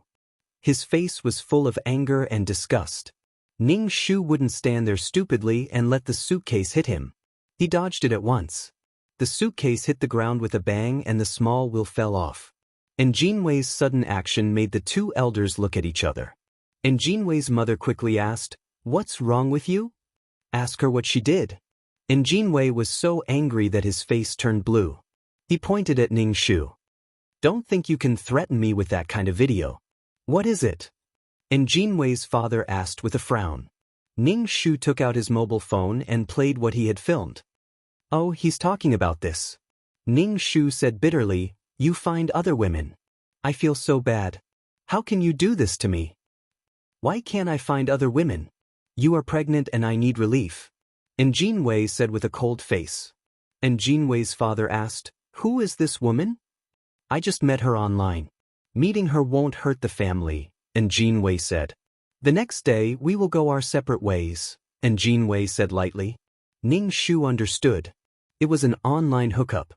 His face was full of anger and disgust. Ning Shu wouldn't stand there stupidly and let the suitcase hit him. He dodged it at once. The suitcase hit the ground with a bang and the small wheel fell off. And Jinwei's sudden action made the two elders look at each other. And Jinwei's mother quickly asked, "What's wrong with you?" "Ask her what she did." And Jinwei was so angry that his face turned blue. He pointed at Ning Shu. "Don't think you can threaten me with that kind of video." "What is it?" And Jinwei's father asked with a frown. Ning Shu took out his mobile phone and played what he had filmed. "Oh, he's talking about this." Ning Shu said bitterly, "You find other women. I feel so bad. How can you do this to me? Why can't I find other women? You are pregnant and I need relief." And Jinwei said with a cold face. And Jinwei's father asked, "Who is this woman?" "I just met her online. Meeting her won't hurt the family," and Jinwei said. "The next day we will go our separate ways," and Jinwei said lightly. Ning Shu understood. It was an online hookup.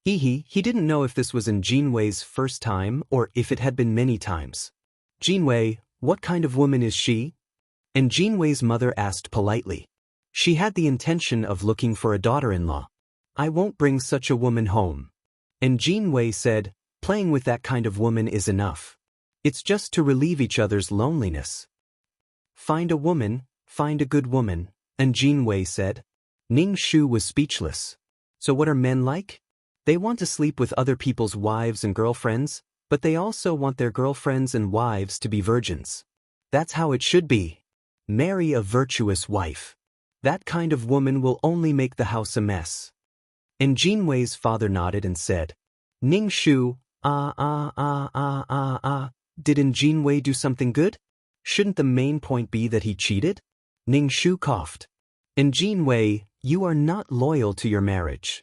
He didn't know if this was in Jinwei's first time or if it had been many times. "Jinwei, what kind of woman is she?" And Jinwei's mother asked politely. "She had the intention of looking for a daughter-in-law. I won't bring such a woman home." And Jinwei said, "Playing with that kind of woman is enough. It's just to relieve each other's loneliness. Find a woman, find a good woman," and Jinwei said. Ning Shu was speechless. So what are men like? They want to sleep with other people's wives and girlfriends, but they also want their girlfriends and wives to be virgins. That's how it should be. Marry a virtuous wife. That kind of woman will only make the house a mess. And Jinwei's father nodded and said, "Ning Shu, didn't Jinwei do something good? Shouldn't the main point be that he cheated?" Ning Shu coughed. And Jinwei, "You are not loyal to your marriage."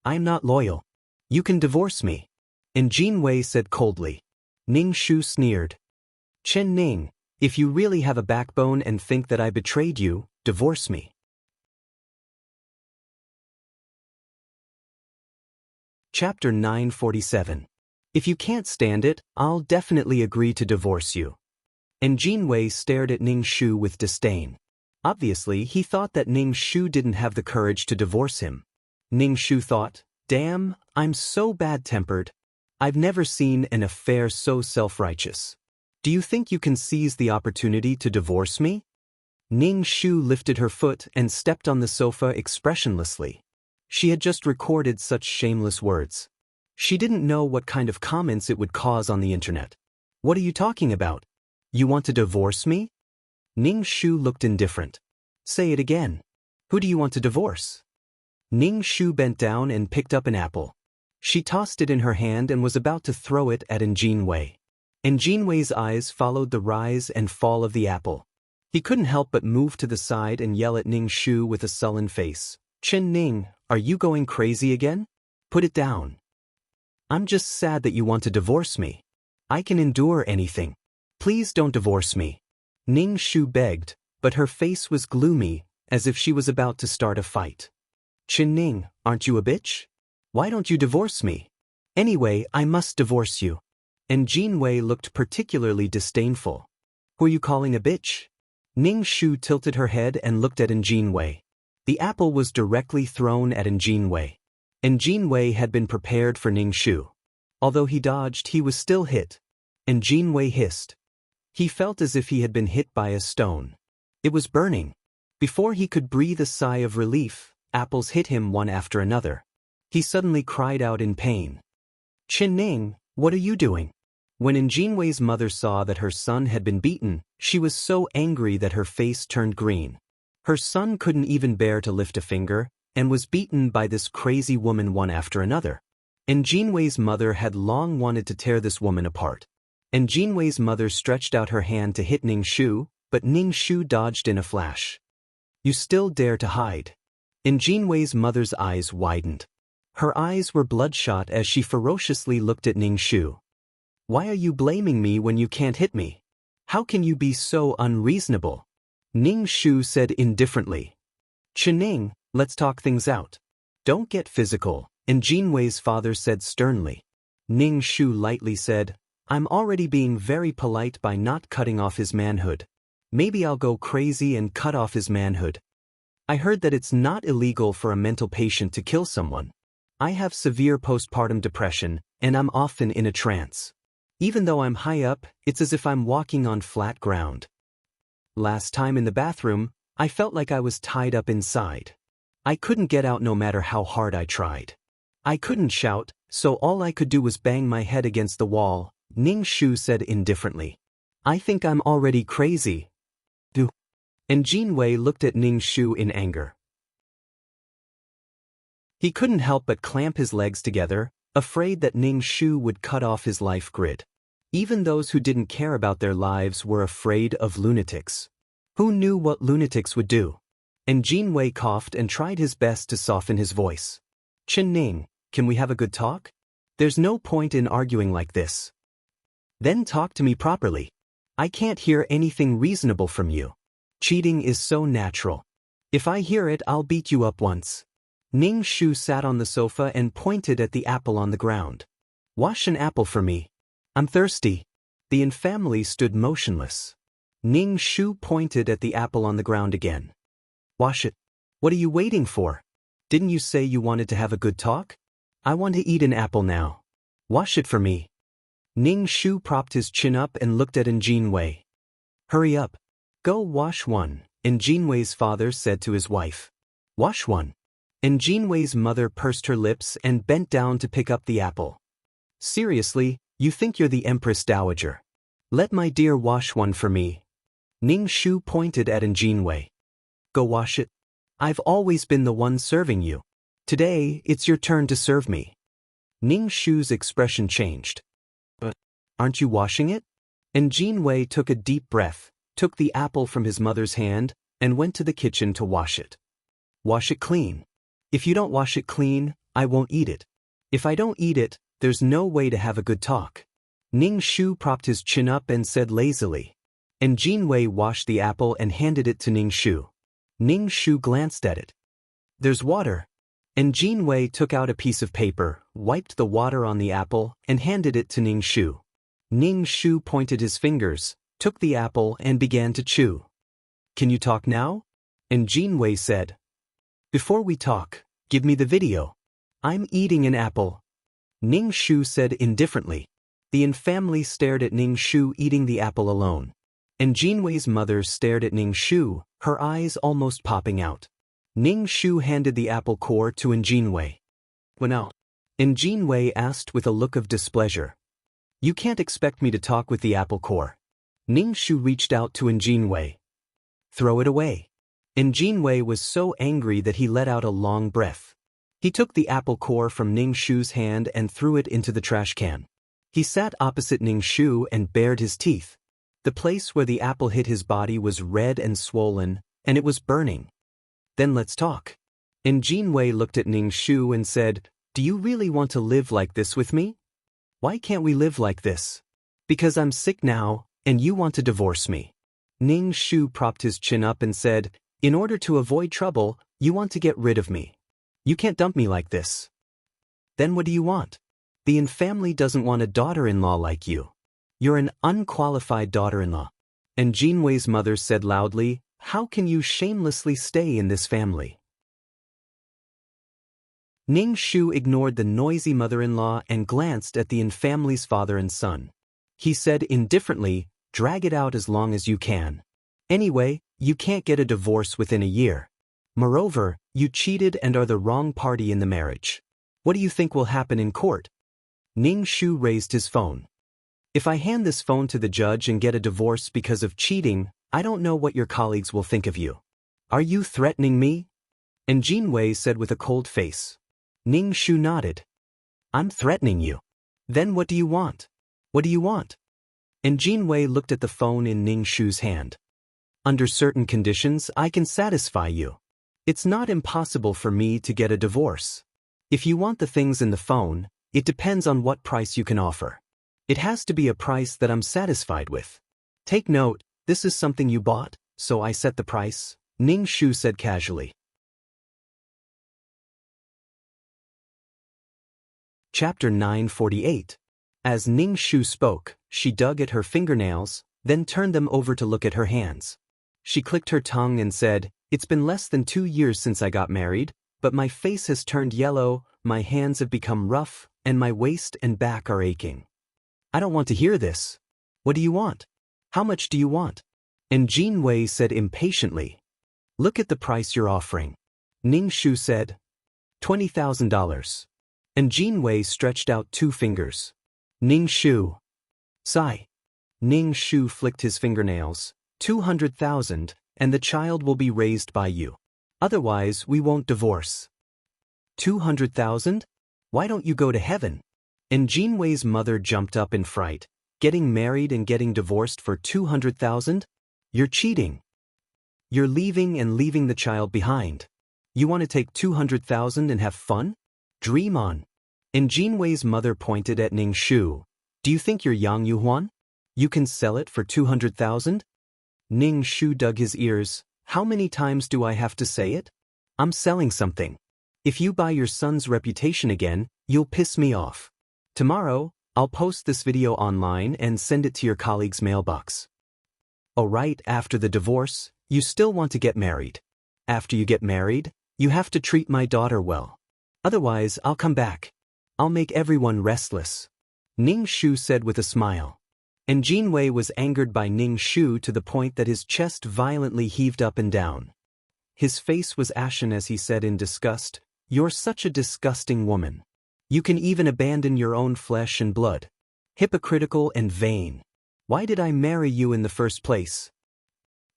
"I'm not loyal. You can divorce me." And Jinwei said coldly. Ning Shu sneered. "Chen Ning, if you really have a backbone and think that I betrayed you, divorce me." Chapter 947. If you can't stand it, I'll definitely agree to divorce you. And Jinwei stared at Ning Shu with disdain. Obviously, he thought that Ning Shu didn't have the courage to divorce him. Ning Shu thought, "Damn, I'm so bad-tempered. I've never seen an affair so self-righteous. Do you think you can seize the opportunity to divorce me?" Ning Shu lifted her foot and stepped on the sofa expressionlessly. She had just recorded such shameless words. She didn't know what kind of comments it would cause on the internet. "What are you talking about? You want to divorce me?" Ning Shu looked indifferent. "Say it again. Who do you want to divorce?" Ning Shu bent down and picked up an apple. She tossed it in her hand and was about to throw it at Jinwei. And Jinwei's eyes followed the rise and fall of the apple. He couldn't help but move to the side and yell at Ning Shu with a sullen face. "Chen Ning, are you going crazy again? Put it down. I'm just sad that you want to divorce me. I can endure anything. Please don't divorce me." Ning Shu begged, but her face was gloomy, as if she was about to start a fight. "Chen Ning, aren't you a bitch? Why don't you divorce me? Anyway, I must divorce you." And Jinwei looked particularly disdainful. "Who are you calling a bitch?" Ning Shu tilted her head and looked at Jinwei. The apple was directly thrown at Jinwei. And Jinwei had been prepared for Ning Shu. Although he dodged, he was still hit. And Jinwei hissed. He felt as if he had been hit by a stone. It was burning. Before he could breathe a sigh of relief, apples hit him one after another. He suddenly cried out in pain. "Chen Ning, what are you doing?" When Jinwei's mother saw that her son had been beaten, she was so angry that her face turned green. Her son couldn't even bear to lift a finger, and was beaten by this crazy woman one after another. And Jinwei's mother had long wanted to tear this woman apart. And Jinwei's mother stretched out her hand to hit Ning Shu, but Ning Shu dodged in a flash. "You still dare to hide?" And Jinwei's mother's eyes widened. Her eyes were bloodshot as she ferociously looked at Ning Shu. "Why are you blaming me when you can't hit me? How can you be so unreasonable?" Ning Shu said indifferently. Ning, let's talk things out. Don't get physical, and Jinwei's father said sternly. Ning Shu lightly said, I'm already being very polite by not cutting off his manhood. Maybe I'll go crazy and cut off his manhood. I heard that it's not illegal for a mental patient to kill someone. I have severe postpartum depression, and I'm often in a trance. Even though I'm high up, it's as if I'm walking on flat ground. Last time in the bathroom, I felt like I was tied up inside. I couldn't get out no matter how hard I tried. I couldn't shout, so all I could do was bang my head against the wall, Ning Shu said indifferently. I think I'm already crazy. And Jinwei looked at Ning Shu in anger. He couldn't help but clamp his legs together, afraid that Ning Shu would cut off his life grid. Even those who didn't care about their lives were afraid of lunatics. Who knew what lunatics would do? And Jinwei coughed and tried his best to soften his voice. Ning, can we have a good talk? There's no point in arguing like this. Then talk to me properly. I can't hear anything reasonable from you. Cheating is so natural. If I hear it, I'll beat you up once. Ning Shu sat on the sofa and pointed at the apple on the ground. Wash an apple for me. I'm thirsty. The Yin family stood motionless. Ning Shu pointed at the apple on the ground again. Wash it. What are you waiting for? Didn't you say you wanted to have a good talk? I want to eat an apple now. Wash it for me. Ning Shu propped his chin up and looked at Jinwei. Hurry up. Go wash one, Jinwei's father said to his wife. Wash one. Jinwei's mother pursed her lips and bent down to pick up the apple. Seriously, you think you're the Empress Dowager? Let my dear wash one for me. Ning Shu pointed at Jinwei. Go wash it. I've always been the one serving you. Today, it's your turn to serve me. Ning Shu's expression changed. But aren't you washing it? Jinwei took a deep breath, took the apple from his mother's hand, and went to the kitchen to wash it. Wash it clean. If you don't wash it clean, I won't eat it. If I don't eat it, there's no way to have a good talk. Ning Shu propped his chin up and said lazily. Jinwei washed the apple and handed it to Ning Shu. Ning Shu glanced at it. There's water. Jinwei took out a piece of paper, wiped the water on the apple, and handed it to Ning Shu. Ning Shu pointed his fingers, took the apple and began to chew. Can you talk now? Jinwei said. Before we talk, give me the video. I'm eating an apple. Ning Shu said indifferently. The Yin family stared at Ning Shu eating the apple alone. Jinwei's mother stared at Ning Shu, her eyes almost popping out. Ning Shu handed the apple core to Jinwei. When out? Jinwei asked with a look of displeasure. You can't expect me to talk with the apple core. Ning Shu reached out to Jinwei. Throw it away. Jinwei was so angry that he let out a long breath. He took the apple core from Ning Shu's hand and threw it into the trash can. He sat opposite Ning Shu and bared his teeth. The place where the apple hit his body was red and swollen, and it was burning. Then let's talk. Jinwei looked at Ning Shu and said, Do you really want to live like this with me? Why can't we live like this? Because I'm sick now, and you want to divorce me. Ning Shu propped his chin up and said, In order to avoid trouble, you want to get rid of me. You can't dump me like this. Then what do you want? The Yin family doesn't want a daughter-in-law like you. You're an unqualified daughter-in-law. Jinwei's mother said loudly, How can you shamelessly stay in this family? Ning Shu ignored the noisy mother-in-law and glanced at the Yin family's father and son. He said indifferently, Drag it out as long as you can. Anyway, you can't get a divorce within a year. Moreover, you cheated and are the wrong party in the marriage. What do you think will happen in court? Ning Shu raised his phone. If I hand this phone to the judge and get a divorce because of cheating, I don't know what your colleagues will think of you. Are you threatening me? Jinwei said with a cold face. Ning Shu nodded. I'm threatening you. Then what do you want? What do you want? Jinwei looked at the phone in Ning Shu's hand. Under certain conditions, I can satisfy you. It's not impossible for me to get a divorce. If you want the things in the phone, it depends on what price you can offer. It has to be a price that I'm satisfied with. Take note, this is something you bought, so I set the price, Ning Shu said casually. Chapter 948. As Ning Shu spoke, she dug at her fingernails, then turned them over to look at her hands. She clicked her tongue and said, "It's been less than 2 years since I got married, but my face has turned yellow, my hands have become rough, and my waist and back are aching. I don't want to hear this. What do you want? How much do you want?" And Jin Wei said impatiently, "Look at the price you're offering." Ning Shu said, $20,000. And Jin Wei stretched out 2 fingers. Ning Shu. Sigh. Ning Shu flicked his fingernails. 200,000, and the child will be raised by you. Otherwise, we won't divorce. 200,000? Why don't you go to heaven? And Jin Wei's mother jumped up in fright. Getting married and getting divorced for 200,000? You're cheating. You're leaving and leaving the child behind. You want to take 200,000 and have fun? Dream on. And Jin Wei's mother pointed at Ning Shu. Do you think you're Yang Yuhuan? You can sell it for 200,000? Ning Shu dug his ears. How many times do I have to say it? I'm selling something. If you buy your son's reputation again, you'll piss me off. Tomorrow, I'll post this video online and send it to your colleague's mailbox. Oh, right after the divorce, you still want to get married. After you get married, you have to treat my daughter well. Otherwise, I'll come back. I'll make everyone restless. Ning Shu said with a smile. And Jin Wei was angered by Ning Shu to the point that his chest violently heaved up and down. His face was ashen as he said in disgust, "You're such a disgusting woman. You can even abandon your own flesh and blood. Hypocritical and vain. Why did I marry you in the first place?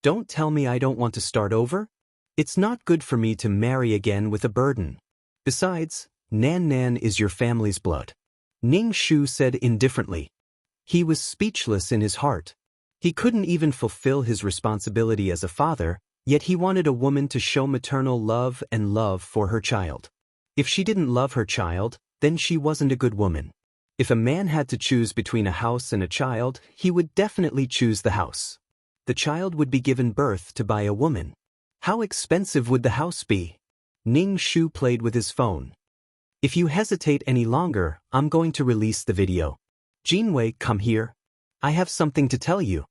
Don't tell me I don't want to start over? It's not good for me to marry again with a burden. Besides, Nan is your family's blood." Ning Shu said indifferently. He was speechless in his heart. He couldn't even fulfill his responsibility as a father, yet he wanted a woman to show maternal love and love for her child. If she didn't love her child, then she wasn't a good woman. If a man had to choose between a house and a child, he would definitely choose the house. The child would be given birth to by a woman. How expensive would the house be? Ning Shu played with his phone. If you hesitate any longer, I'm going to release the video. Jin Wei, come here. I have something to tell you.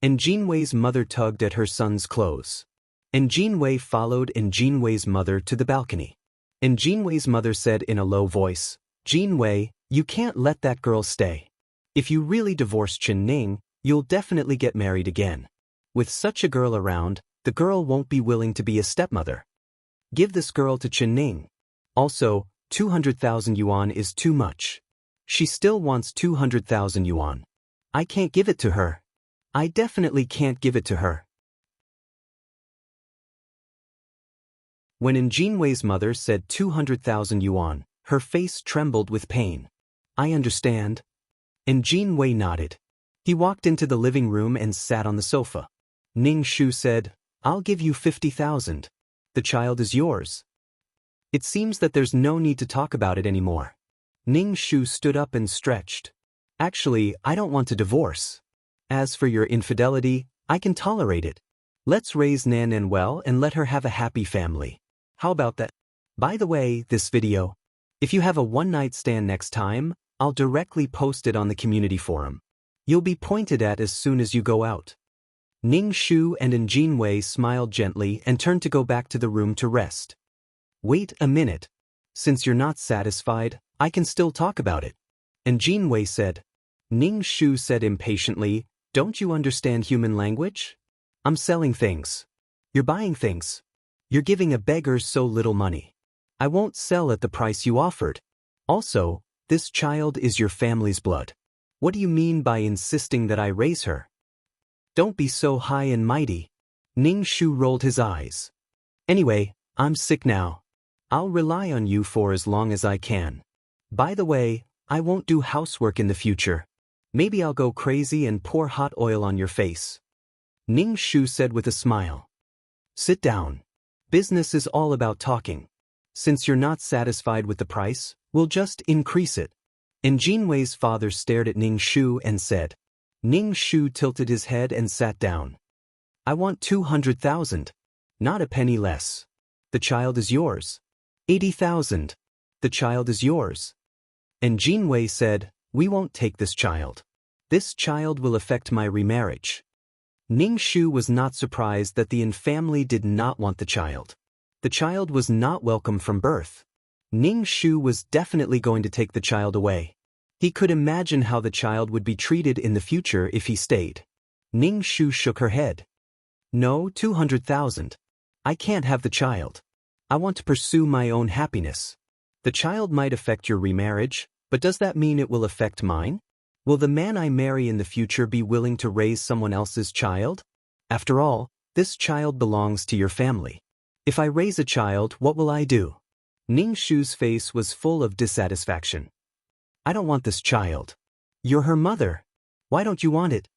And Jin Wei's mother tugged at her son's clothes. And Jin Wei followed Jin Wei's mother to the balcony. And Jin Wei's mother said in a low voice, "Jin Wei, you can't let that girl stay. If you really divorce Chen Ning, you'll definitely get married again. With such a girl around, the girl won't be willing to be a stepmother. Give this girl to Chen Ning. Also, 200,000 yuan is too much. She still wants 200,000 yuan. I can't give it to her. I definitely can't give it to her." When Jin Wei's mother said 200,000 yuan, her face trembled with pain. "I understand." And Jin Wei nodded. He walked into the living room and sat on the sofa. Ning Shu said, "I'll give you 50,000. The child is yours." It seems that there's no need to talk about it anymore. Ning Shu stood up and stretched. "Actually, I don't want to divorce. As for your infidelity, I can tolerate it. Let's raise Nan well and let her have a happy family. How about that? By the way, this video. If you have a one-night stand next time, I'll directly post it on the community forum. You'll be pointed at as soon as you go out." Ning Shu and Jin Wei smiled gently and turned to go back to the room to rest. "Wait a minute. Since you're not satisfied, I can still talk about it." And Jin Wei said. Ning Shu said impatiently, "Don't you understand human language? I'm selling things. You're buying things. You're giving a beggar so little money. I won't sell at the price you offered. Also, this child is your family's blood. What do you mean by insisting that I raise her? Don't be so high and mighty." Ning Shu rolled his eyes. "Anyway, I'm sick now. I'll rely on you for as long as I can. By the way, I won't do housework in the future. Maybe I'll go crazy and pour hot oil on your face." Ning Shu said with a smile. "Sit down. Business is all about talking. Since you're not satisfied with the price, we'll just increase it." And Jin Wei's father stared at Ning Shu and said. Ning Shu tilted his head and sat down. "I want 200,000. Not a penny less. The child is yours. 80,000. The child is yours. And Jinwei said, "We won't take this child. This child will affect my remarriage." Ning Shu was not surprised that the Yin family did not want the child. The child was not welcome from birth. Ning Shu was definitely going to take the child away. He could imagine how the child would be treated in the future if he stayed. Ning Shu shook her head. "No, 200,000. I can't have the child. I want to pursue my own happiness. The child might affect your remarriage, but does that mean it will affect mine? Will the man I marry in the future be willing to raise someone else's child? After all, this child belongs to your family. If I raise a child, what will I do?" Ning Shu's face was full of dissatisfaction. "I don't want this child. You're her mother. Why don't you want it?"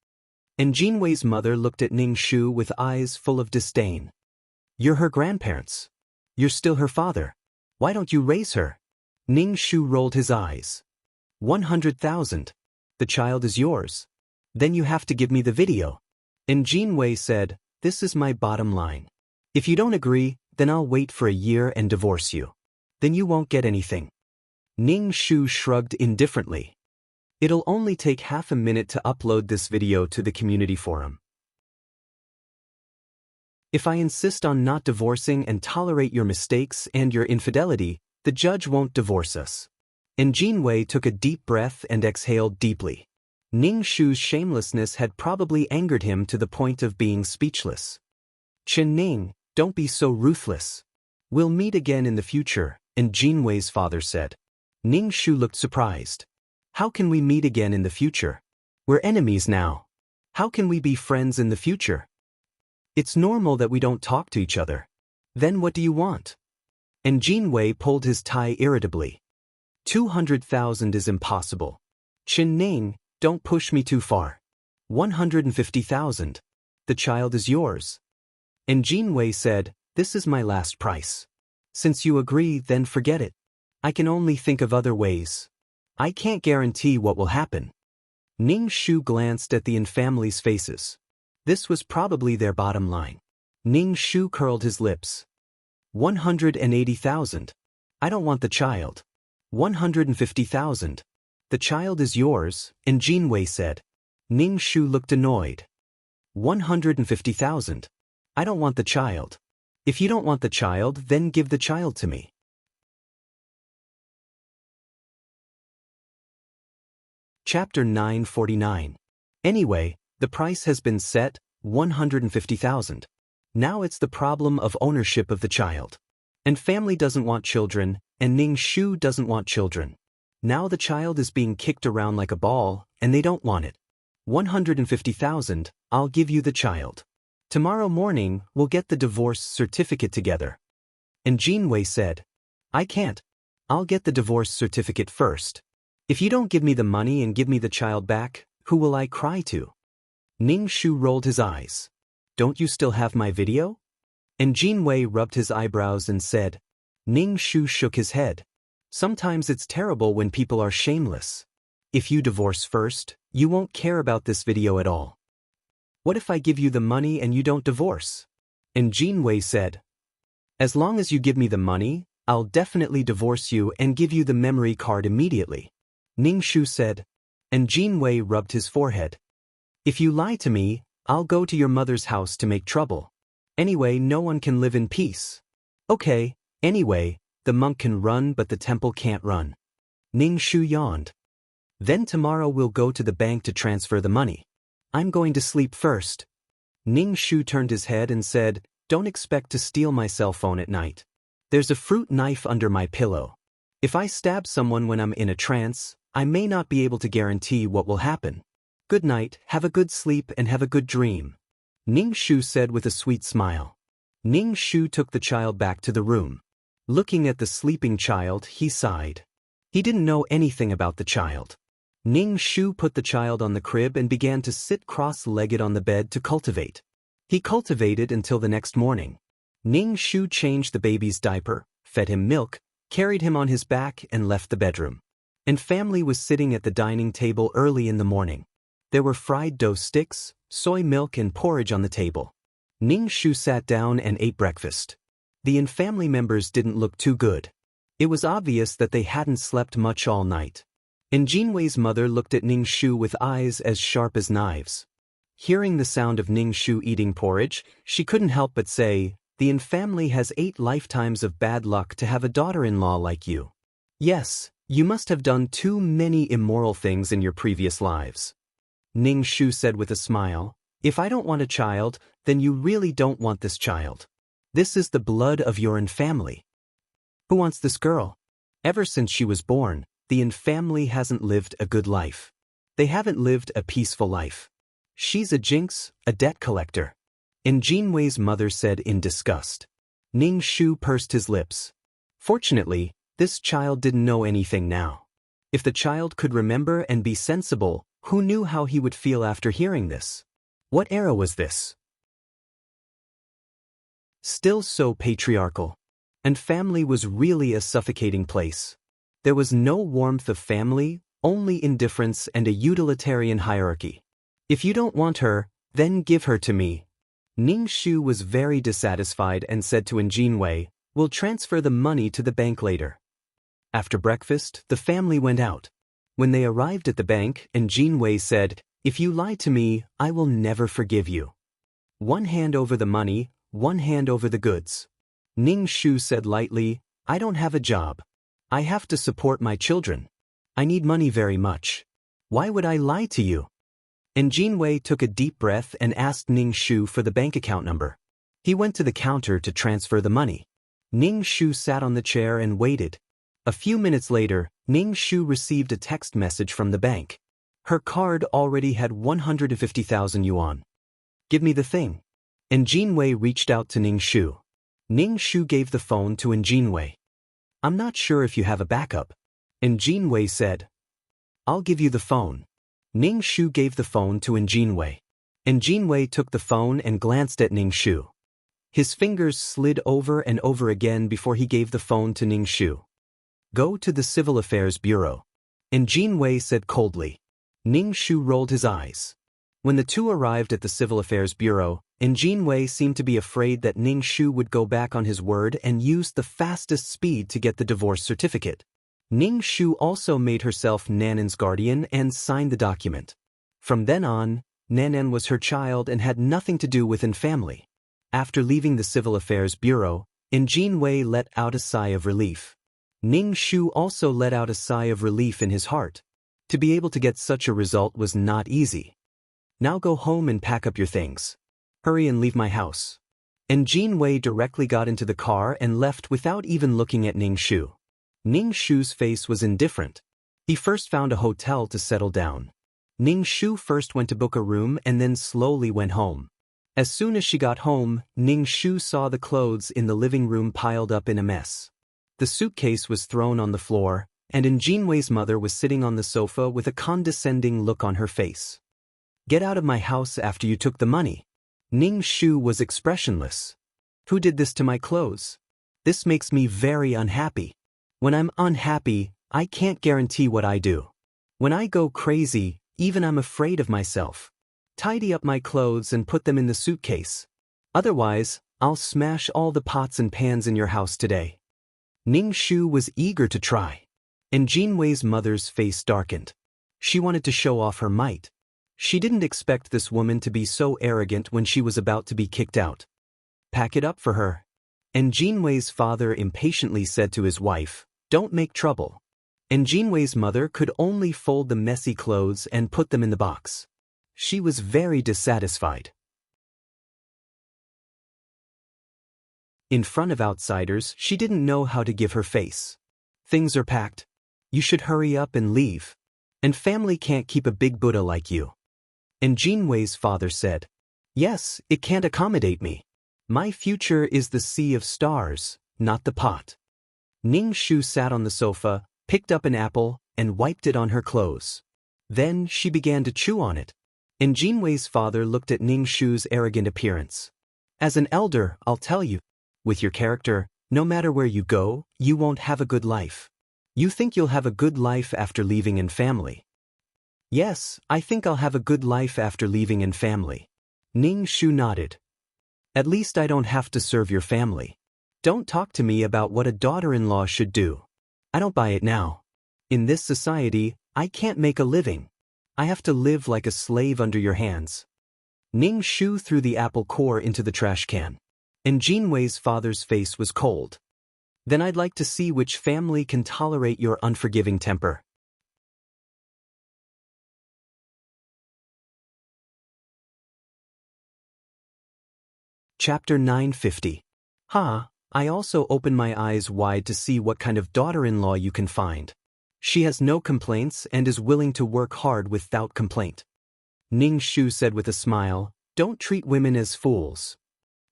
And Jinwei's mother looked at Ning Shu with eyes full of disdain. "You're her grandparents. You're still her father. Why don't you raise her?" Ning Shu rolled his eyes. 100,000. The child is yours. Then you have to give me the video. And Jinwei said, "This is my bottom line. If you don't agree, then I'll wait for a year and divorce you. Then you won't get anything." Ning Shu shrugged indifferently. "It'll only take half a minute to upload this video to the community forum. If I insist on not divorcing and tolerate your mistakes and your infidelity, the judge won't divorce us." And Jinwei took a deep breath and exhaled deeply. Ning Shu's shamelessness had probably angered him to the point of being speechless. "Chen Ning, don't be so ruthless. We'll meet again in the future," and Jinwei's father said. Ning Shu looked surprised. "How can we meet again in the future? We're enemies now. How can we be friends in the future? It's normal that we don't talk to each other. Then what do you want?" And Jinwei pulled his tie irritably. 200,000 is impossible. Chen Ning, don't push me too far. 150,000. The child is yours. And Jinwei said, "This is my last price. Since you agree, then forget it. I can only think of other ways. I can't guarantee what will happen." Ning Shu glanced at the Yin family's faces. This was probably their bottom line. Ning Shu curled his lips. 180,000. I don't want the child. 150,000. The child is yours, and Jinwei said. Ning Shu looked annoyed. 150,000. I don't want the child. If you don't want the child, then give the child to me. Chapter 949. Anyway, the price has been set, 150,000. Now it's the problem of ownership of the child. And family doesn't want children, and Ning Shu doesn't want children. Now the child is being kicked around like a ball, and they don't want it. 150,000, I'll give you the child. Tomorrow morning, we'll get the divorce certificate together. And Jinwei said, I can't. I'll get the divorce certificate first. If you don't give me the money and give me the child back, who will I cry to? Ning Shu rolled his eyes. Don't you still have my video? And Jinwei rubbed his eyebrows and said. Ning Shu shook his head. Sometimes it's terrible when people are shameless. If you divorce first, you won't care about this video at all. What if I give you the money and you don't divorce? And Jinwei said. As long as you give me the money, I'll definitely divorce you and give you the memory card immediately. Ning Shu said. And Jinwei rubbed his forehead. If you lie to me, I'll go to your mother's house to make trouble. Anyway, no one can live in peace. Okay, anyway, the monk can run but the temple can't run. Ning Shu yawned. Then tomorrow we'll go to the bank to transfer the money. I'm going to sleep first. Ning Shu turned his head and said, Don't expect to steal my cell phone at night. There's a fruit knife under my pillow. If I stab someone when I'm in a trance, I may not be able to guarantee what will happen. Good night, have a good sleep and have a good dream. Ning Shu said with a sweet smile. Ning Shu took the child back to the room. Looking at the sleeping child, he sighed. He didn't know anything about the child. Ning Shu put the child on the crib and began to sit cross-legged on the bed to cultivate. He cultivated until the next morning. Ning Shu changed the baby's diaper, fed him milk, carried him on his back and left the bedroom. And family was sitting at the dining table early in the morning. There were fried dough sticks, soy milk and porridge on the table. Ning Shu sat down and ate breakfast. The Yin family members didn't look too good. It was obvious that they hadn't slept much all night. And Jinwei's mother looked at Ning Shu with eyes as sharp as knives. Hearing the sound of Ning Shu eating porridge, she couldn't help but say, "The Yin family has 8 lifetimes of bad luck to have a daughter-in-law like you. Yes, you must have done too many immoral things in your previous lives." Ning Shu said with a smile, "If I don't want a child, then you really don't want this child. This is the blood of your Yin family. Who wants this girl? Ever since she was born, the Yin family hasn't lived a good life. They haven't lived a peaceful life. She's a jinx, a debt collector." And Jinwei's mother said in disgust. Ning Shu pursed his lips. Fortunately, this child didn't know anything now. If the child could remember and be sensible, who knew how he would feel after hearing this? What era was this? Still so patriarchal. And family was really a suffocating place. There was no warmth of family, only indifference and a utilitarian hierarchy. If you don't want her, then give her to me. Ning Shu was very dissatisfied and said to Jinwei, "We'll transfer the money to the bank later." After breakfast, the family went out. When they arrived at the bank, Jinwei said, "If you lie to me, I will never forgive you." One hand over the money, one hand over the goods. Ning Shu said lightly, "I don't have a job. I have to support my children. I need money very much. Why would I lie to you?" And Jinwei took a deep breath and asked Ning Shu for the bank account number. He went to the counter to transfer the money. Ning Shu sat on the chair and waited. A few minutes later, Ning Shu received a text message from the bank. Her card already had 150,000 yuan. "Give me the thing." And Jinwei reached out to Ning Shu. Ning Shu gave the phone to Jinwei. "I'm not sure if you have a backup." And Jinwei said, "I'll give you the phone." Ning Shu gave the phone to Jinwei. And Jinwei took the phone and glanced at Ning Shu. His fingers slid over and over again before he gave the phone to Ning Shu. "Go to the Civil Affairs Bureau." And Jinwei said coldly. Ning Shu rolled his eyes. When the two arrived at the Civil Affairs Bureau, Jinwei seemed to be afraid that Ning Shu would go back on his word and use the fastest speed to get the divorce certificate. Ning Shu also made herself Nanan's guardian and signed the document. From then on, Nanan was her child and had nothing to do with Yin family. After leaving the Civil Affairs Bureau, Jinwei let out a sigh of relief. Ning Shu also let out a sigh of relief in his heart. To be able to get such a result was not easy. "Now go home and pack up your things. Hurry and leave my house." And Jinwei directly got into the car and left without even looking at Ning Shu. Ning Shu's face was indifferent. He first found a hotel to settle down. Ning Shu first went to book a room and then slowly went home. As soon as she got home, Ning Shu saw the clothes in the living room piled up in a mess. The suitcase was thrown on the floor, and Jinwei's mother was sitting on the sofa with a condescending look on her face. "Get out of my house after you took the money." Ning Shu was expressionless. "Who did this to my clothes? This makes me very unhappy. When I'm unhappy, I can't guarantee what I do. When I go crazy, even I'm afraid of myself. Tidy up my clothes and put them in the suitcase. Otherwise, I'll smash all the pots and pans in your house today." Ning Shu was eager to try. And Jinwei's mother's face darkened. She wanted to show off her might. She didn't expect this woman to be so arrogant when she was about to be kicked out. "Pack it up for her." And Jinwei's father impatiently said to his wife, "Don't make trouble." And Jinwei's mother could only fold the messy clothes and put them in the box. She was very dissatisfied. In front of outsiders, she didn't know how to give her face. "Things are packed. You should hurry up and leave. And family can't keep a big Buddha like you." And Jinwei's father said, "Yes, it can't accommodate me. My future is the sea of stars, not the pot." Ning Shu sat on the sofa, picked up an apple, and wiped it on her clothes. Then she began to chew on it. And Jinwei's father looked at Ning Shu's arrogant appearance. "As an elder, I'll tell you, with your character, no matter where you go, you won't have a good life. You think you'll have a good life after leaving Yin family." "Yes, I think I'll have a good life after leaving Yin family." Ning Shu nodded. "At least I don't have to serve your family. Don't talk to me about what a daughter-in-law should do. I don't buy it now. In this society, I can't make a living. I have to live like a slave under your hands. Ning Shu threw the apple core into the trash can. And Jinwei's father's face was cold. Then I'd like to see which family can tolerate your unforgiving temper. Chapter 950. I also open my eyes wide to see what kind of daughter-in-law you can find. She has no complaints and is willing to work hard without complaint. Ning Shu said with a smile, don't treat women as fools.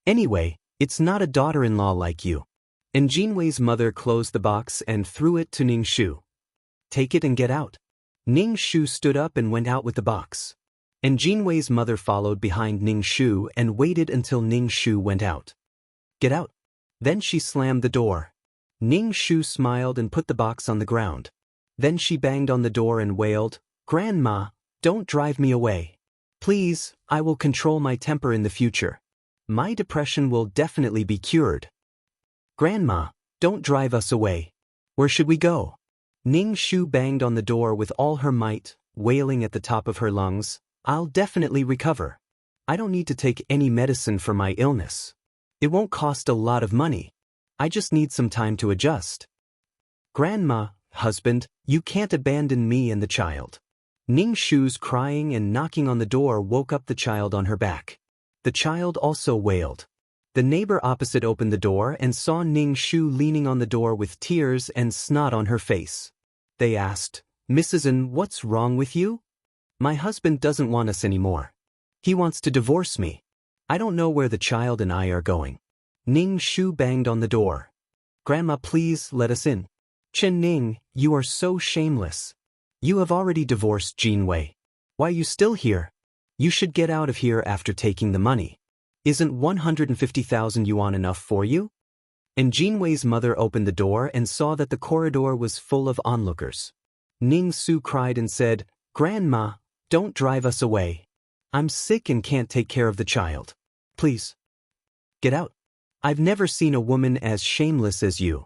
Anyway, it's not a daughter-in-law like you. And Jinwei's mother closed the box and threw it to Ning Shu. Take it and get out. Ning Shu stood up and went out with the box. And Jinwei's mother followed behind Ning Shu and waited until Ning Shu went out. Get out. Then she slammed the door. Ning Shu smiled and put the box on the ground. Then she banged on the door and wailed, Grandma, don't drive me away. Please, I will control my temper in the future. My depression will definitely be cured. Grandma, don't drive us away. Where should we go? Ning Shu banged on the door with all her might, wailing at the top of her lungs, I'll definitely recover. I don't need to take any medicine for my illness. It won't cost a lot of money. I just need some time to adjust. Grandma, husband, you can't abandon me and the child. Ning Shu's crying and knocking on the door woke up the child on her back. The child also wailed. The neighbor opposite opened the door and saw Ning Shu leaning on the door with tears and snot on her face. They asked, Mrs. N, what's wrong with you? My husband doesn't want us anymore. He wants to divorce me. I don't know where the child and I are going. Ning Shu banged on the door. Grandma, please let us in. Chen Ning, you are so shameless. You have already divorced Jinwei. Why are you still here? You should get out of here after taking the money. Isn't 150,000 yuan enough for you? And Jinwei's mother opened the door and saw that the corridor was full of onlookers. Ning Su cried and said, Grandma, don't drive us away. I'm sick and can't take care of the child. Please. Get out. I've never seen a woman as shameless as you.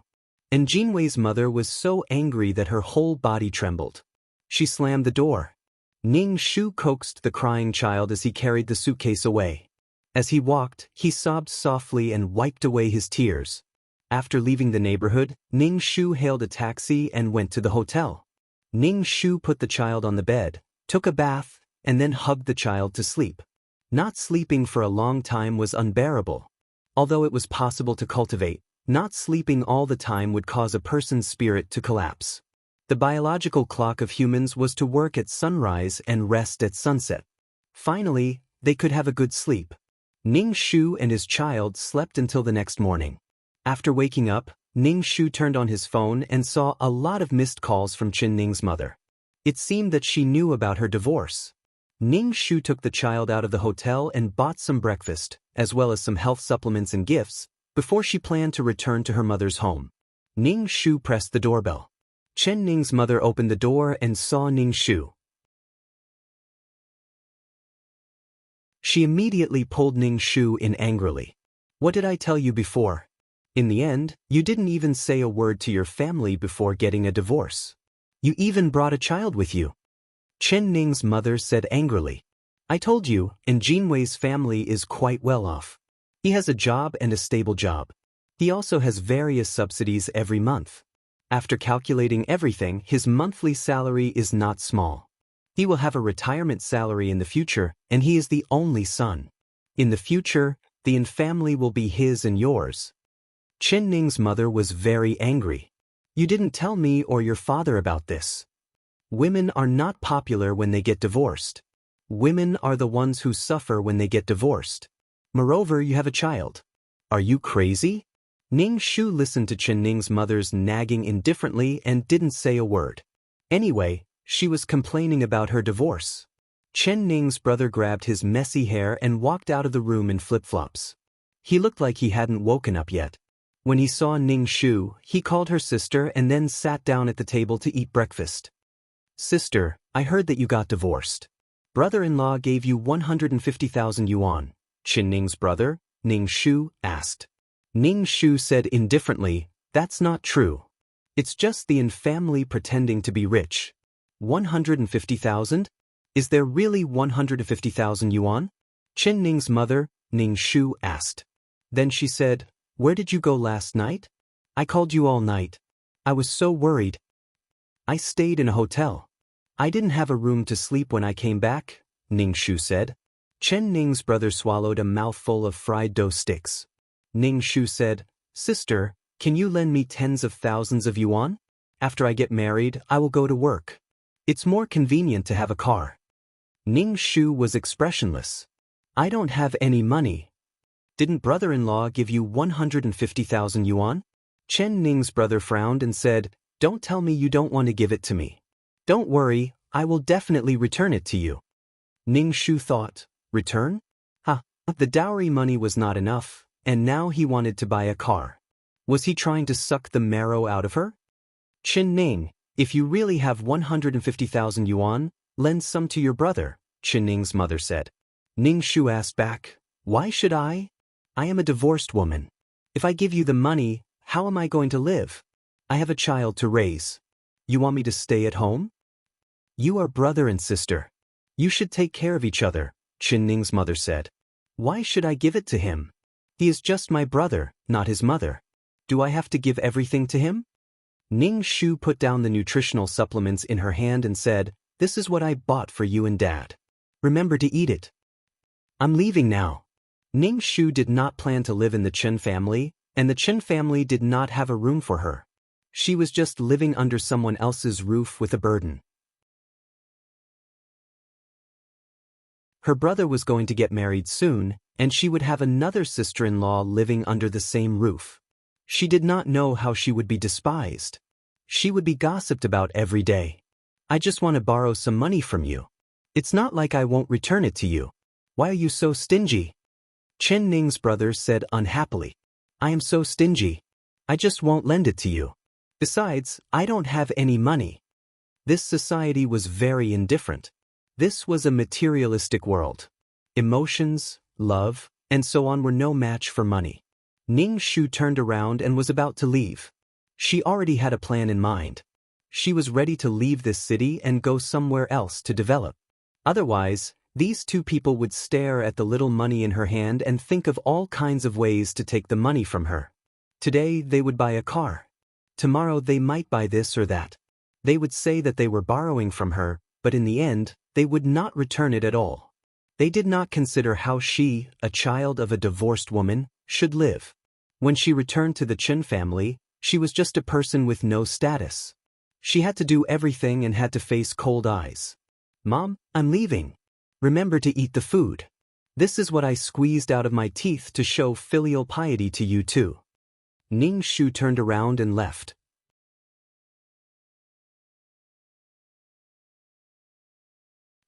And Jinwei's mother was so angry that her whole body trembled. She slammed the door. Ning Shu coaxed the crying child as he carried the suitcase away. As he walked, he sobbed softly and wiped away his tears. After leaving the neighborhood, Ning Shu hailed a taxi and went to the hotel. Ning Shu put the child on the bed, took a bath, and then hugged the child to sleep. Not sleeping for a long time was unbearable. Although it was possible to cultivate, not sleeping all the time would cause a person's spirit to collapse. The biological clock of humans was to work at sunrise and rest at sunset. Finally, they could have a good sleep. Ning Shu and his child slept until the next morning. After waking up, Ning Shu turned on his phone and saw a lot of missed calls from Chen Ning's mother. It seemed that she knew about her divorce. Ning Shu took the child out of the hotel and bought some breakfast, as well as some health supplements and gifts, before she planned to return to her mother's home. Ning Shu pressed the doorbell. Chen Ning's mother opened the door and saw Ning Shu. She immediately pulled Ning Shu in angrily. What did I tell you before? In the end, you didn't even say a word to your family before getting a divorce. You even brought a child with you. Chen Ning's mother said angrily. I told you, and Jinwei's family is quite well off. He has a job and a stable job. He also has various subsidies every month. After calculating everything, his monthly salary is not small. He will have a retirement salary in the future, and he is the only son. In the future, the family will be his and yours. Chen Ning's mother was very angry. You didn't tell me or your father about this. Women are not popular when they get divorced. Women are the ones who suffer when they get divorced. Moreover, you have a child. Are you crazy? Ning Shu listened to Chen Ning's mother's nagging indifferently and didn't say a word. Anyway, she was complaining about her divorce. Chen Ning's brother grabbed his messy hair and walked out of the room in flip-flops. He looked like he hadn't woken up yet. When he saw Ning Shu, he called her sister and then sat down at the table to eat breakfast. Sister, I heard that you got divorced. Brother-in-law gave you 150,000 yuan. Chen Ning's brother, Ning Shu, asked. Ning Shu said indifferently, that's not true. It's just the family pretending to be rich. 150,000? Is there really 150,000 yuan? Chen Ning's mother, Ning Shu, asked. Then she said, "Where did you go last night? I called you all night. I was so worried. I stayed in a hotel. I didn't have a room to sleep when I came back," Ning Shu said. Chen Ning's brother swallowed a mouthful of fried dough sticks. Ning Shu said, "Sister, can you lend me tens of thousands of yuan? After I get married, I will go to work. It's more convenient to have a car." Ning Shu was expressionless. "I don't have any money." "Didn't brother-in-law give you 150,000 yuan? Chen Ning's brother frowned and said, "Don't tell me you don't want to give it to me. Don't worry, I will definitely return it to you." Ning Shu thought, return? The dowry money was not enough, and now he wanted to buy a car. Was he trying to suck the marrow out of her? "Chen Ning, if you really have 150,000 yuan, lend some to your brother," Chen Ning's mother said. Ning Shu asked back, "Why should I? I am a divorced woman. If I give you the money, how am I going to live? I have a child to raise. You want me to stay at home? You are brother and sister. You should take care of each other," Chen Ning's mother said. "Why should I give it to him? He is just my brother, not his mother. Do I have to give everything to him?" Ning Shu put down the nutritional supplements in her hand and said, "This is what I bought for you and Dad. Remember to eat it. I'm leaving now." Ning Shu did not plan to live in the Chen family, and the Chen family did not have a room for her. She was just living under someone else's roof with a burden. Her brother was going to get married soon, and she would have another sister-in-law living under the same roof. She did not know how she would be despised. She would be gossiped about every day. "I just want to borrow some money from you. It's not like I won't return it to you. Why are you so stingy?" Chen Ning's brother said unhappily, "I am so stingy. I just won't lend it to you. Besides, I don't have any money." This society was very indifferent. This was a materialistic world. Emotions, love, and so on were no match for money. Ning Shu turned around and was about to leave. She already had a plan in mind. She was ready to leave this city and go somewhere else to develop. Otherwise, these two people would stare at the little money in her hand and think of all kinds of ways to take the money from her. Today they would buy a car. Tomorrow they might buy this or that. They would say that they were borrowing from her, but in the end, they would not return it at all. They did not consider how she, a child of a divorced woman, should live. When she returned to the Chen family, she was just a person with no status. She had to do everything and had to face cold eyes. "Mom, I'm leaving. Remember to eat the food. This is what I squeezed out of my teeth to show filial piety to you too." Ning Shu turned around and left.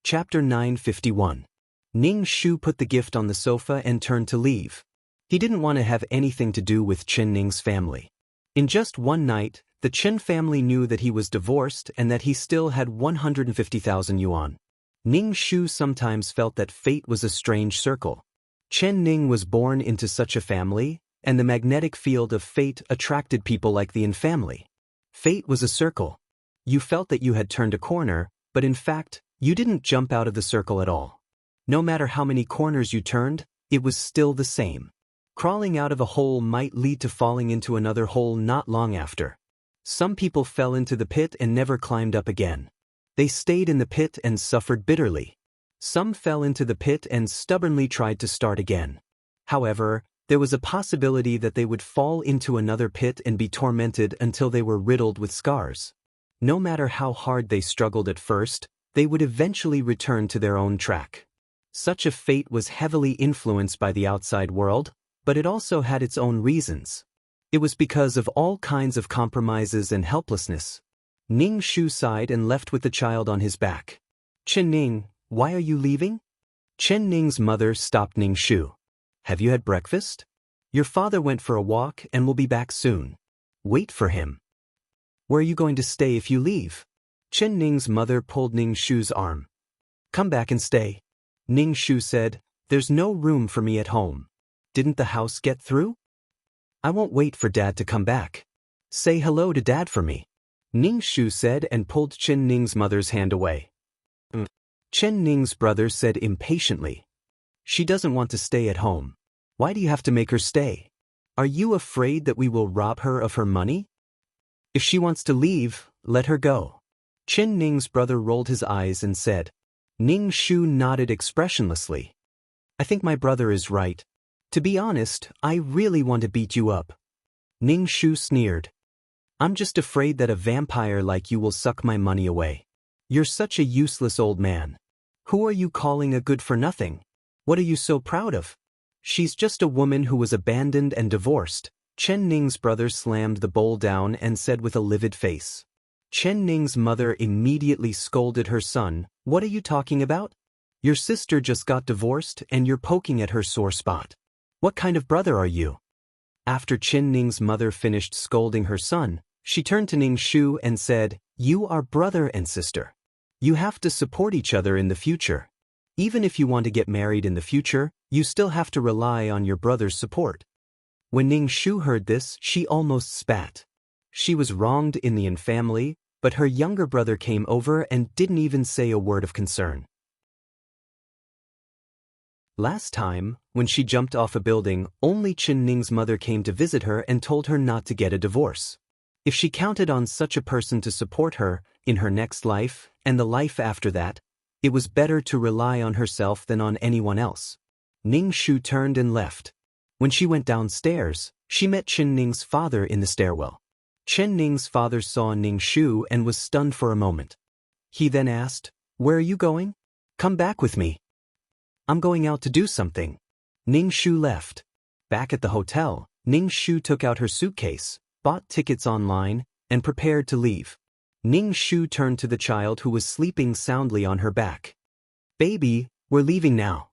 Chapter 951. Ning Shu put the gift on the sofa and turned to leave. He didn't want to have anything to do with Chen Ning's family. In just one night, the Chen family knew that he was divorced and that he still had 150,000 yuan. Ning Shu sometimes felt that fate was a strange circle. Chen Ning was born into such a family, and the magnetic field of fate attracted people like the Yin family. Fate was a circle. You felt that you had turned a corner, but in fact, you didn't jump out of the circle at all. No matter how many corners you turned, it was still the same. Crawling out of a hole might lead to falling into another hole not long after. Some people fell into the pit and never climbed up again. They stayed in the pit and suffered bitterly. Some fell into the pit and stubbornly tried to start again. However, there was a possibility that they would fall into another pit and be tormented until they were riddled with scars. No matter how hard they struggled at first, they would eventually return to their own track. Such a fate was heavily influenced by the outside world, but it also had its own reasons. It was because of all kinds of compromises and helplessness. Ning Shu sighed and left with the child on his back. "Chen Ning, why are you leaving?" Chen Ning's mother stopped Ning Shu. "Have you had breakfast? Your father went for a walk and will be back soon. Wait for him." "Where are you going to stay if you leave?" Chen Ning's mother pulled Ning Shu's arm. "Come back and stay." Ning Shu said, "There's no room for me at home. Didn't the house get through? I won't wait for Dad to come back. Say hello to Dad for me." Ning Shu said and pulled Chen Ning's mother's hand away. Chen Ning's brother said impatiently. She doesn't want to stay at home. Why do you have to make her stay? Are you afraid that we will rob her of her money? If she wants to leave, let her go. Chen Ning's brother rolled his eyes and said. Ning Shu nodded expressionlessly. I think my brother is right. To be honest, I really want to beat you up. Ning Shu sneered. I'm just afraid that a vampire like you will suck my money away. You're such a useless old man. Who are you calling a good-for-nothing? What are you so proud of? She's just a woman who was abandoned and divorced. Chen Ning's brother slammed the bowl down and said with a livid face. Chen Ning's mother immediately scolded her son. What are you talking about? Your sister just got divorced and you're poking at her sore spot. What kind of brother are you? After Chen Ning's mother finished scolding her son, she turned to Ning Shu and said, You are brother and sister. You have to support each other in the future. Even if you want to get married in the future, you still have to rely on your brother's support. When Ning Shu heard this, she almost spat. She was wronged in the family, but her younger brother came over and didn't even say a word of concern. Last time, when she jumped off a building, only Chen Ning's mother came to visit her and told her not to get a divorce. If she counted on such a person to support her, in her next life, and the life after that, it was better to rely on herself than on anyone else. Ning Shu turned and left. When she went downstairs, she met Chen Ning's father in the stairwell. Chen Ning's father saw Ning Shu and was stunned for a moment. He then asked, Where are you going? Come back with me. I'm going out to do something. Ning Shu left. Back at the hotel, Ning Shu took out her suitcase, bought tickets online, and prepared to leave. Ning Shu turned to the child who was sleeping soundly on her back. Baby, we're leaving now.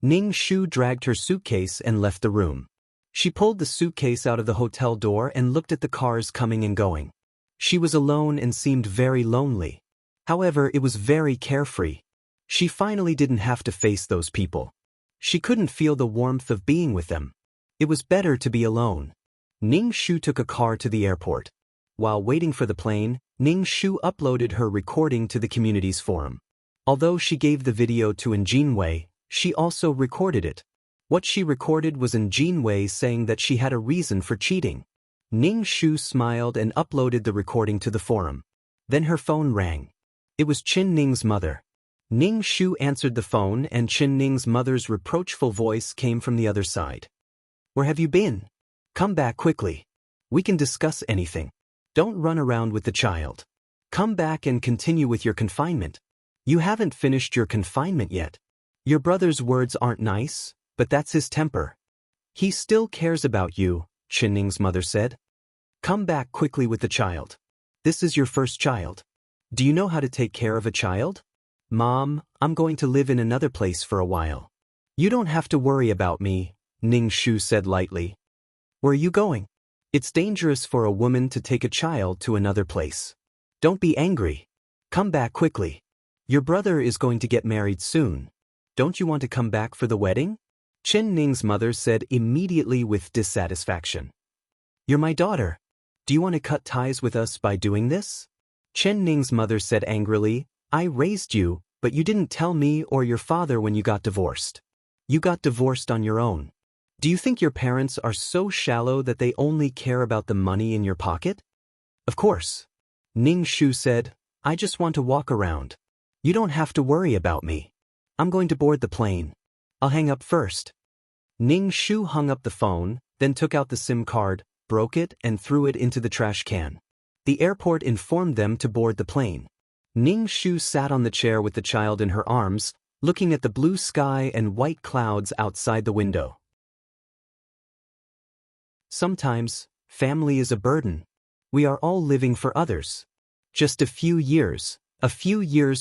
Ning Shu dragged her suitcase and left the room. She pulled the suitcase out of the hotel door and looked at the cars coming and going. She was alone and seemed very lonely. However, it was very carefree. She finally didn't have to face those people. She couldn't feel the warmth of being with them. It was better to be alone. Ning Shu took a car to the airport. While waiting for the plane, Ning Shu uploaded her recording to the community's forum. Although she gave the video to Jinwei, she also recorded it. What she recorded was Jinwei saying that she had a reason for cheating. Ning Shu smiled and uploaded the recording to the forum. Then her phone rang. It was Chen Ning's mother. Ning Shu answered the phone and Chen Ning's mother's reproachful voice came from the other side. Where have you been? Come back quickly. We can discuss anything. Don't run around with the child. Come back and continue with your confinement. You haven't finished your confinement yet. Your brother's words aren't nice, but that's his temper. He still cares about you, Chen Ning's mother said. Come back quickly with the child. This is your first child. Do you know how to take care of a child? Mom, I'm going to live in another place for a while. You don't have to worry about me, Ning Shu said lightly. Where are you going? It's dangerous for a woman to take a child to another place. Don't be angry. Come back quickly. Your brother is going to get married soon. Don't you want to come back for the wedding? Chen Ning's mother said immediately with dissatisfaction. You're my daughter. Do you want to cut ties with us by doing this? Chen Ning's mother said angrily, I raised you, but you didn't tell me or your father when you got divorced. You got divorced on your own. Do you think your parents are so shallow that they only care about the money in your pocket? Of course. Ning Shu said, I just want to walk around. You don't have to worry about me. I'm going to board the plane. I'll hang up first. Ning Shu hung up the phone, then took out the SIM card, broke it, and threw it into the trash can. The airport informed them to board the plane. Ning Shu sat on the chair with the child in her arms, looking at the blue sky and white clouds outside the window. Sometimes, family is a burden. We are all living for others. Just a few years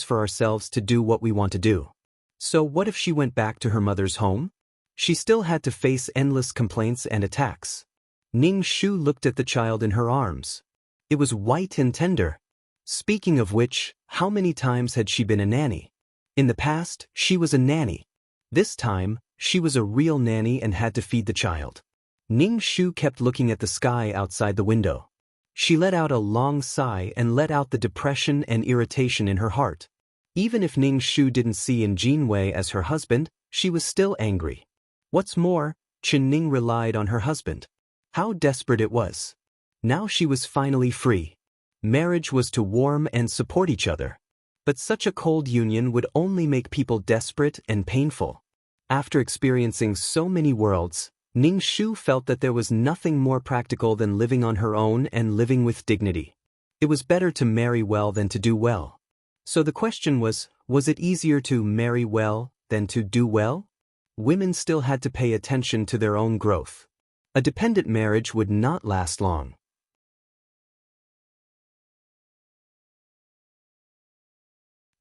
for ourselves to do what we want to do. So what if she went back to her mother's home? She still had to face endless complaints and attacks. Ning Shu looked at the child in her arms. It was white and tender. Speaking of which, how many times had she been a nanny? In the past, she was a nanny. This time, she was a real nanny and had to feed the child. Ning Shu kept looking at the sky outside the window. She let out a long sigh and let out the depression and irritation in her heart. Even if Ning Shu didn't see in Jinwei as her husband, she was still angry. What's more, Chen Ning relied on her husband. How desperate it was. Now she was finally free. Marriage was to warm and support each other. But such a cold union would only make people desperate and painful. After experiencing so many worlds, Ning Shu felt that there was nothing more practical than living on her own and living with dignity. It was better to marry well than to do well. So the question was it easier to marry well than to do well? Women still had to pay attention to their own growth. A dependent marriage would not last long.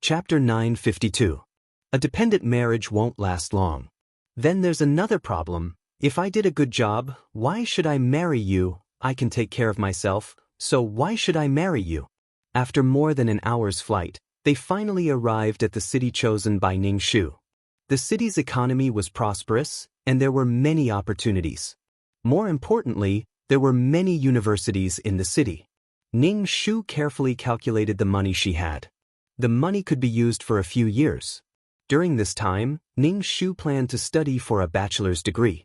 Chapter 952. A dependent marriage won't last long. Then there's another problem. If I did a good job, why should I marry you? I can take care of myself, so why should I marry you? After more than an hour's flight, they finally arrived at the city chosen by Ning Shu. The city's economy was prosperous, and there were many opportunities. More importantly, there were many universities in the city. Ning Shu carefully calculated the money she had. The money could be used for a few years. During this time, Ning Shu planned to study for a bachelor's degree.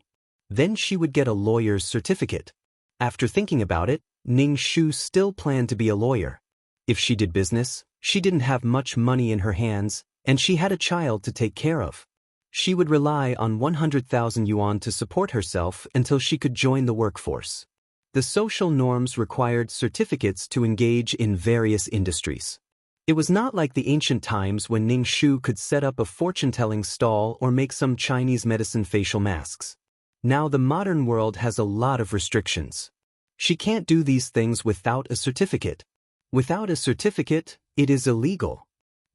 Then she would get a lawyer's certificate. After thinking about it, Ning Shu still planned to be a lawyer. If she did business, she didn't have much money in her hands, and she had a child to take care of. She would rely on 100,000 yuan to support herself until she could join the workforce. The social norms required certificates to engage in various industries. It was not like the ancient times when Ning Shu could set up a fortune-telling stall or make some Chinese medicine facial masks. Now the modern world has a lot of restrictions. She can't do these things without a certificate. Without a certificate, it is illegal.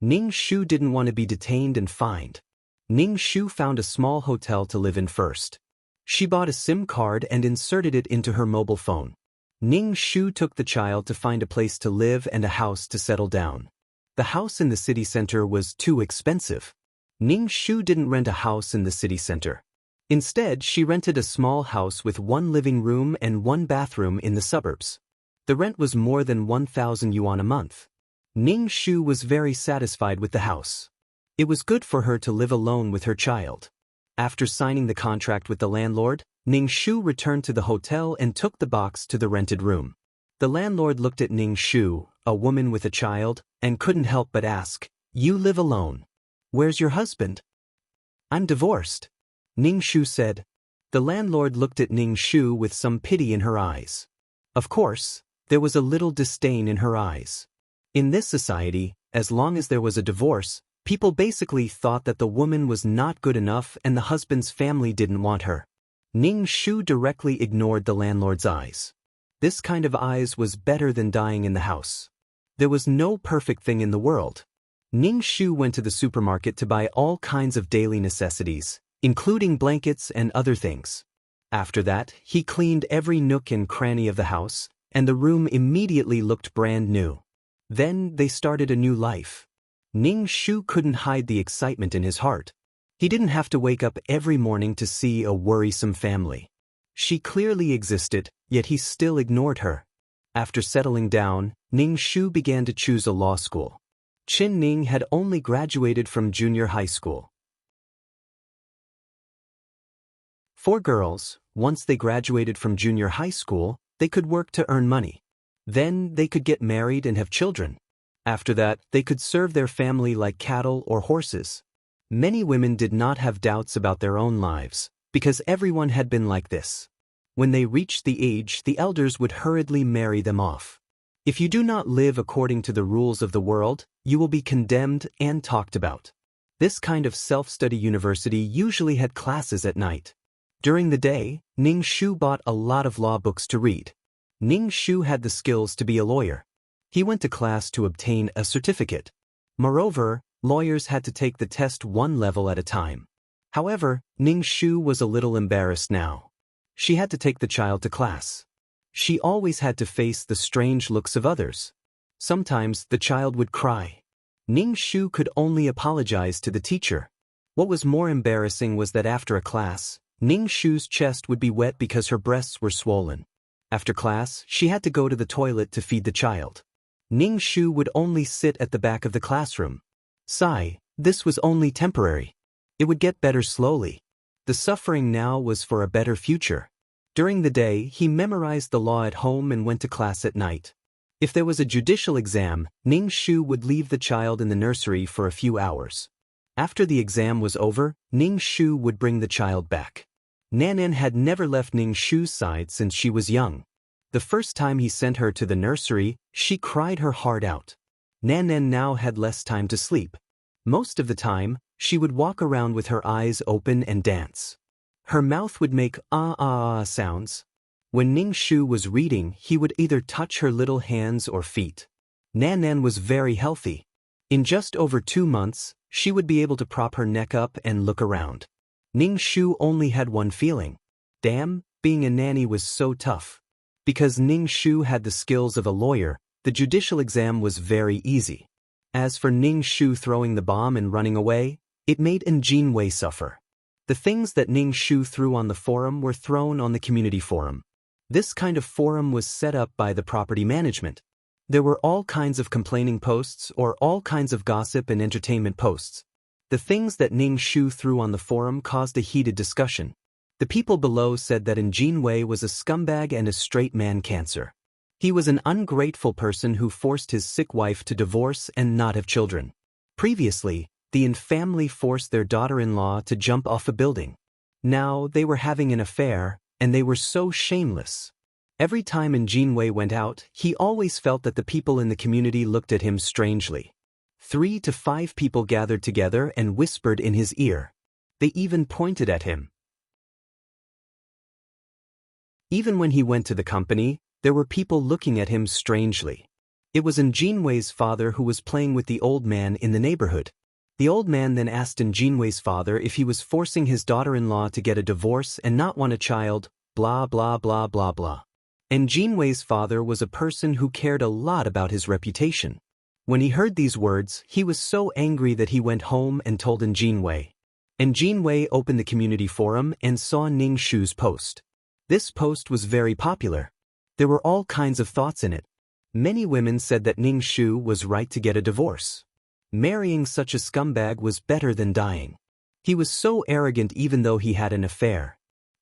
Ning Shu didn't want to be detained and fined. Ning Shu found a small hotel to live in first. She bought a SIM card and inserted it into her mobile phone. Ning Shu took the child to find a place to live and a house to settle down. The house in the city center was too expensive. Ning Shu didn't rent a house in the city center. Instead, she rented a small house with one living room and one bathroom in the suburbs. The rent was more than 1,000 yuan a month. Ning Shu was very satisfied with the house. It was good for her to live alone with her child. After signing the contract with the landlord, Ning Shu returned to the hotel and took the box to the rented room. The landlord looked at Ning Shu, a woman with a child, and couldn't help but ask, "You live alone. Where's your husband?" "I'm divorced," Ning Shu said. The landlord looked at Ning Shu with some pity in her eyes. Of course, there was a little disdain in her eyes. In this society, as long as there was a divorce, people basically thought that the woman was not good enough and the husband's family didn't want her. Ning Shu directly ignored the landlord's eyes. This kind of eyes was better than dying in the house. There was no perfect thing in the world. Ning Shu went to the supermarket to buy all kinds of daily necessities, including blankets and other things. After that, he cleaned every nook and cranny of the house, and the room immediately looked brand new. Then they started a new life. Ning Shu couldn't hide the excitement in his heart. He didn't have to wake up every morning to see a worrisome family. She clearly existed, yet he still ignored her. After settling down, Ning Shu began to choose a law school. Qin Ning had only graduated from junior high school. For girls, once they graduated from junior high school, they could work to earn money. Then they could get married and have children. After that, they could serve their family like cattle or horses. Many women did not have doubts about their own lives, because everyone had been like this. When they reached the age, the elders would hurriedly marry them off. If you do not live according to the rules of the world, you will be condemned and talked about. This kind of self-study university usually had classes at night. During the day, Ning Shu bought a lot of law books to read. Ning Shu had the skills to be a lawyer. He went to class to obtain a certificate. Moreover, lawyers had to take the test one level at a time. However, Ning Shu was a little embarrassed now. She had to take the child to class. She always had to face the strange looks of others. Sometimes the child would cry. Ning Shu could only apologize to the teacher. What was more embarrassing was that after a class, Ning Shu's chest would be wet because her breasts were swollen. After class, she had to go to the toilet to feed the child. Ning Shu would only sit at the back of the classroom. Sigh, this was only temporary. It would get better slowly. The suffering now was for a better future. During the day, he memorized the law at home and went to class at night. If there was a judicial exam, Ning Shu would leave the child in the nursery for a few hours. After the exam was over, Ning Shu would bring the child back. Nanan had never left Ning Shu's side since she was young. The first time he sent her to the nursery, she cried her heart out. Nanan now had less time to sleep. Most of the time, she would walk around with her eyes open and dance. Her mouth would make ah sounds. When Ning Shu was reading, he would either touch her little hands or feet. Nanan was very healthy. In just over 2 months, she would be able to prop her neck up and look around. Ning Shu only had one feeling. Damn, being a nanny was so tough. Because Ning Shu had the skills of a lawyer, the judicial exam was very easy. As for Ning Shu throwing the bomb and running away, it made Jin Wei suffer. The things that Ning Shu threw on the forum were thrown on the community forum. This kind of forum was set up by the property management. There were all kinds of complaining posts or all kinds of gossip and entertainment posts. The things that Ning Shu threw on the forum caused a heated discussion. The people below said that Jin Wei was a scumbag and a straight man cancer. He was an ungrateful person who forced his sick wife to divorce and not have children. Previously, the Yin family forced their daughter-in-law to jump off a building. Now they were having an affair, and they were so shameless. Every time Jin Wei went out, he always felt that the people in the community looked at him strangely. 3 to 5 people gathered together and whispered in his ear. They even pointed at him. Even when he went to the company, there were people looking at him strangely. It was Jin Wei's father who was playing with the old man in the neighborhood. The old man then asked Jin Wei's father if he was forcing his daughter-in-law to get a divorce and not want a child, blah blah blah blah blah. Jin Wei's father was a person who cared a lot about his reputation. When he heard these words, he was so angry that he went home and told Jin Wei. Jin Wei opened the community forum and saw Ning Shu's post. This post was very popular. There were all kinds of thoughts in it. Many women said that Ning Shu was right to get a divorce. Marrying such a scumbag was better than dying. He was so arrogant even though he had an affair.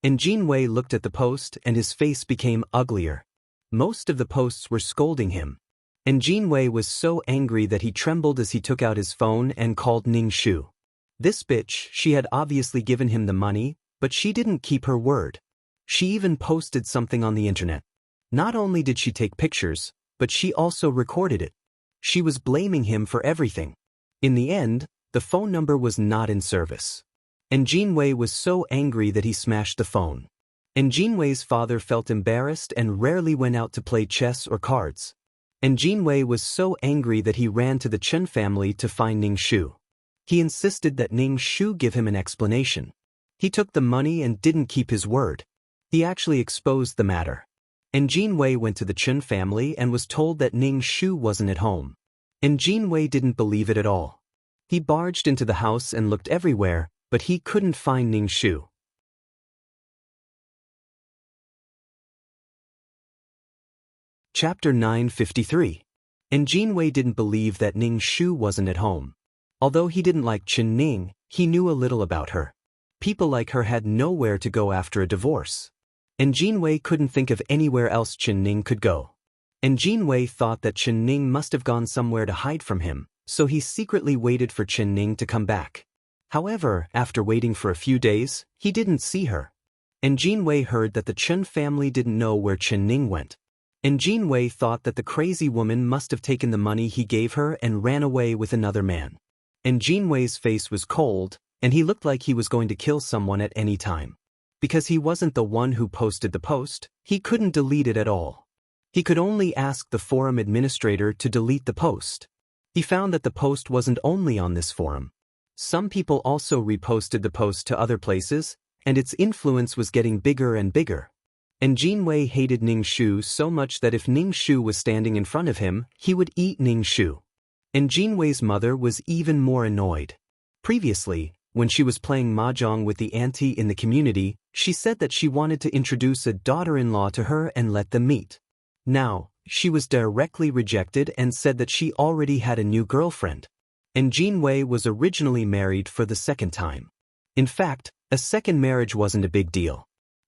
Jin Wei looked at the post and his face became uglier. Most of the posts were scolding him. Jin Wei was so angry that he trembled as he took out his phone and called Ning Shu. This bitch, she had obviously given him the money, but she didn't keep her word. She even posted something on the internet. Not only did she take pictures, but she also recorded it. She was blaming him for everything. In the end, the phone number was not in service. Jin Wei was so angry that he smashed the phone. Jin Wei's father felt embarrassed and rarely went out to play chess or cards. Jin Wei was so angry that he ran to the Chen family to find Ning Shu. He insisted that Ning Shu give him an explanation. He took the money and didn't keep his word. He actually exposed the matter. Jin Wei went to the Chen family and was told that Ning Shu wasn't at home. Jin Wei didn't believe it at all. He barged into the house and looked everywhere, but he couldn't find Ning Shu. Chapter 953. Jin Wei didn't believe that Ning Shu wasn't at home. Although he didn't like Chen Ning, he knew a little about her. People like her had nowhere to go after a divorce. Jin Wei couldn't think of anywhere else Chen Ning could go. Jin Wei thought that Chen Ning must have gone somewhere to hide from him, so he secretly waited for Chen Ning to come back. However, after waiting for a few days, he didn't see her. Jin Wei heard that the Chen family didn't know where Chen Ning went. Jin Wei thought that the crazy woman must have taken the money he gave her and ran away with another man. Jin Wei's face was cold, and he looked like he was going to kill someone at any time. Because he wasn't the one who posted the post, he couldn't delete it at all. He could only ask the forum administrator to delete the post. He found that the post wasn't only on this forum. Some people also reposted the post to other places, and its influence was getting bigger and bigger. Jin Wei hated Ning Shu so much that if Ning Shu was standing in front of him, he would eat Ning Shu. Jin Wei's mother was even more annoyed. Previously, when she was playing mahjong with the auntie in the community, She said that she wanted to introduce a daughter-in-law to her and let them meet. Now, she was directly rejected and said that she already had a new girlfriend. And Jin Wei was originally married for the second time. In fact, a second marriage wasn't a big deal.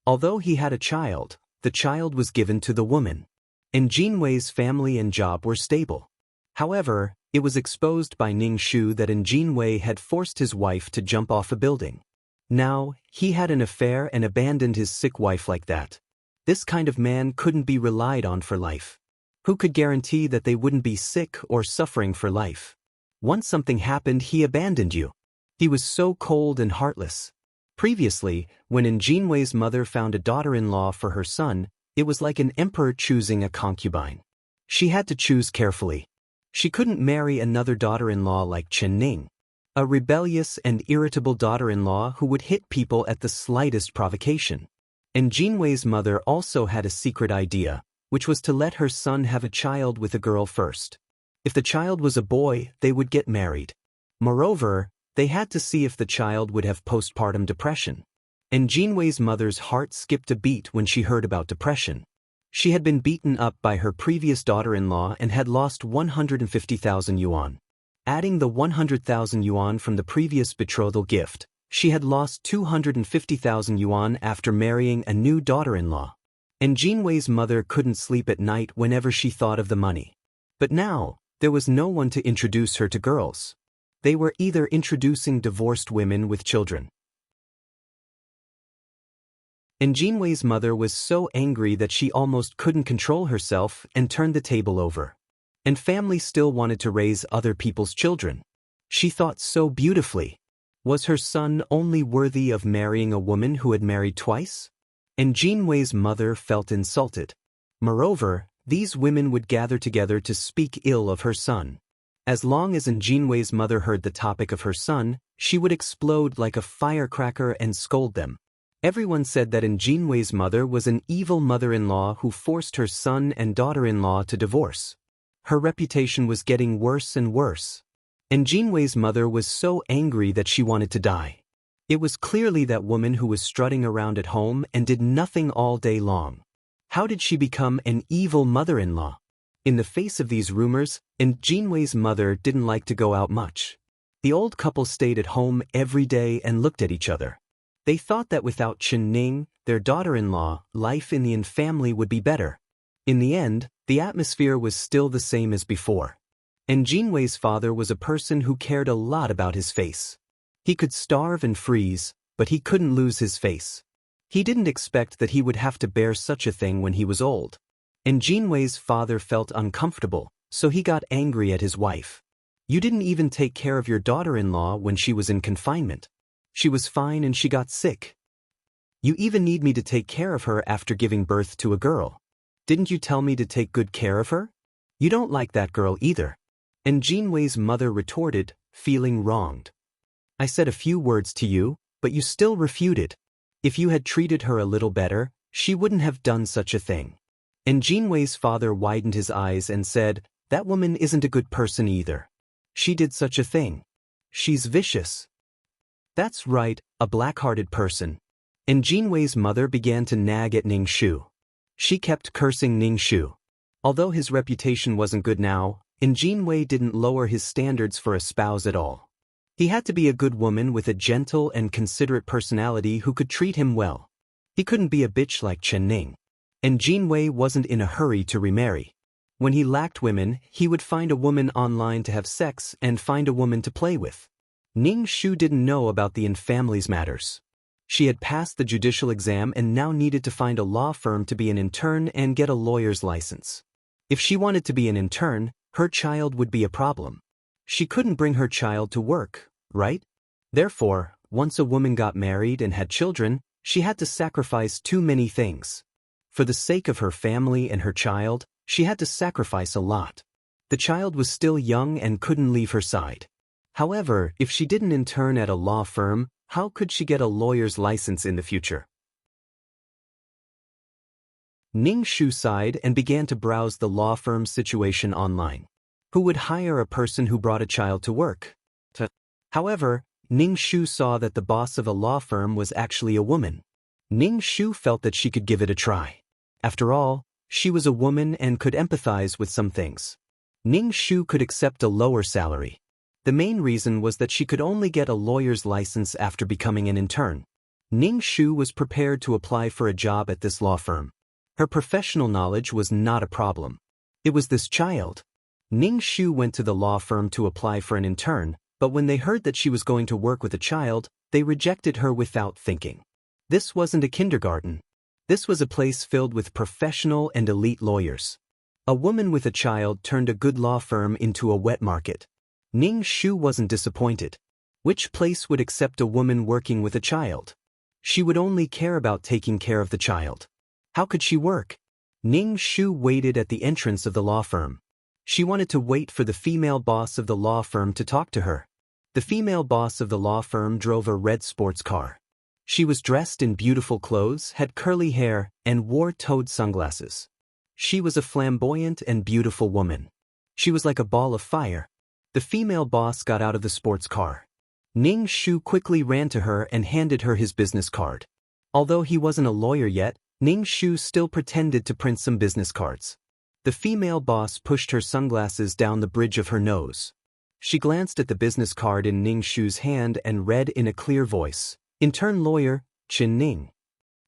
Although he had a child, the child was given to the woman. And Jin Wei's family and job were stable. However, it was exposed by Ning Shu that Jin Wei had forced his wife to jump off a building. Now, he had an affair and abandoned his sick wife like that. This kind of man couldn't be relied on for life. Who could guarantee that they wouldn't be sick or suffering for life? Once something happened, he abandoned you. He was so cold and heartless. Previously, when Jin Wei's mother found a daughter-in-law for her son, it was like an emperor choosing a concubine. She had to choose carefully. She couldn't marry another daughter-in-law like Chen Ning, a rebellious and irritable daughter-in-law who would hit people at the slightest provocation. And Jin Wei's mother also had a secret idea, which was to let her son have a child with a girl first. If the child was a boy, they would get married. Moreover, they had to see if the child would have postpartum depression. And Jin Wei's mother's heart skipped a beat when she heard about depression. She had been beaten up by her previous daughter-in-law and had lost 150,000 yuan. Adding the 100,000 yuan from the previous betrothal gift, she had lost 250,000 yuan after marrying a new daughter-in-law. And Jin Wei's mother couldn't sleep at night whenever she thought of the money. But now, there was no one to introduce her to girls. They were either introducing divorced women with children. And Jin Wei's mother was so angry that she almost couldn't control herself and turned the table over. And family still wanted to raise other people's children. She thought so beautifully. Was her son only worthy of marrying a woman who had married twice? And Jin Wei's mother felt insulted. Moreover, these women would gather together to speak ill of her son. As long as Jin Wei's mother heard the topic of her son, she would explode like a firecracker and scold them. Everyone said that Jin Wei's mother was an evil mother-in-law who forced her son and daughter-in-law to divorce. Her reputation was getting worse and worse. And Jin Wei's mother was so angry that she wanted to die. It was clearly that woman who was strutting around at home and did nothing all day long. How did she become an evil mother-in-law? In the face of these rumors, Jin Wei's mother didn't like to go out much. The old couple stayed at home every day and looked at each other. They thought that without Chen Ning, their daughter-in-law, life in the family would be better. In the end, the atmosphere was still the same as before. And Jin Wei's father was a person who cared a lot about his face. He could starve and freeze, but he couldn't lose his face. He didn't expect that he would have to bear such a thing when he was old. And Jin Wei's father felt uncomfortable, so he got angry at his wife. You didn't even take care of your daughter-in-law when she was in confinement. She was fine and she got sick. You even need me to take care of her after giving birth to a girl. Didn't you tell me to take good care of her? You don't like that girl either. And Jin Wei's mother retorted, feeling wronged. I said a few words to you, but you still refuted. If you had treated her a little better, she wouldn't have done such a thing. And Jin Wei's father widened his eyes and said, that woman isn't a good person either. She did such a thing. She's vicious. That's right, a black-hearted person. And Jin Wei's mother began to nag at Ning Shu. She kept cursing Ning Shu. Although his reputation wasn't good now, Jin Wei didn't lower his standards for a spouse at all. He had to be a good woman with a gentle and considerate personality who could treat him well. He couldn't be a bitch like Chen Ning. And Jin Wei wasn't in a hurry to remarry. When he lacked women, he would find a woman online to have sex and find a woman to play with. Ning Shu didn't know about the family's matters. She had passed the judicial exam and now needed to find a law firm to be an intern and get a lawyer's license. If she wanted to be an intern, her child would be a problem. She couldn't bring her child to work, right? Therefore, once a woman got married and had children, she had to sacrifice too many things. For the sake of her family and her child, she had to sacrifice a lot. The child was still young and couldn't leave her side. However, if she didn't intern at a law firm, how could she get a lawyer's license in the future? Ning Shu sighed and began to browse the law firm's situation online. Who would hire a person who brought a child to work? However, Ning Shu saw that the boss of a law firm was actually a woman. Ning Shu felt that she could give it a try. After all, she was a woman and could empathize with some things. Ning Shu could accept a lower salary. The main reason was that she could only get a lawyer's license after becoming an intern. Ning Shu was prepared to apply for a job at this law firm. Her professional knowledge was not a problem. It was this child. Ning Shu went to the law firm to apply for an intern, but when they heard that she was going to work with a child, they rejected her without thinking. This wasn't a kindergarten. This was a place filled with professional and elite lawyers. A woman with a child turned a good law firm into a wet market. Ning Shu wasn't disappointed. Which place would accept a woman working with a child? She would only care about taking care of the child. How could she work? Ning Shu waited at the entrance of the law firm. She wanted to wait for the female boss of the law firm to talk to her. The female boss of the law firm drove a red sports car. She was dressed in beautiful clothes, had curly hair, and wore toed sunglasses. She was a flamboyant and beautiful woman. She was like a ball of fire. The female boss got out of the sports car. Ning Shu quickly ran to her and handed her his business card. Although he wasn't a lawyer yet, Ning Shu still pretended to print some business cards. The female boss pushed her sunglasses down the bridge of her nose. She glanced at the business card in Ning Shu's hand and read in a clear voice, "Intern lawyer, Chin Ning.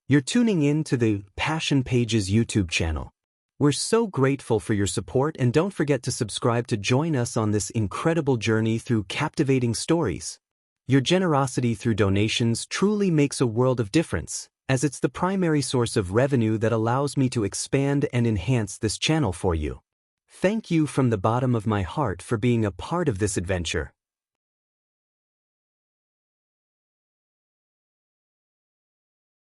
You're tuning in to the Passion Pages YouTube channel. We're so grateful for your support, and don't forget to subscribe to join us on this incredible journey through captivating stories. Your generosity through donations truly makes a world of difference, as it's the primary source of revenue that allows me to expand and enhance this channel for you. Thank you from the bottom of my heart for being a part of this adventure.